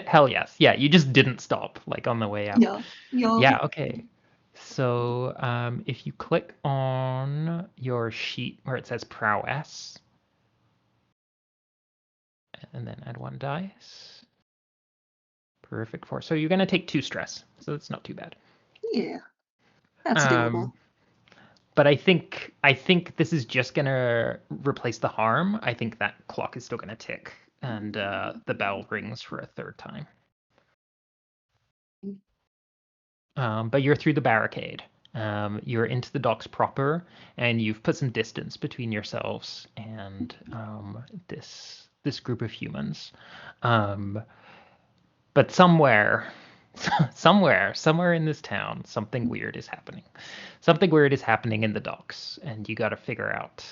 Hell yes. Yeah, you just didn't stop, like on the way out. Yeah. Yeah. Yeah, okay. So if you click on your sheet where it says prowess, and then add 1 dice. Perfect 4. So you're going to take 2 stress. So that's not too bad. Yeah, that's doable. But I think this is just going to replace the harm. I think that clock is still going to tick, and the bell rings for a 3rd time. But you're through the barricade. You're into the docks proper, and you've put some distance between yourselves and this group of humans. But somewhere in this town, something weird is happening. Something weird is happening in the docks, and you got to figure out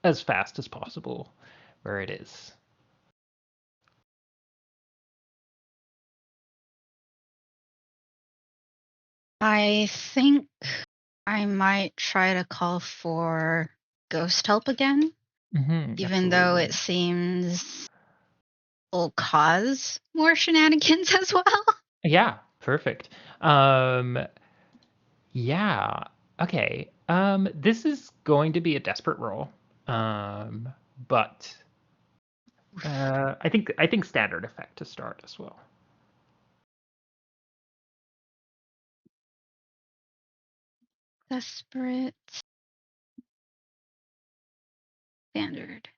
as fast as possible where it is. I think I might try to call for ghost help again, even though it seems will cause more shenanigans as well. Yeah, perfect. Yeah. Okay. This is going to be a desperate roll. But I think standard effect to start as well. Desperate. Standard.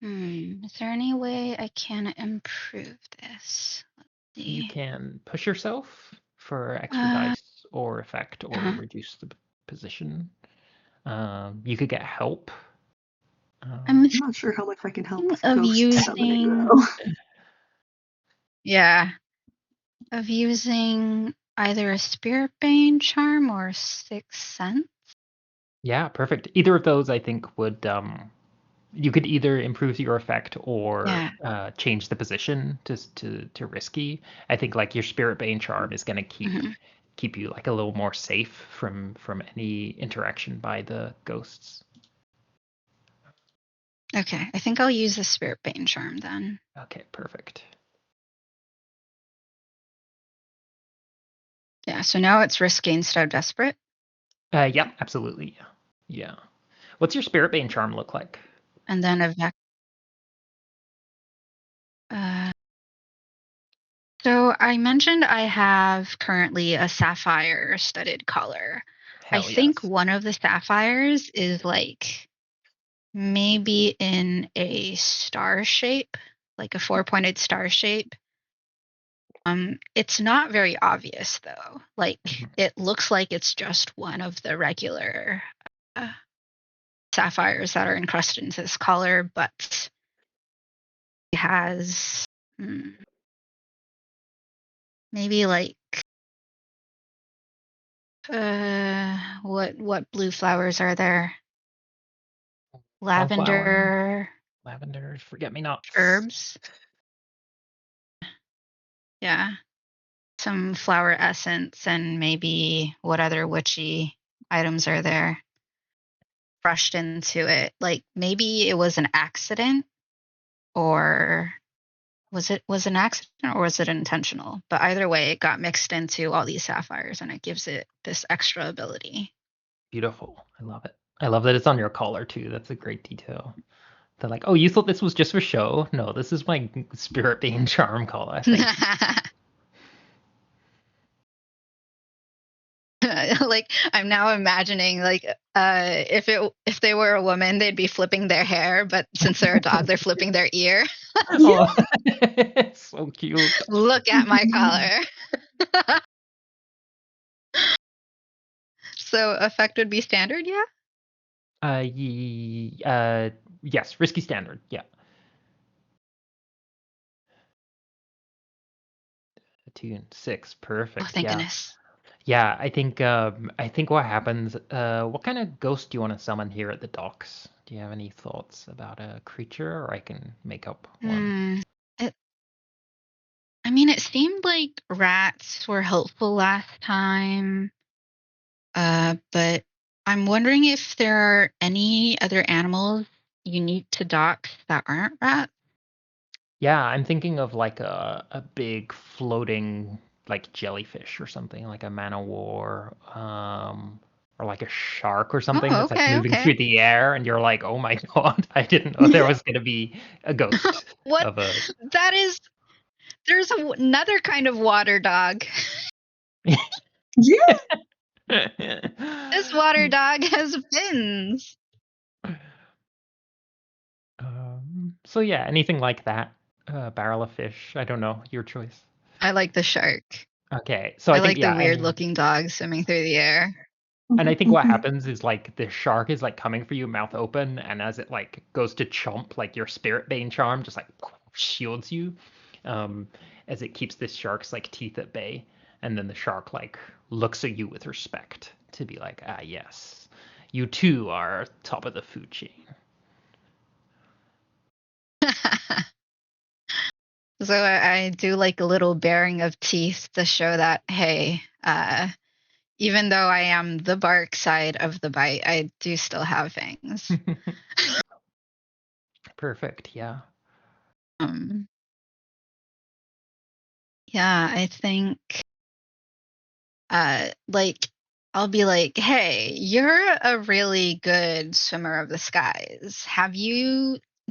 Is there any way I can improve this? Let's see. You can push yourself for extra dice or effect or reduce the position. You could get help. I'm not sure how much I can help with of ghost summoning, though. Yeah. Of using either a Spirit Bane charm or Sixth Sense. Yeah, perfect. Either of those, I think, would you could either improve your effect or change the position to risky. I think like your Spirit Bane charm is going to keep you like a little more safe from any interaction by the ghosts. Okay, I think I'll use the Spirit Bane charm then. Okay, perfect. Yeah, so now it's risky instead of desperate. Yeah, absolutely. Yeah. What's your Spirit Bane charm look like? And then so I mentioned I have currently a sapphire studded collar. I think one of the sapphires is like maybe in a star shape, like a 4-pointed star shape. It's not very obvious though. Like it looks like it's just one of the regular sapphires that are encrusted into this collar, but it has maybe like what blue flowers are there? Lavender, forget-me-nots, herbs. Yeah. Some flower essence and maybe what other witchy items are there brushed into it. Like maybe it was an accident, or was it an accident or was it intentional? But either way, it got mixed into all these sapphires and it gives it this extra ability. Beautiful. I love it. I love that it's on your collar too. That's a great detail. They're like, oh, you thought this was just for show? No, this is my Spirit Bane charm collar. Like I'm now imagining like if they were a woman, they'd be flipping their hair, but since they're a dog, they're flipping their ear. Oh, so cute. Look at my collar. So effect would be standard, yeah? Yes, risky standard, yeah. 2 and 6, perfect. Oh, thank goodness. Yeah, I think what happens. What kind of ghost do you want to summon here at the docks? Do you have any thoughts about a creature, or I can make up one? It seemed like rats were helpful last time. But I'm wondering if there are any other animals unique to docks that aren't rats. Yeah, I'm thinking of like a big floating like jellyfish or something, like a man o' war, or like a shark or something that's like moving through the air, and you're like, oh my god, I didn't know there was gonna be a ghost What? of a. There's another kind of water dog. Yeah. This water dog has fins. So yeah, anything like that. Barrel of fish. I don't know. Your choice. I like the shark. Okay, so I I think like the yeah, weird looking dog swimming through the air. and I think what happens is like the shark is like coming for you, mouth open, and as it like goes to chomp, like your spirit bane charm just like shields you, um, as it keeps this shark's like teeth at bay, and then the shark like looks at you with respect to be like, ah yes, you too are top of the food chain. So I do like a little baring of teeth to show that, hey, even though I am the bark side of the bite, I do still have fangs. Perfect. Yeah. Yeah, I think like I'll be like, hey, you're a really good swimmer of the skies.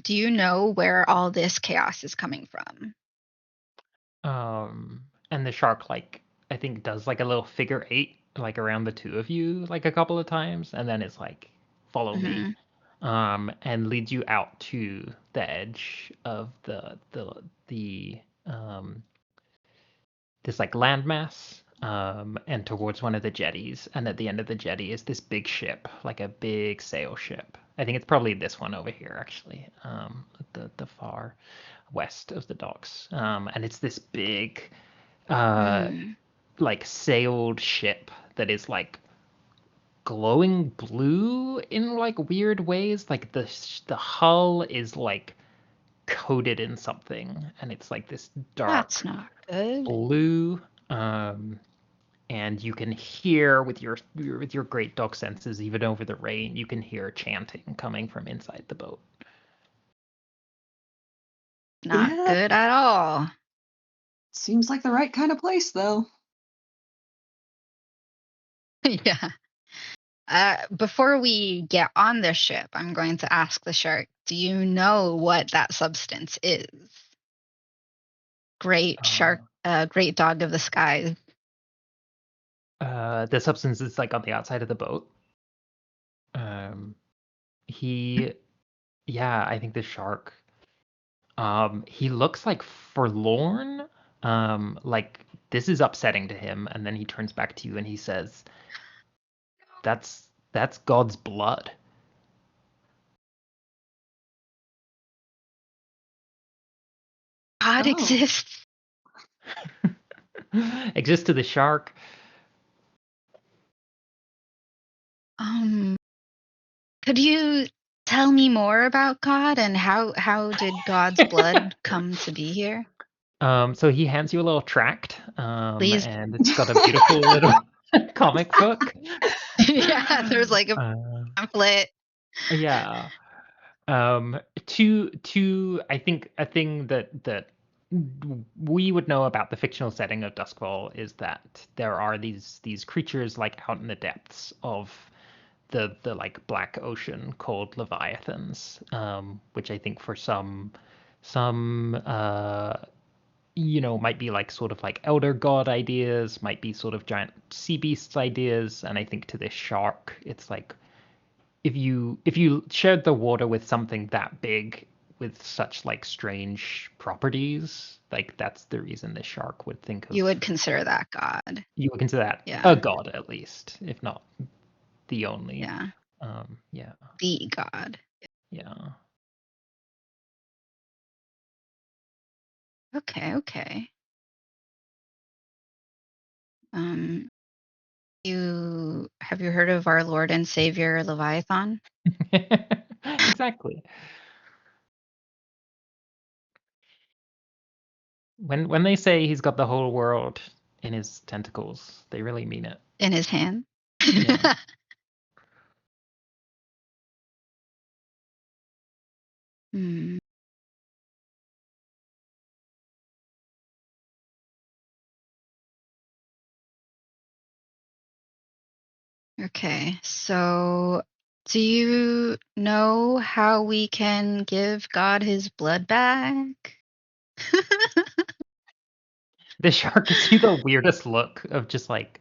Do you know where all this chaos is coming from? And the shark like I think does like a little figure eight like around the two of you like a couple of times, and then it's like follow me, and leads you out to the edge of the this like landmass, and towards one of the jetties, and at the end of the jetty is this big ship, like a big sail ship. I think it's probably this one over here actually, the far west of the docks, and it's this big like sailed ship that is like glowing blue in like weird ways. Like the hull is like coated in something, and it's like this That's dark not good. blue. And you can hear with your great dog senses, even over the rain, you can hear chanting coming from inside the boat. Not Yeah. good at all. Seems like the right kind of place, though. Yeah. Before we get on this ship, I'm going to ask the shark, do you know what that substance is? Great shark, great dog of the skies. The substance is like on the outside of the boat. He, yeah, I think the shark. He looks like forlorn. Like this is upsetting to him, and then he turns back to you and he says, "That's God's blood." God Oh. exists. Exists to the shark. Could you tell me more about God and how did God's blood come to be here? So he hands you a little tract, Please. and it's got a beautiful little comic book. Yeah, there's like a pamphlet. Yeah. I think a thing that we would know about the fictional setting of Doskvol is that there are these creatures like out in the depths of the like black ocean called leviathans, which I think for some might be like sort of like elder god ideas, might be sort of giant sea beasts ideas, and I think to this shark it's like if you shared the water with something that big with such like strange properties, like that's the reason this shark would think of. You would consider that God. You would consider that Yeah. a god at least, if not the only. Yeah. Yeah. The God. Yeah. Okay. Have you heard of our Lord and Savior Leviathan? Exactly. When they say he's got the whole world in his tentacles, they really mean it. In his hand? Yeah. Okay, so do you know how we can give God his blood back? The shark gives you the weirdest look of just like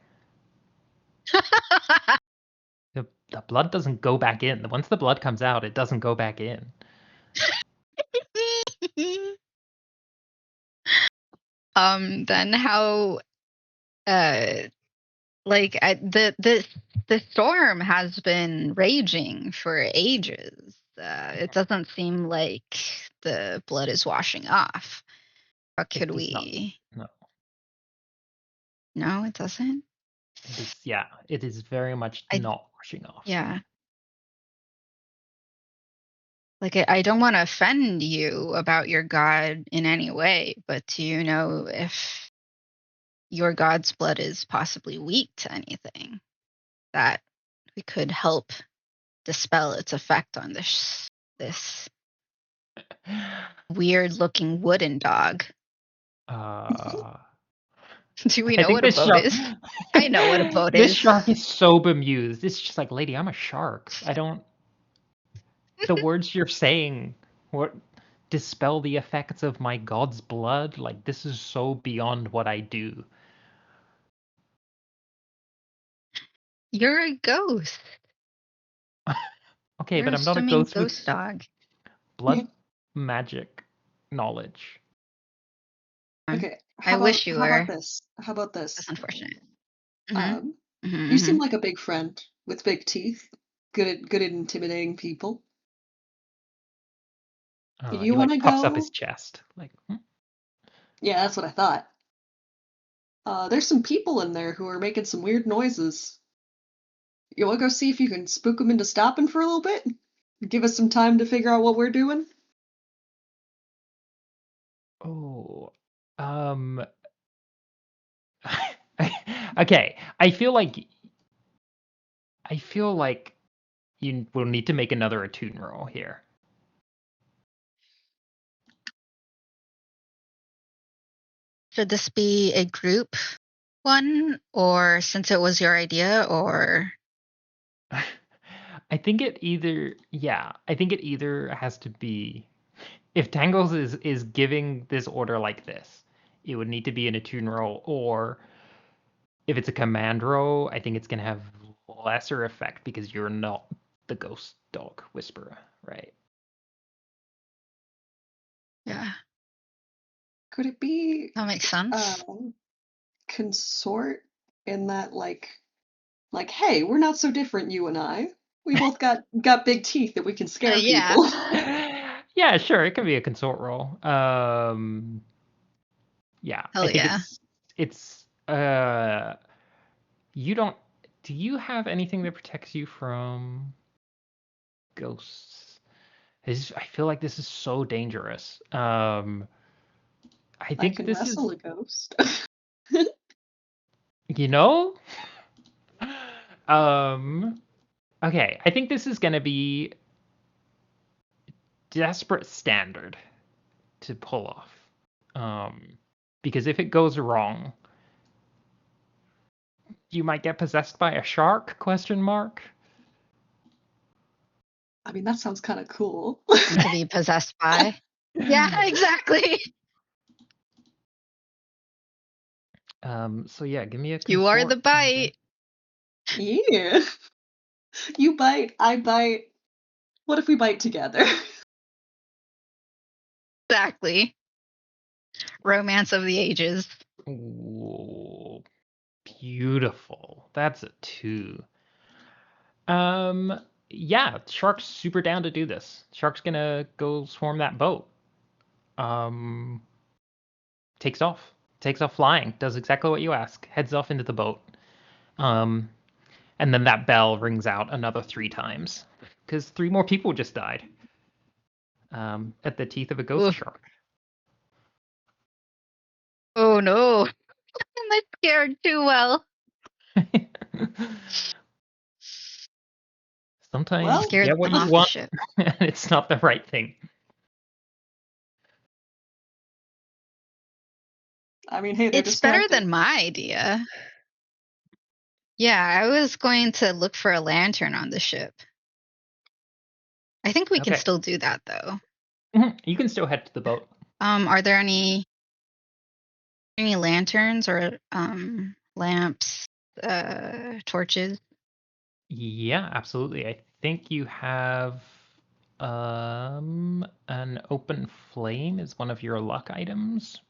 the blood doesn't go back in. Once the blood comes out, it doesn't go back in. Then how the storm has been raging for ages. It doesn't seem like the blood is washing off. What could we? No. No, it doesn't. It is, yeah. It is very much not washing off. Yeah. Like, I don't want to offend you about your god in any way, but do you know if your god's blood is possibly weak to anything that we could help dispel its effect on this weird-looking wooden dog? Do we know what a boat is? I know what a boat is. This shark is so bemused. It's just like, lady, I'm a shark. I don't. The words you're saying, what dispel the effects of my god's blood? Like, this is so beyond what I do. You're a ghost. Okay, You're but a I'm not a swimming ghost ghost with dog. blood magic knowledge. Okay. I wish you were. How about this? How about this? That's unfortunate. You seem like a big friend with big teeth, good at intimidating people. You he want to like puffs go? up his chest, like. Yeah, that's what I thought. There's some people in there who are making some weird noises. You want to go see if you can spook them into stopping for a little bit? Give us some time to figure out what we're doing? Oh, okay. I feel like you will need to make another attune roll here. Should this be a group one, or since it was your idea, or? I think it either has to be, if Tangles is giving this order like this, it would need to be an attune roll, or if it's a command roll, I think it's gonna have lesser effect because you're not the ghost dog whisperer, right? Yeah. Could it be That makes sense. consort in that like, hey, we're not so different, you and I. We both got big teeth that we can scare people. Yeah, sure. It can be a consort roll. Yeah, Hell I think yeah. it's you don't. Do you have anything that protects you from ghosts? I feel like this is so dangerous. I I think can this wrestle is, a ghost. you know. Okay, I think this is gonna be desperate standard to pull off. Because if it goes wrong, you might get possessed by a shark? Question mark. I mean, that sounds kind of cool. To be possessed by. Yeah, exactly. So yeah, give me a. You are the bite. Yeah. You bite, I bite. What if we bite together? Exactly. Romance of the ages. Ooh, beautiful. That's a 2. Yeah, Shark's super down to do this. Shark's gonna go swarm that boat. Takes off. Takes off flying. Does exactly what you ask. Heads off into the boat. And then that bell rings out another 3 times. Because 3 more people just died. At the teeth of a ghost shark. Oh no. I'm scared too well. Sometimes you get what you want, and it's not the right thing. I mean, hey, it's better than my idea. Yeah, I was going to look for a lantern on the ship. I think we can still do that, though. You can still head to the boat. Are there any Any lanterns or lamps, torches? Yeah, absolutely. I think you have an open flame is one of your luck items.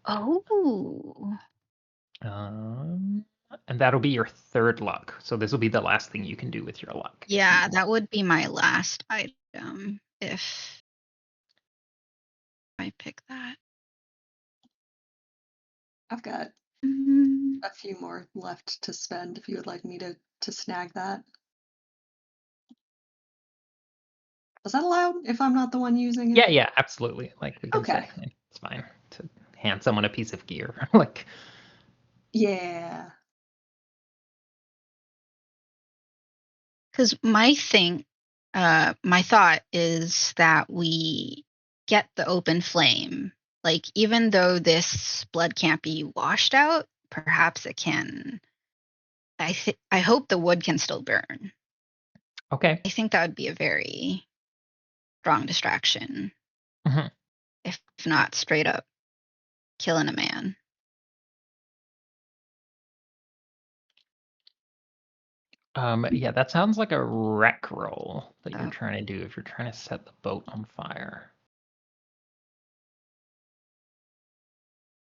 Oh. And that'll be your third luck. So this will be the last thing you can do with your luck. Yeah, that would be my last item if I pick that. I've got Mhm. a few more left to spend if you would like me to snag that. Is that allowed if I'm not the one using it? Yeah, absolutely. Like we can Okay. say it's fine to hand someone a piece of gear. Like Yeah. Because my thought is that we get the open flame. Like, even though this blood can't be washed out, perhaps it can. I hope the wood can still burn. okay. I think that would be a very strong distraction, Mhm. if not straight up killing a man. Yeah, that sounds like a wreck roll that you're Oh. trying to do if you're trying to set the boat on fire.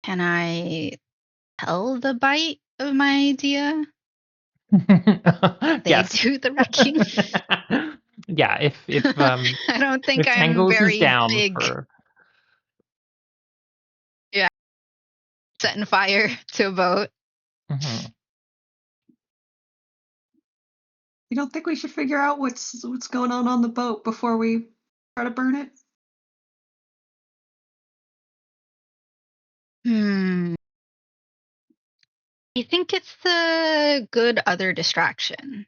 Can I tell the bite of my idea? They Yes. do the wrecking. Yeah, I don't think if I'm Tangles is very down big. for Setting fire to a boat. Mhm. You don't think we should figure out what's going on the boat before we try to burn it? I think it's the good other distraction.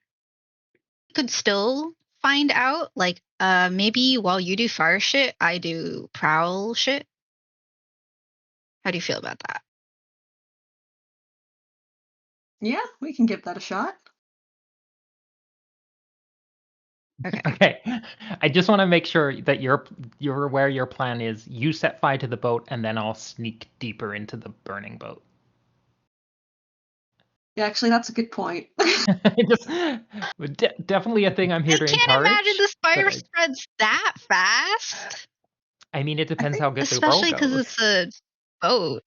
Could still find out, like, maybe while you do fire shit, I do prowl shit. How do you feel about that? Yeah, we can give that a shot. Okay. Okay. I just want to make sure that you're aware your plan is you set fire to the boat and then I'll sneak deeper into the burning boat. Yeah, actually, that's a good point. Just definitely a thing I'm here I to can't imagine encourage. this fire But spreads that fast. I mean, it I depends think how good the roll Especially because goes. it's a boat.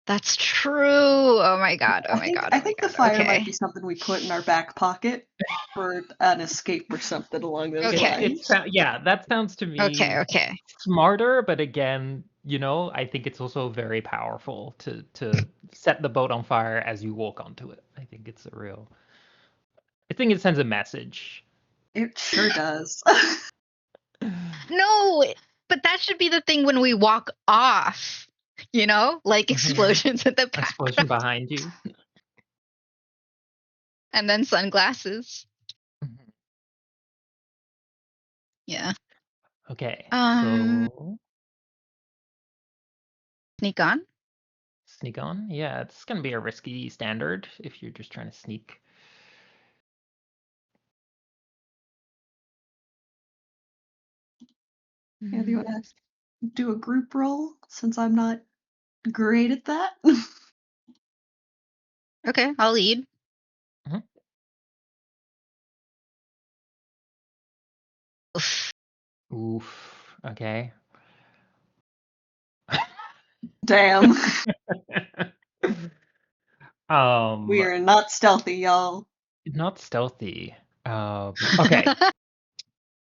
That's true. Oh my god. Oh I my think god. I Oh my think the god. fire might Okay. be something we put in our back pocket for an escape or something along those Okay. lines. Yeah, that sounds to Okay. me Okay. smarter, but again, I think it's also very powerful to set the boat on fire as you walk onto it. I think it sends a message. It sure does. No, but that should be the thing when we walk off, like Mhm. explosions in the Explosion background behind you. and then sunglasses. Mhm. Yeah. Okay, Um, so sneak on. sneak on. Yeah, it's gonna be a risky standard if you're just trying to sneak. Yeah, do you Mm, want to do a group roll since I'm not great at that? Okay, I'll lead. Mhm. Oof. Oof. Okay. Damn. We um, are not stealthy, y'all. not stealthy. Okay.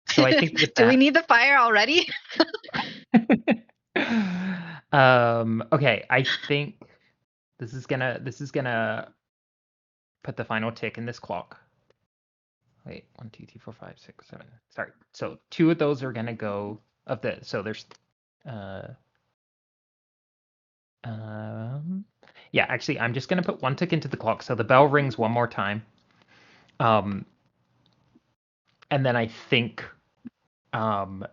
So I think with Do we that, need the fire already? okay, I think this is gonna put the final tick in this clock. Wait, 1, 2, 3, 4, 5, 6, 7. Sorry. So two of those are gonna go so there's uh yeah, actually I'm just gonna put one tick into the clock. So the bell rings one more time. Um and then I think um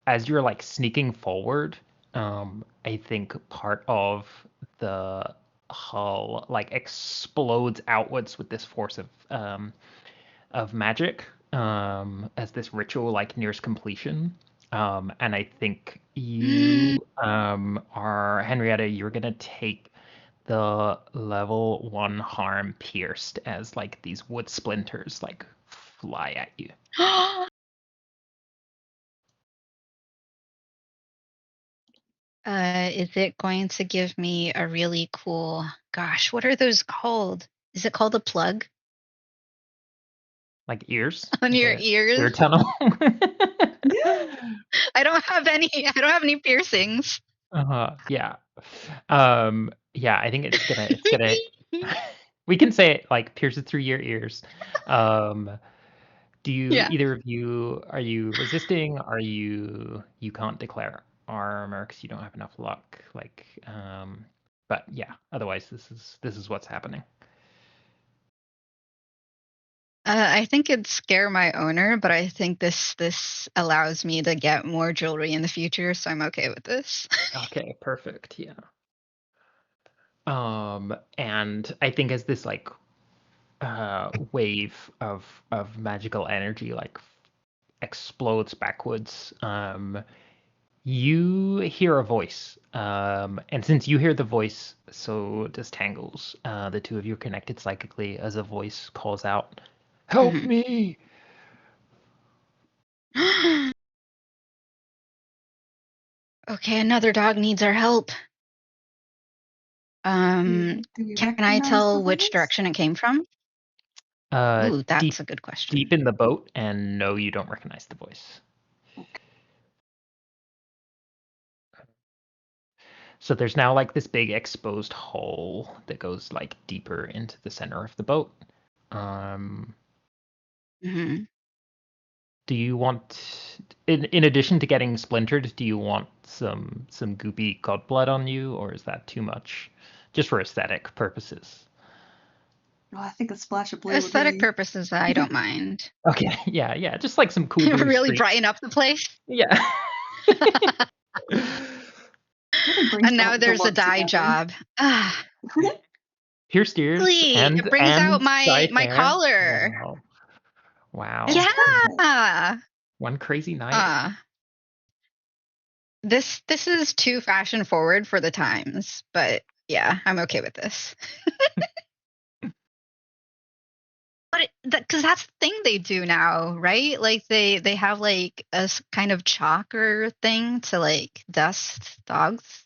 as you're like sneaking forward, I think part of the hull like explodes outwards with this force of magic, as this ritual like nears completion. And I think you are Henrietta. You're gonna take the level 1 harm pierced as like these wood splinters like fly at you. Is it going to give me a really cool, gosh, what are those called? Is it called a plug Like ears, on like your a ear ears? tunnel. I don't have any piercings. Yeah. Yeah, I think it's gonna we can say it like pierces through your ears. Um, do you Yeah. either of you are you resisting? Are you can't declare armor because you don't have enough luck? Like, but yeah, otherwise this is what's happening. I think it'd scare my owner, but I think this allows me to get more jewelry in the future, so I'm okay with this. Okay, perfect. Yeah. And I think as this like wave of magical energy like explodes backwards, you hear a voice. And since you hear the voice, so does Tangles. The two of you are connected psychically as a voice calls out, "Help Mhm. me!" Okay, another dog needs our help. Do we Can I recognize the tell which voice? direction it came from? Ooh, Deep that's a good deep question. in the boat, and no, you don't recognize the voice. So there's now like this big exposed hole that goes like deeper into the center of the boat. Um, Hmm. do you want, in addition to getting splintered, do you want some goopy god blood on you, or is that too much, just for aesthetic purposes? Oh, I think a splash of blue would Aesthetic really. purposes, I don't mind. Okay, yeah, just like some cool blue Really streaks. brighten up the place. Yeah. Really brings And now the there's a look dye together. job. Ah, Pierced ears really? It and brings out my dyed my hair. collar. Wow. Wow. It's perfect. Yeah. One crazy night. Uh, this is too fashion forward for the times, but yeah, I'm okay with this. But because that's the thing they do now, right? Like they have like a kind of chalker thing to like dust dogs.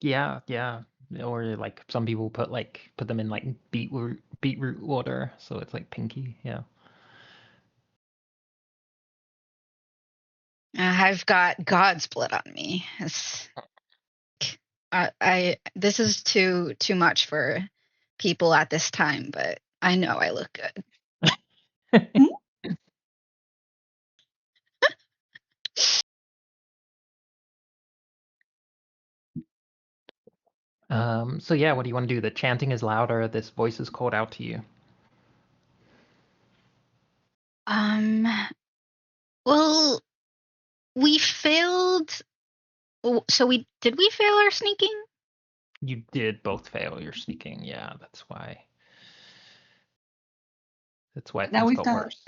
Yeah, yeah. Or like some people put them in like beetroot water, so it's like pinky. Yeah. I've got God's blood on me. I this is too much for people at this time, but I know I look good. Hmm? So yeah, what do you want to do? The chanting is louder, this voice is called out to you. Um, well, we failed. So we fail our sneaking? You did both fail your sneaking, yeah, that's why Now things got worse.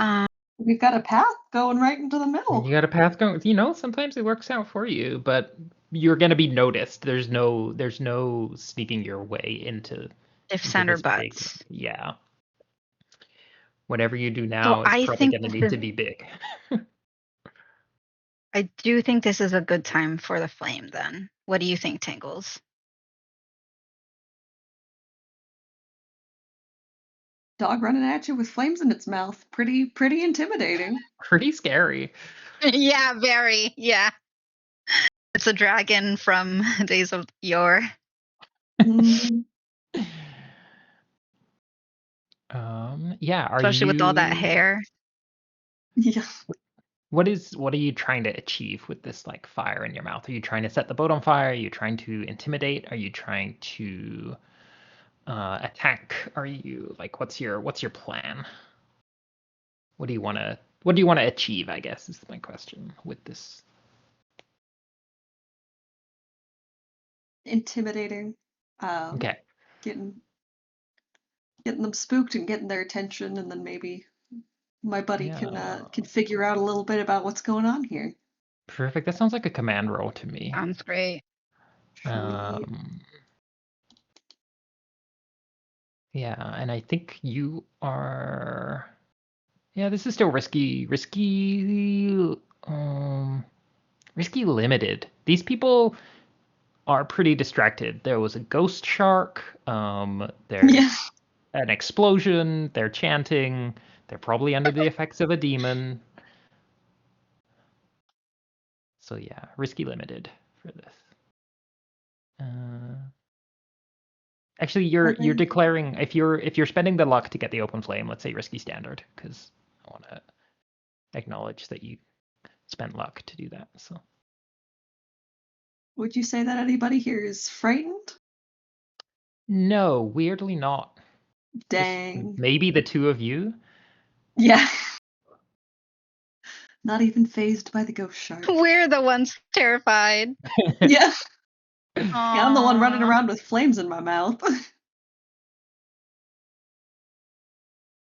we've got a path going right into the You middle. got a path going, sometimes it works out for you, but you're gonna be noticed. There's no sneaking your way If into center this big, butts. yeah. Whatever you do So now is I probably think gonna need to be big. I do think this is a good time for the flame then. What do you think, Tingles? Dog running at you with flames in its mouth. Pretty intimidating. Pretty scary. Yeah, very. Yeah. It's a dragon from Days of Yore. Mm, Yeah, are Especially with all that you hair. yeah. what are you trying to achieve with this like fire in your mouth? Are you trying to set the boat on fire? Are you trying to intimidate? Are you trying to attack? Are you like what's your plan? What do you want to achieve, I guess is my question with this. Intimidating. Um, Okay. getting getting them spooked and getting their attention, and then maybe my buddy can Yeah. figure out a little bit about what's going on here. Perfect. That sounds like a command roll to me. Sounds great. Um, yeah, and I think you are. Yeah, this is still risky limited. These people are pretty distracted. There was a ghost shark. Yeah. There's an explosion. They're chanting. They're probably under the effects of a demon. So yeah, risky limited for this. Actually, you're declaring if you're spending the luck to get the open flame, let's say risky standard, because I want to acknowledge that you spent luck to do that. So Would you say that anybody here is frightened? no, weirdly not. Just Dang. maybe the two of you. Yeah. Not even phased by the ghost shark. We're the ones terrified. Yeah. Aww. Yeah, I'm the one running around with flames in my mouth.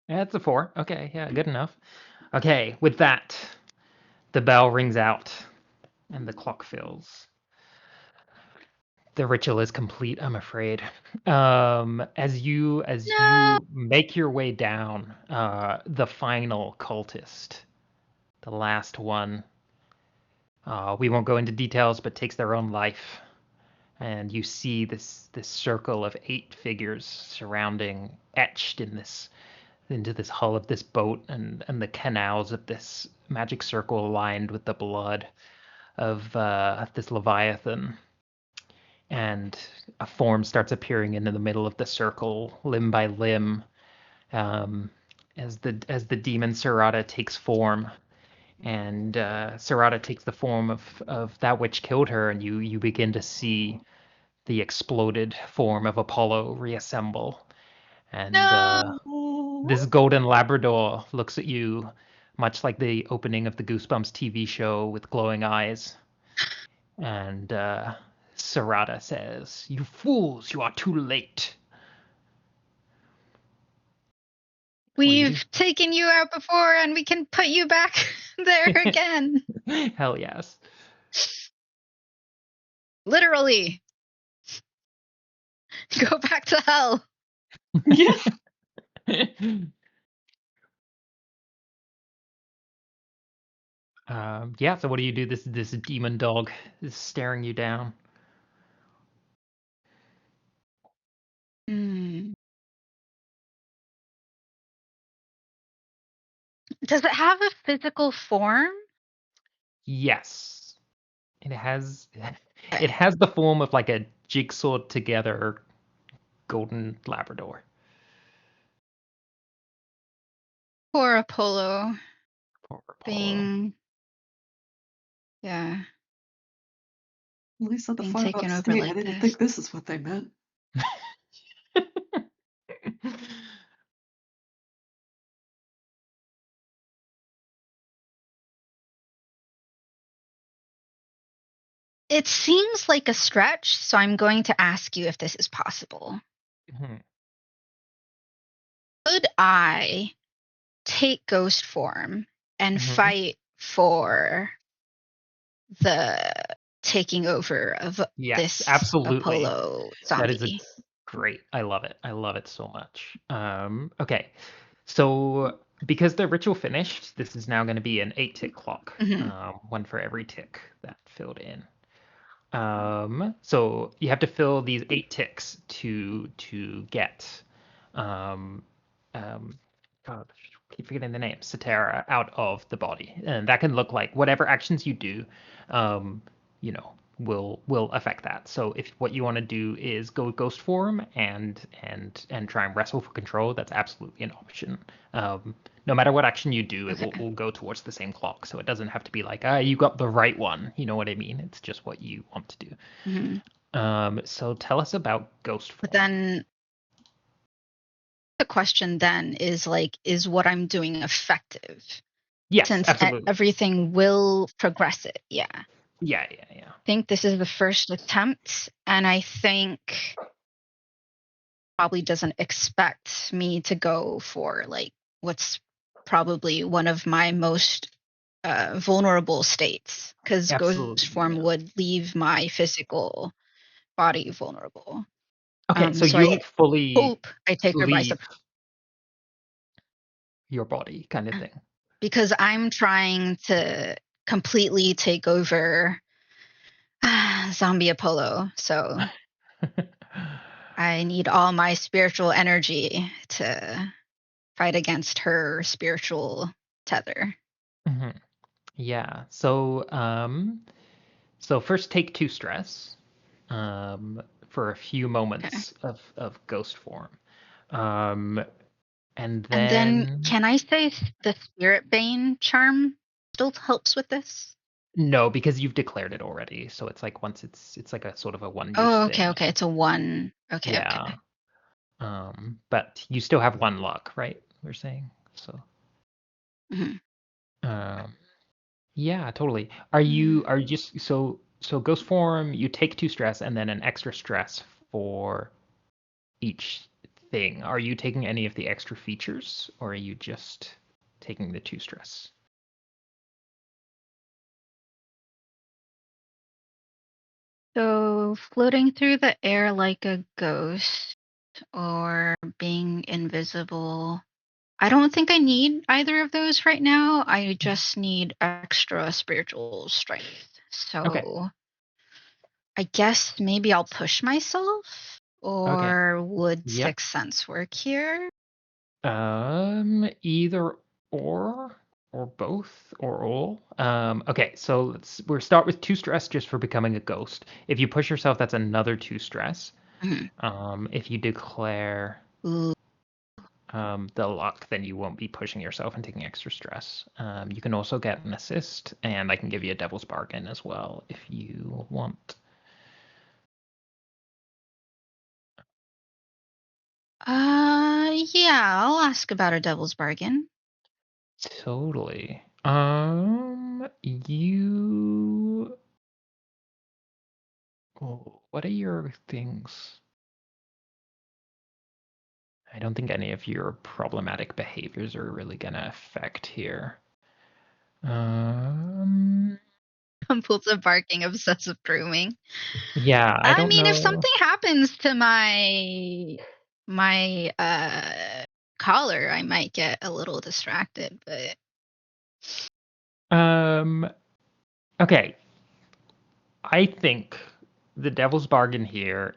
That's a 4. Okay, yeah, good enough. Okay, with that, the bell rings out and the clock fills. The ritual is complete, I'm afraid. As you No. make your way down, the final cultist, the last one, we won't go into details, but takes their own life. And you see this circle of 8 figures surrounding, etched into this hull of this boat, and the canals of this magic circle lined with the blood of this leviathan. And a form starts appearing into the middle of the circle, limb by limb, as the demon Sarada takes form. And Sarada takes the form of that which killed her, and you begin to see the exploded form of Apollo reassemble. And No. this golden Labrador looks at you, much like the opening of the Goosebumps TV show with glowing eyes. And Sarada says, "You fools, you are too late." What do you We've taken you out before and we can put you back there again. do? Hell yes. Literally. Go back to hell. Yeah. Yeah, so what do you do? This demon dog is staring you down. Does it have a physical form? Yes. It has the form of like a jigsaw together golden Labrador. Poor Apollo. Poor Apollo. Being. Yeah. At least at the Being far taken out over state, like I didn't this. think this is what they meant. It seems like a stretch, so I'm going to ask you if this is possible. Mhm. Could I take ghost form and Mhm. fight for the taking over of Yes, this absolutely. Apollo That is zombie? great. I love it. I love it so much. Okay. So because the ritual finished, this is now going to be an 8-tick clock. One for every tick that filled in. So you have to fill these 8 ticks to get God, I keep forgetting the name, Satara out of the body. And that can look like whatever actions you do, you know, will affect that. So if what you want to do is go ghost form and try and wrestle for control, that's absolutely an option. No matter what action you do, it will go towards the same clock. So it doesn't have to be like, you got the right one. You know what I mean? It's just what you want to do. So tell us about ghost form. But then the question then is like, is what I'm doing effective? Yes, Since absolutely. everything will progress it. Yeah. Yeah. I think this is the first attempt, and I think probably doesn't expect me to go for like what's probably one of my most vulnerable states, because ghost Absolutely. form Yeah. would leave my physical body vulnerable. Okay, so So you I fully hope I take her by leave surprise your body, kind of thing. because I'm trying to completely take over Zombie Apollo. So I need all my spiritual energy to fight against her spiritual tether. Mhm. Yeah. So first take 2 stress for a few Okay. moments of ghost form. Um, and And then then can I say the Spirit Bane charm still helps with this? no, because you've declared it already. So it's like once it's like a sort of a one use Oh, thing. okay. It's a 1. Okay. Yeah. But you still have 1 luck, right? We're saying. So Mhm. um yeah, totally. Are you just so ghost form, you take 2 stress and then an extra stress for each thing. Are you taking any of the extra features or are you just taking the 2 stress? So floating through the air like a ghost or being invisible. I don't think I need either of those right now. I just need extra spiritual strength. Okay. So I guess maybe I'll push myself, Okay. or would Yep. Sixth Sense work here? Either or both or all. Okay, so we'll start with 2 stress just for becoming a ghost. If you push yourself, that's another 2 stress. Mhm. If you declare Ooh, the luck, then you won't be pushing yourself and taking extra stress. You can also get an assist, and I can give you a devil's bargain as well if you want. yeah, I'll ask about a devil's bargain. Totally. You. Oh, what are your things? I don't think any of your problematic behaviors are really gonna affect here. Um, Compulsive barking, obsessive grooming. yeah, I I don't mean, if know. something happens to my collar, I might get a little distracted, but Um, okay. I think the devil's bargain here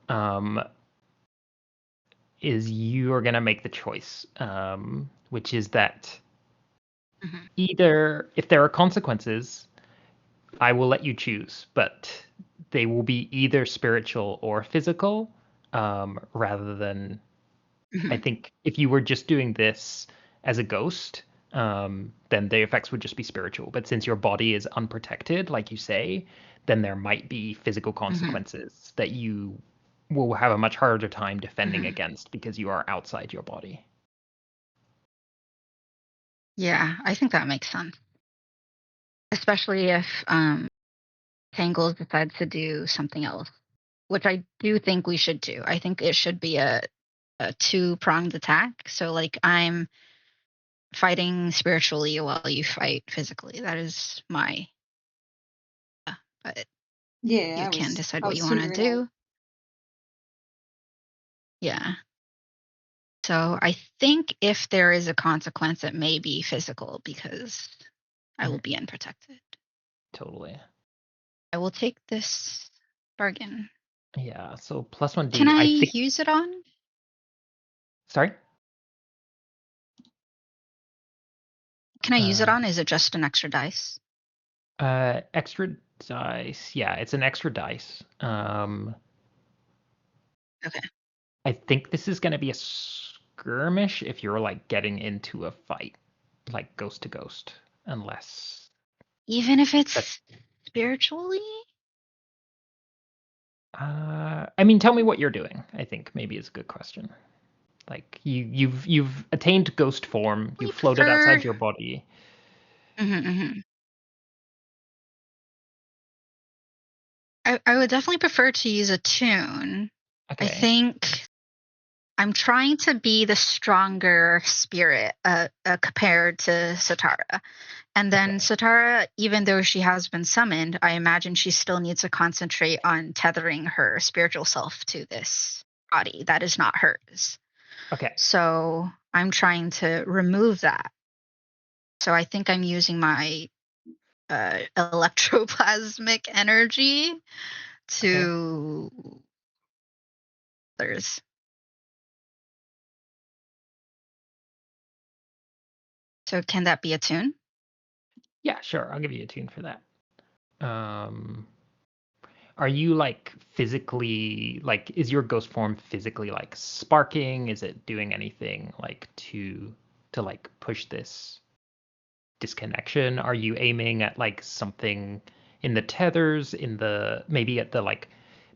um, is you are gonna make the choice, which is that Mhm. either if there are consequences, I will let you choose, but they will be either spiritual or physical, rather than I Mhm. think if you were just doing this as a ghost, then the effects would just be spiritual. But since your body is unprotected, like you say, then there might be physical Mhm. consequences that you will have a much harder time defending Mhm. against because you are outside your body. Yeah, I think that makes sense. Especially if Tangles decides to do something else, which I do think we should do. I think it should be a two-pronged attack. So like I'm fighting spiritually while you fight physically. That is my but Yeah, you I can was decide I what you was want to figuring out. do. Yeah. So I think if there is a consequence, it may be physical because I will Mhm. be unprotected. Totally. I will take this bargain. Yeah. So plus one Can D. I I think. use it on? Sorry. Can I use it Uh, on? Is it just an extra dice? extra dice. Yeah, it's an extra dice. Okay. I think this is going to be a skirmish if you're like getting into a fight, like ghost to ghost, unless Even if that. it's spiritually? I mean, tell me what you're doing. I think maybe is a good question. Like you've attained ghost form. We You've floated prefer. outside your body. Hmm. I would definitely prefer to use a tune. I Okay. think I'm trying to be the stronger spirit compared to Satara. And then Okay. Satara, even though she has been summoned, I imagine she still needs to concentrate on tethering her spiritual self to this body that is not hers. Okay. So I'm trying to remove that. So I think I'm using my electroplasmic energy to others. So can that be a tune? Yeah, sure. I'll give you a tune for that. Are you like physically like is your ghost form physically like sparking? Is it doing anything like to like push this disconnection? Are you aiming at like something in the tethers, in the maybe at the like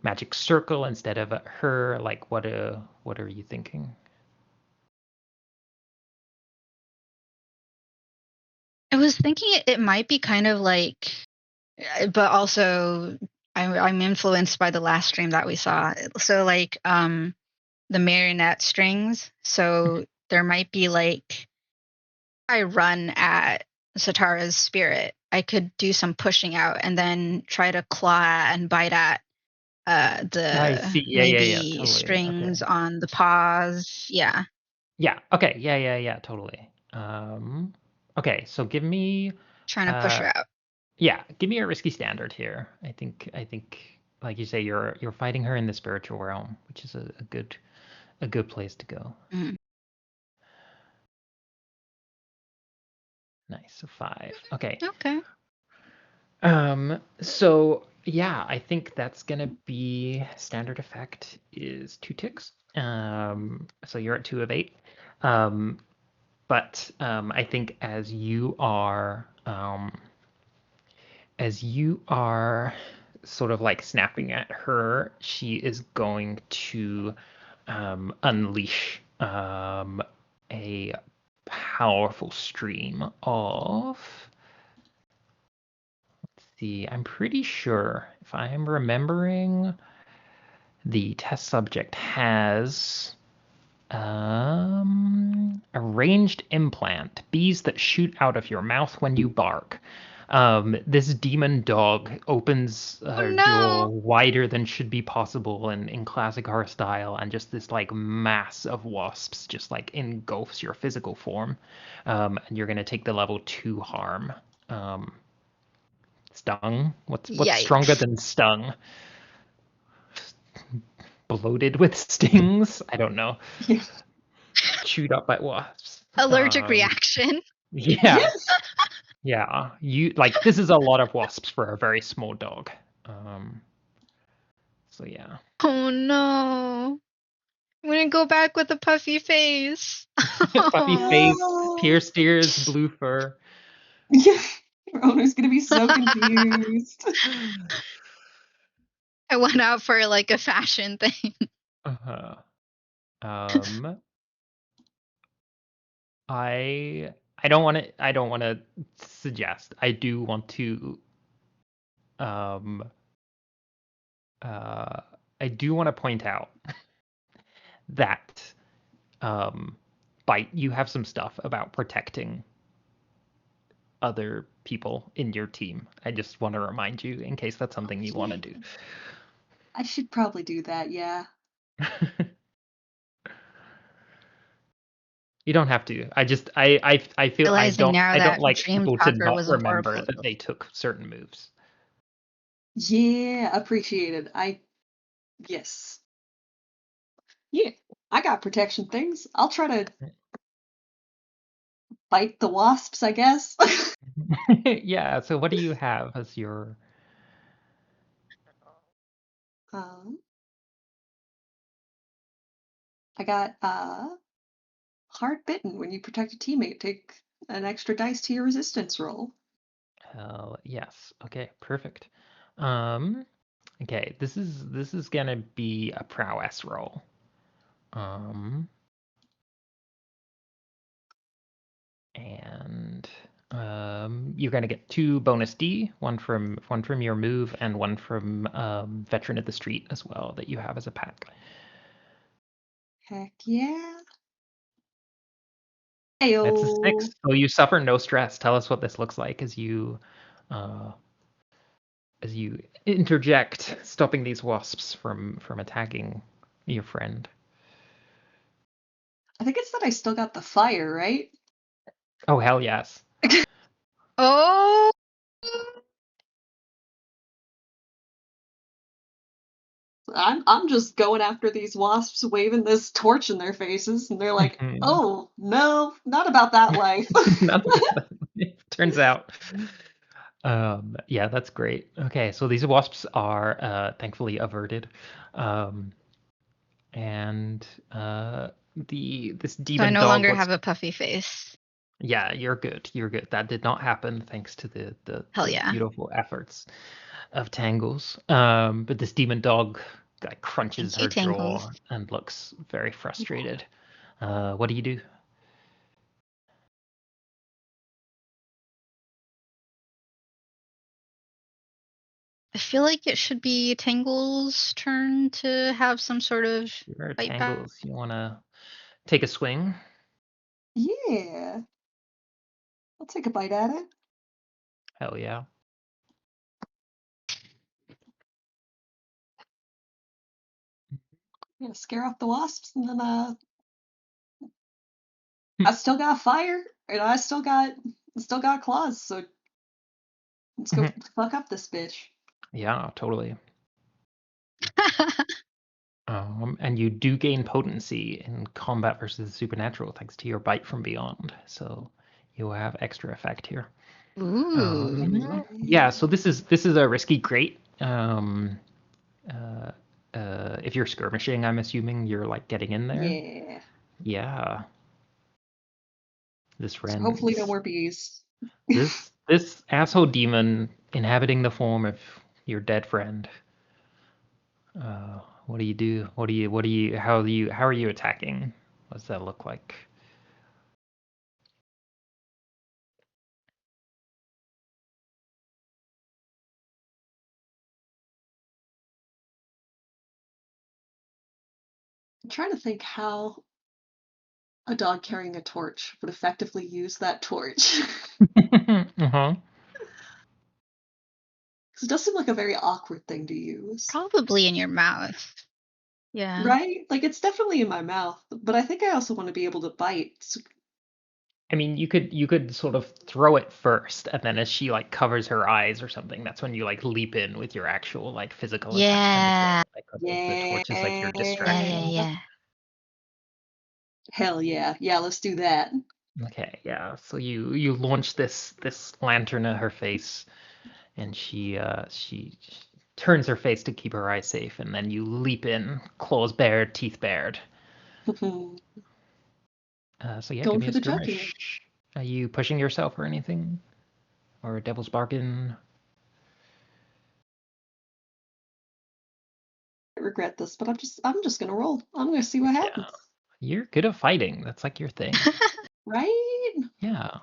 magic circle instead of at her? Like what are you thinking? I was thinking it might be kind of like, but also I'm influenced by the last stream that we saw. So like the marionette strings. So there might be like I run at Satara's spirit. I could do some pushing out and then try to claw at and bite at I the see. Yeah, maybe totally. Okay. strings on the paws. Yeah. Yeah, okay. Yeah, totally. Okay, so give me Trying to push uh her out. yeah, give me a risky standard here. I think like you say you're fighting her in the spiritual realm, which is a good place to go. Mhm. Nice. So 5. Okay. Okay. So yeah, I think that's gonna be standard effect is 2 ticks. So you're at 2 of 8. Um, but I think as you are sort of like snapping at her, she is going to unleash a powerful stream of. Let's see, I'm pretty sure if I am remembering, the test subject has a ranged implant, bees that shoot out of your mouth when you bark. This demon dog opens Oh her jaw no. wider than should be possible in classic horror style, and just this like mass of wasps just like engulfs your physical form. And you're gonna take the level 2 harm. Um, Stung. What's stronger Yikes. than stung? Bloated with stings? I don't know. Yeah. Chewed up by wasps. Allergic reaction. Yeah, Yes. yeah. You like this is a lot of wasps for a very small dog. Um, so yeah. Oh no. I'm gonna go back with a puffy face. Puffy face, No. pierced ears, blue fur. Yeah. Your owner's gonna be so confused. I went out for like a fashion thing. Uh-huh. Um, I don't want to suggest. I do want to um uh I do want to point out that Bite, you have some stuff about protecting other people in your team. I just want to remind you in case that's something you want to do. I should probably do that, yeah. You don't have to. I feel Realizing now I don't that like Dream people to Talker not was a remember horrible. that they took certain moves. Yeah, appreciated. Yes. Yeah, I got protection things. I'll try to fight the wasps, I guess. Yeah, so what do you have as your um, I got hard bitten. When you protect a teammate, take an extra dice to your resistance roll. hell yes. Okay, perfect. Um okay, this is gonna be a prowess roll. Um and you're gonna get 2 bonus D, one from your move and one from Veteran of the Street as well that you have as a pack. Heck yeah. That's a Ayo. 6. So you suffer no stress. Tell us what this looks like as you interject, stopping these wasps from attacking your friend. I think it's that I still got the fire, right? Oh hell yes. Oh, I'm just going after these wasps, waving this torch in their faces, and they're like, "Oh no, not about that life." Not about that. Turns out. Yeah, that's great. Okay, so these wasps are thankfully averted. And this so I demon no dog longer looks. have a puffy face. Yeah, you're good. You're good. That did not happen thanks to Hell the yeah. beautiful efforts of Tangles. But this demon dog like crunches Thank you, her Tangles. jaw and looks very frustrated. What do you do? I feel like it should be Tangles' turn to have some sort of Sure, fight back. Tangles, you want to take a swing? Yeah, I'll take a bite at it. Hell yeah. Yeah, scare off the wasps, and then I still got fire, and I still got claws. So let's go fuck up this bitch. Yeah, totally. And you do gain potency in combat versus the supernatural thanks to your bite from beyond. So you'll have extra effect here. Ooh. Yeah, so this is a risky crate. If you're skirmishing, I'm assuming you're like getting in there. Yeah. Yeah. This So hopefully no friend, more bees. this asshole demon inhabiting the form of your dead friend. What do you do? How are you attacking? What does that look like? I'm trying to think how a dog carrying a torch would effectively use that torch. Uh-huh. Because it does seem like a very awkward thing to use. Probably in your mouth. Yeah. Right? Like, it's definitely in my mouth, but I think I also want to be able to bite. So, I mean, you could sort of throw it first, and then as she like covers her eyes or something, that's when you like leap in with your actual like physical attack kind of thing. Yeah. Like the yeah. torch is like your Yeah, yeah, distraction. yeah. Hell yeah. Yeah, let's do that. Okay, yeah. So you launch this lantern at her face, and she turns her face to keep her eyes safe, and then you leap in, claws bared, teeth bared. So yeah, give Going me for a the jugular. skirmish. Are you pushing yourself or anything? Or a devil's bargain? I regret this, but I'm just gonna roll. I'm gonna see what Yeah. happens. You're good at fighting. That's like your thing. Right? Yeah.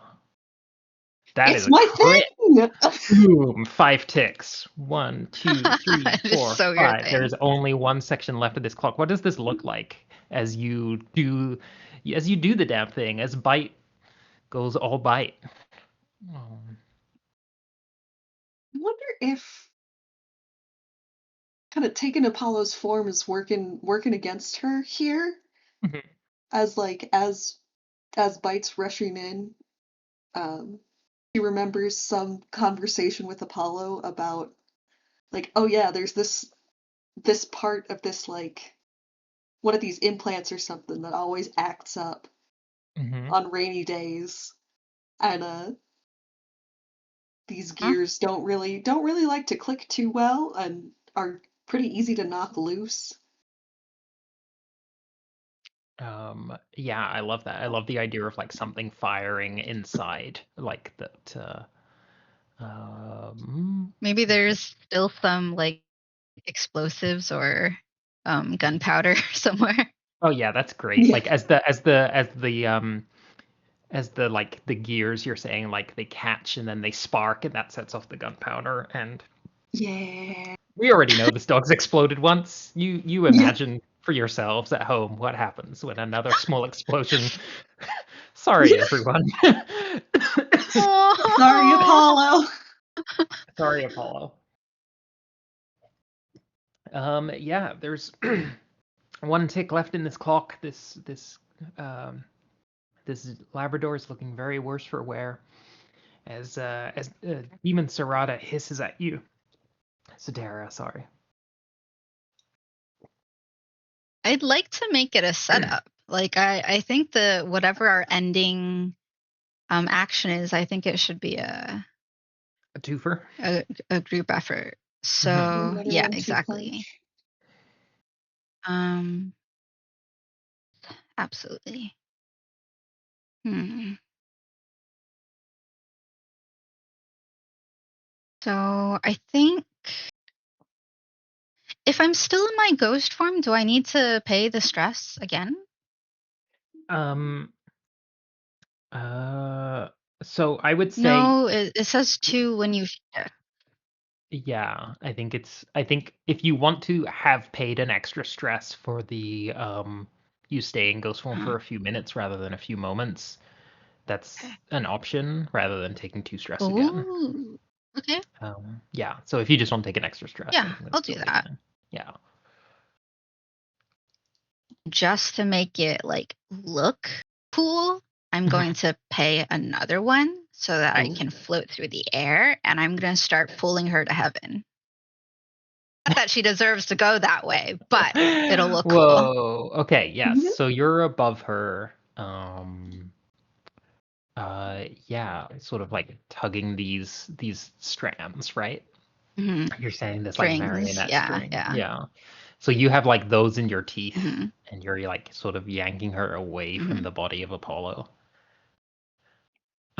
That is It's a my crit. thing! Boom. 5 ticks. 1, 2, 3, It is 4, so your 5. There thing. is only one section left of this clock. What does this look like as you do the damn thing? As bite goes all bite. Oh. I wonder if kind of taking Apollo's form is working against her here, as like as Bite's rushing in. She remembers some conversation with Apollo about like, oh yeah, there's this part of this like one of these implants or something that always acts up Mm-hmm. on rainy days, and these Huh? gears don't really like to click too well and are pretty easy to knock loose. Yeah, I love that. I love the idea of like something firing inside, like that. Maybe there's still some like explosives or gunpowder somewhere. Oh yeah, that's great. Yeah. Like as the like the gears you're saying like they catch and then they spark and that sets off the gunpowder and Yeah. we already know this dog's exploded once. You Yeah. imagine for yourselves at home what happens when another small explosion. Sorry, everyone. Sorry, Apollo. Sorry, Apollo. Yeah, there's one tick left in this clock. This Labrador is looking very worse for wear. As Demon Serata hisses at you. Sedera, sorry. I'd like to make it a setup. Like I think whatever our ending action is, I think it should be a twofer. A group effort. So Another yeah, 1-2 exactly. punch. Absolutely. So I think if I'm still in my ghost form, do I need to pay the stress again? So I would say No, it says 2 when you shift. Yeah, I think if you want to have paid an extra stress for the you stay in ghost form for a few minutes rather than a few moments, that's an option rather than taking 2 stress again. Ooh. Okay. Yeah, so if you just want to take an extra stress, I Yeah, think that's I'll do totally that. fine. Yeah. Just to make it like look cool, I'm going to pay another one so that I can float through the air, and I'm going to start pulling her to heaven. Not that she deserves to go that way, but it'll look cool. Whoa. Okay, yes. So you're above her. Yeah, sort of like tugging these strands, right? Mm-hmm. You're saying this Strings, like marionette yeah, string. yeah. So you have like those in your teeth, Mm-hmm. and you're like sort of yanking her away from the body of Apollo.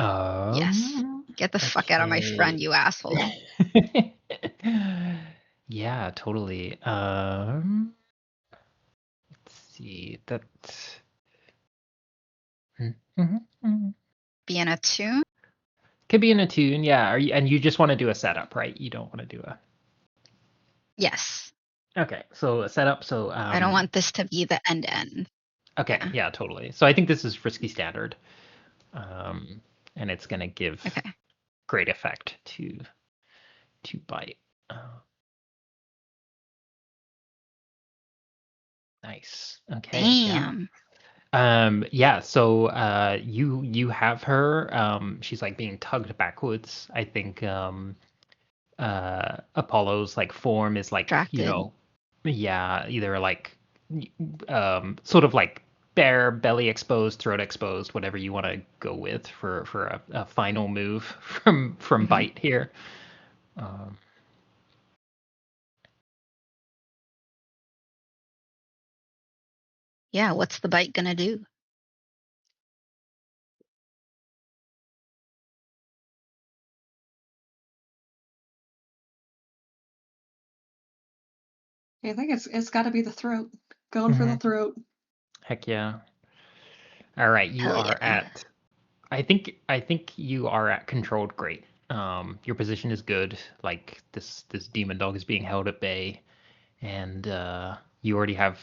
Yes. Get the fuck out of my friend, you asshole. Yeah, totally. Let's see. That Be in a tune? could be in a tune, yeah. And you just want to do a setup, right? You don't want to do a. Yes. Okay, so a setup. So I don't want this to be the end. Okay, yeah, totally. So I think this is Frisky Standard, and it's gonna give great effect to bite. Nice. Okay. Damn. Yeah. So you have her. She's like being tugged backwards. I think Apollo's like form is like Distracted. yeah, either like sort of like bare belly exposed, throat exposed, whatever you want to go with for a final move from bite here. Yeah, what's the bite gonna do? I think it's got to be the throat. Going for the throat. Heck yeah. All right, you are at. I think you are at controlled great. Your position is good. Like this demon dog is being held at bay, and you already have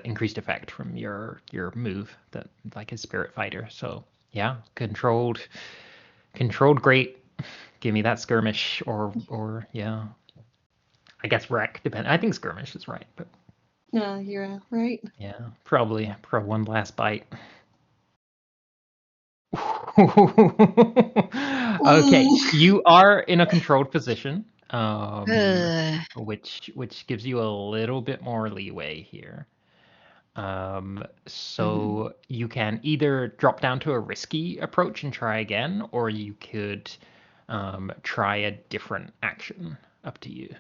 increased effect from your move that like a spirit fighter. So yeah, controlled great. Give me that skirmish or yeah. I guess wreck depend. I think skirmish is right, but You're right. yeah, probably for one last bite. Okay, you are in a controlled position, which gives you a little bit more leeway here. So you can either drop down to a risky approach and try again, or you could try a different action. Up to you.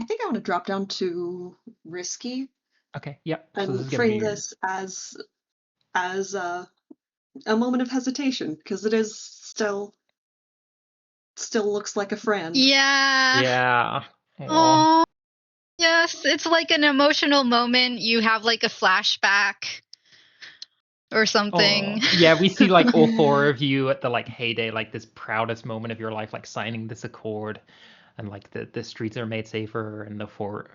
I think I want to drop down to risky. Okay. Yep. So And this is gonna be frame this as a moment of hesitation because it is still looks like a friend. Yeah. Yeah. Oh, yes. It's like an emotional moment. You have like a flashback or something. Yeah, we see like all 4 of you at the like heyday, like this proudest moment of your life, like signing this accord. and like the streets are made safer, and the four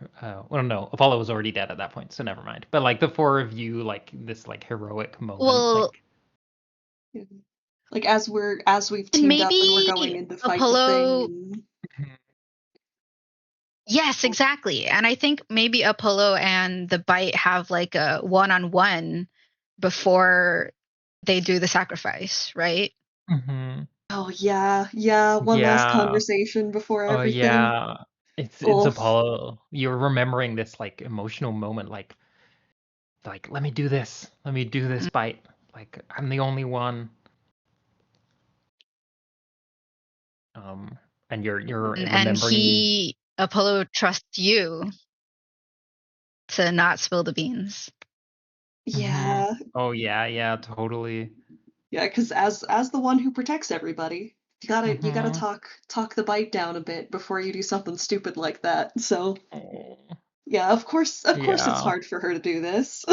well, no, Apollo was already dead at that point, so never mind. But like the four of you, like this like heroic moment, Well, like as we've teamed up and we're going maybe in to fight the Apollo. thing. Yes, exactly. And I think maybe Apollo and the Bite have like a one-on-one before they do the sacrifice, right? Mm-hmm. Oh yeah, one last Yeah. conversation before Oh everything. yeah. It's Oh Apollo. You're remembering this like emotional moment, like let me do this. Let me do this Bite. Like I'm the only one. Um, and you're And remembering these. Apollo trusts you to not spill the beans. Mhm. yeah, Oh yeah, totally. yeah, because as the one who protects everybody, you gotta Mhm. talk the bite down a bit before you do something stupid like that. So Oh, yeah, of course it's yeah. hard for her to do this.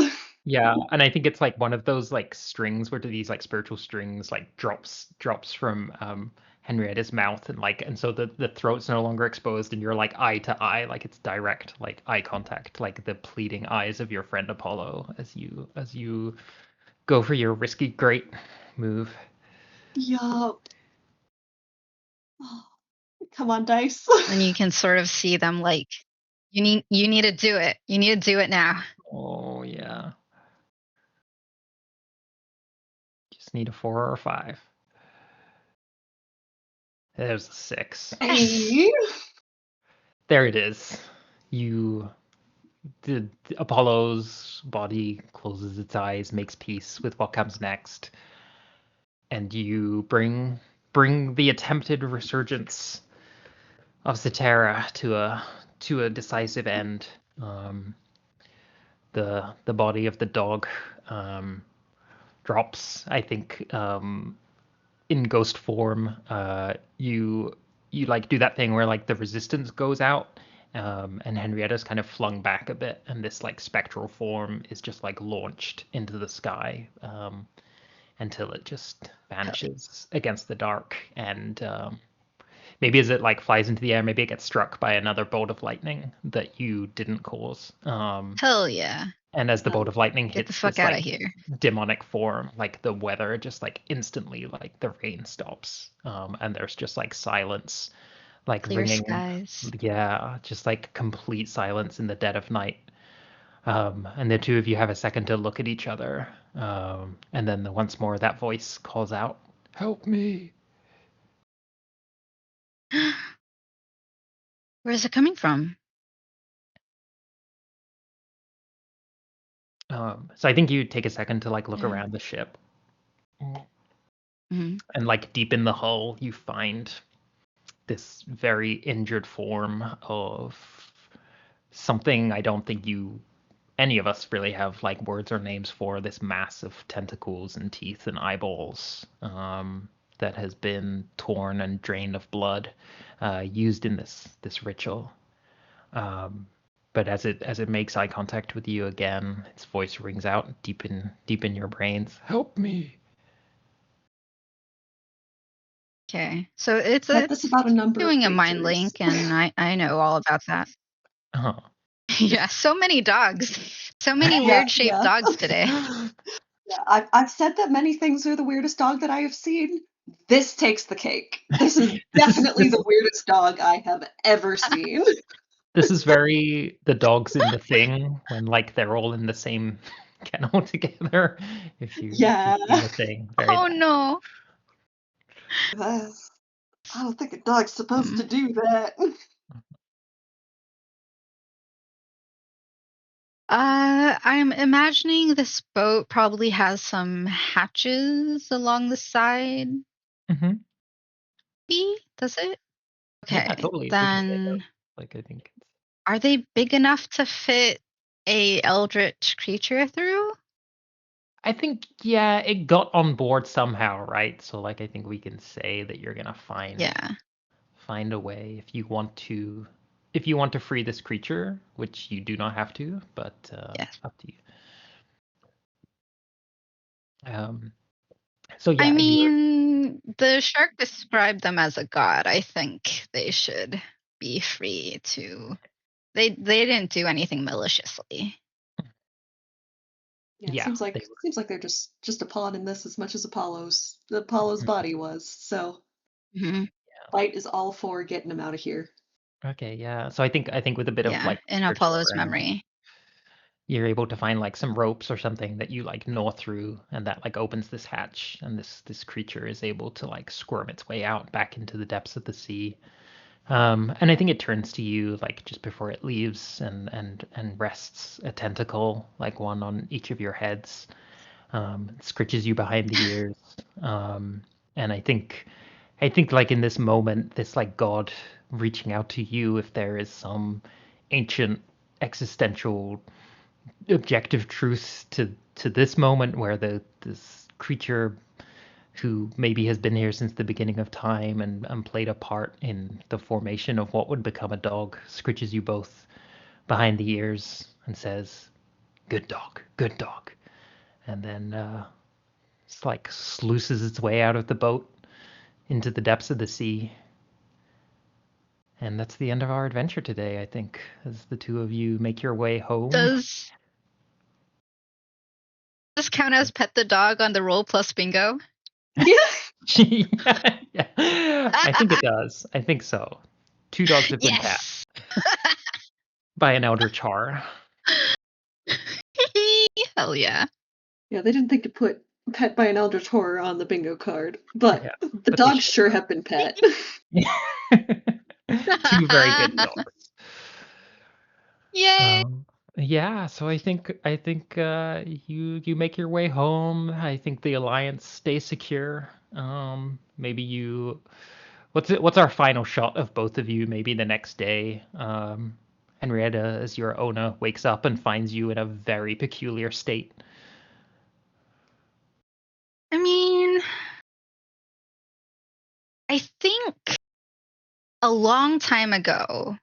Yeah, and I think it's like one of those like strings where these like spiritual strings like drops from Henrietta's mouth, and so the throat's no longer exposed and you're like eye to eye, like it's direct like eye contact, like the pleading eyes of your friend Apollo as you go for your risky great move. Yup. Oh, come on, dice. And you can sort of see them like, you need to do it. You need to do it now. Oh yeah. Just need a 4 or a 5. There's a 6. Yes. Hey. There it is. You the Apollo's body closes its eyes, makes peace with what comes next, and you bring the attempted resurgence of Cetera to a decisive end. Um, the body of the dog drops, I think, in ghost form. You like do that thing where like the resistance goes out, and Henrietta's kind of flung back a bit, and this like spectral form is just like launched into the sky, until it just vanishes against the dark. And maybe as it like flies into the air, maybe it gets struck by another bolt of lightning that you didn't cause. Hell yeah. And as the bolt of lightning Get the hits fuck this out of like here. demonic form, like the weather just like instantly, like the rain stops, and there's just like silence, like Clear ringing, skies. yeah, just like complete silence in the dead of night. And the two of you have a second to look at each other, and then once more that voice calls out, "Help me!" Where is it coming from? So I think you take a second to like look Yeah. around the ship, Mm-hmm. and like deep in the hull, you find this very injured form of something I don't think any of us really have like words or names for, this mass of tentacles and teeth and eyeballs, that has been torn and drained of blood, used in this ritual. Um, but as it makes eye contact with you again, its voice rings out deep in your brains. Help me. Okay. So Said this it's about a number of doing a mind creatures. link, and I know all about that. Uh-huh. Yeah, so many dogs. So many Yeah, weird shaped yeah. dogs today. Yeah, I've said that many things are the weirdest dog that I have seen. This takes the cake. This is This is definitely this the is weirdest dog I have ever seen. this is very the dogs in the thing when like they're all in the same kennel together. If Yeah. you've seen the thing, very Oh that. no. I don't think a dog's supposed Hmm. to do that. I'm imagining this boat probably has some hatches along the side. Hmm. Does it? Yeah, Okay, totally. We can say it does. then Like I think it's. are they big enough to fit a eldritch creature through? I think yeah, it got on board somehow, right? So like I think we can say that you're gonna Yeah. find a way if you want to free this creature, which you do not have to, but Yes. up to you. Um, so I yeah, mean, the shark described them as a god. I think they should. be free to. They didn't do anything maliciously. Yeah, it Yeah, seems they like they're just a pawn in this as much as Apollo's body was. So Hmm. Bite is all for getting him out of here. Okay, yeah. So I think with a bit of Yeah, like in literature Apollo's and memory. you're able to find like some ropes or something that you like gnaw through, and that like opens this hatch, and this creature is able to like squirm its way out back into the depths of the sea. And I think it turns to you like just before it leaves, and rests a tentacle, like one on each of your heads. Scritches you behind the ears. And I think like in this moment, this like God reaching out to you, if there is some ancient existential objective truth to this moment where this creature who maybe has been here since the beginning of time and played a part in the formation of what would become a dog, scritches you both behind the ears and says, good dog, good dog. And then it's like sluices its way out of the boat into the depths of the sea. And that's the end of our adventure today, I think, as the two of you make your way home. Does this count as pet the dog on the roll plus bingo? Yeah. Yeah. I think it does. I think so. 2 dogs have been pat Yes. by an eldritch horror. Hell yeah. Yeah, they didn't think to put pet by an eldritch horror on the bingo card, but Yeah, the but they dogs should sure have been pet. have. 2 very good dogs. Yay. Yeah, so I think you make your way home. I think the alliance stays secure. Maybe you what's our final shot of both of you? Maybe the next day. Henrietta, as your Ona, wakes up and finds you in a very peculiar state. I mean, I think a long time ago,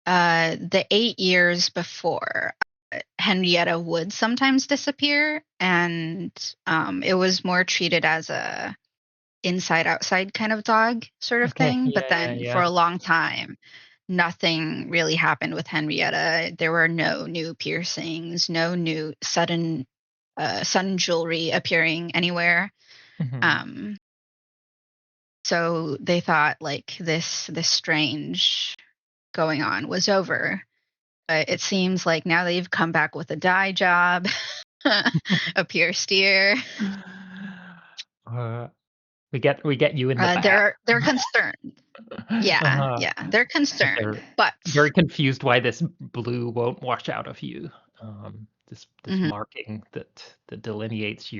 the 8 years before, Henrietta would sometimes disappear, and it was more treated as a inside outside kind of dog sort of Okay, thing. But yeah, then for yeah. a long time, nothing really happened with Henrietta. There were no new piercings, no new sudden sun jewelry appearing anywhere. Mhm. Um, so they thought like this strange going on was over. But it seems like now they've come back with a dye job, a pierced ear. Uh, we get you in the back. They're concerned. Yeah, Uh, yeah, they're and concerned. they're But very confused why this blue won't wash out of you. This mhm, marking that delineates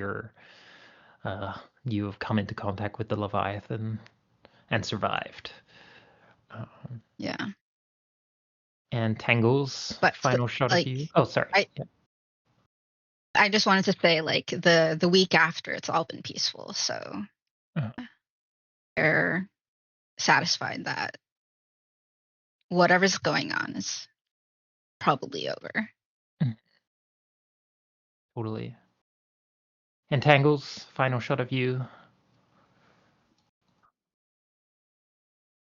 uh, you have come into contact with the Leviathan and survived. yeah, And Tangle's but final shot of like you. Oh, sorry. I Yeah. I just wanted to say like the week after it's all been peaceful, so Uh, they're satisfied that whatever's going on is probably over. Totally. And Tangle's final shot of you.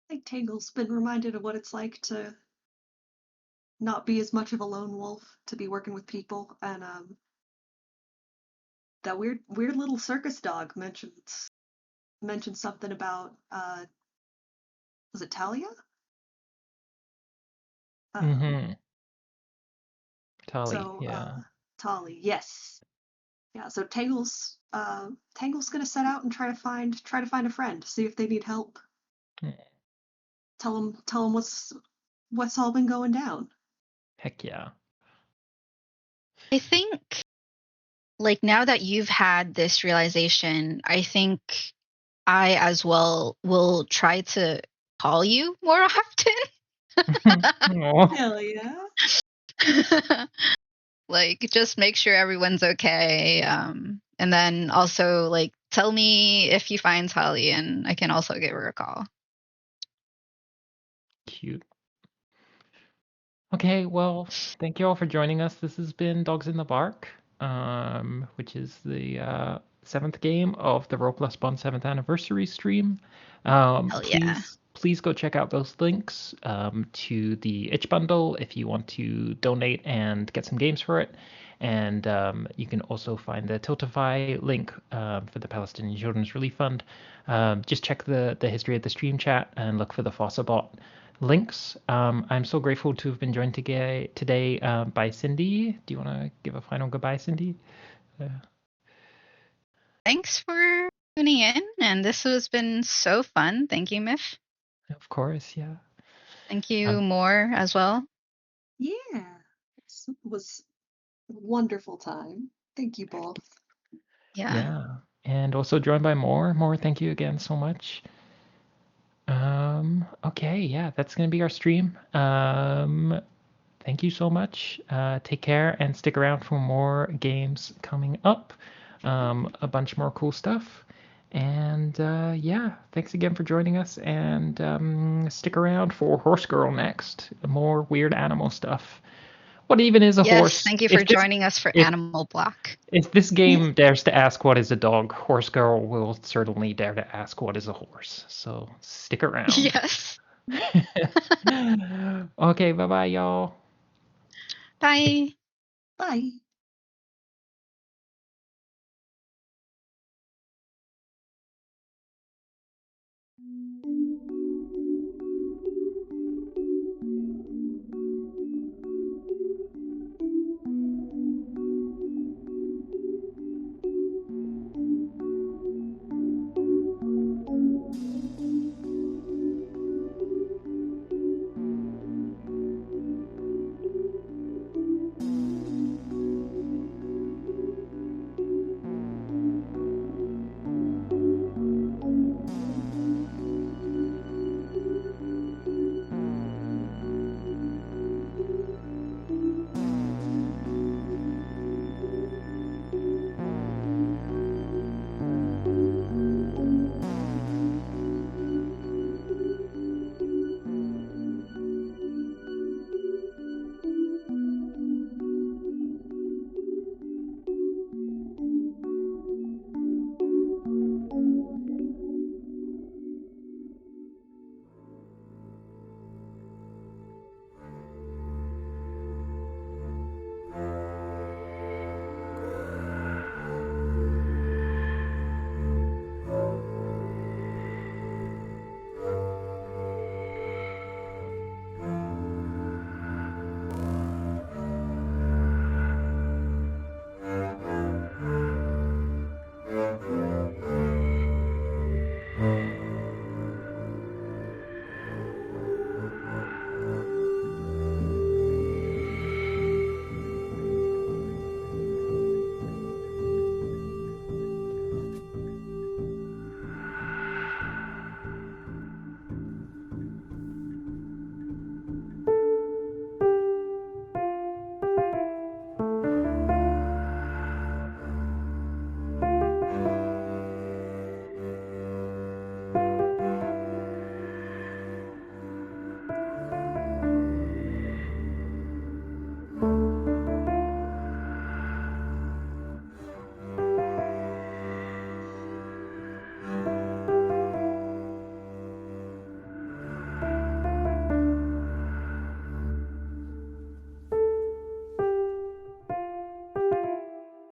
I think Tangle's been reminded of what it's like to not be as much of a lone wolf, to be working with people, and that weird little circus dog mentioned something about was it Talia? Um, Mm-hmm. Tali. so Yeah. Tali, yes, yeah. So Tangle's gonna set out and try to find a friend, see if they need help. Mm. Tell them what's all been going down. Heck yeah. I think like now that you've had this realization, I think I as well will try to call you more often. Aw. Hell yeah. Like just make sure everyone's okay. And then also like tell me if you find Holly and I can also give her a call. Cute. Okay, well, thank you all for joining us. This has been Dogs in the Bark, which is the 7th game of the Roll Plus Bond 7th anniversary stream. Hell yeah. Please please go check out those links to the itch bundle if you want to donate and get some games for it. And you can also find the Tiltify link for the Palestinian Children's Relief Fund. Just check the history of the stream chat and look for the FossaBot links. I'm so grateful to have been joined today by Cindy. Do you want to give a final goodbye, Cindy? Thanks for tuning in, and this has been so fun. Thank you, Miff. Of course, yeah. Thank you, Moore, as well. Yeah, it was a wonderful time. Thank you both. Yeah. And also joined by Moore. Moore, thank you again so much. Okay, yeah, that's gonna be our stream. Thank you so much. Take care and stick around for more games coming up. A bunch more cool stuff. And yeah, thanks again for joining us. And stick around for Horse Girl next. More weird animal stuff. What even is a horse? Thank you for joining us for Animal Block. If this game dares to ask what is a dog, Horse Girl will certainly dare to ask what is a horse. So stick around. Yes. Okay, bye-bye, y'all. Bye. Bye.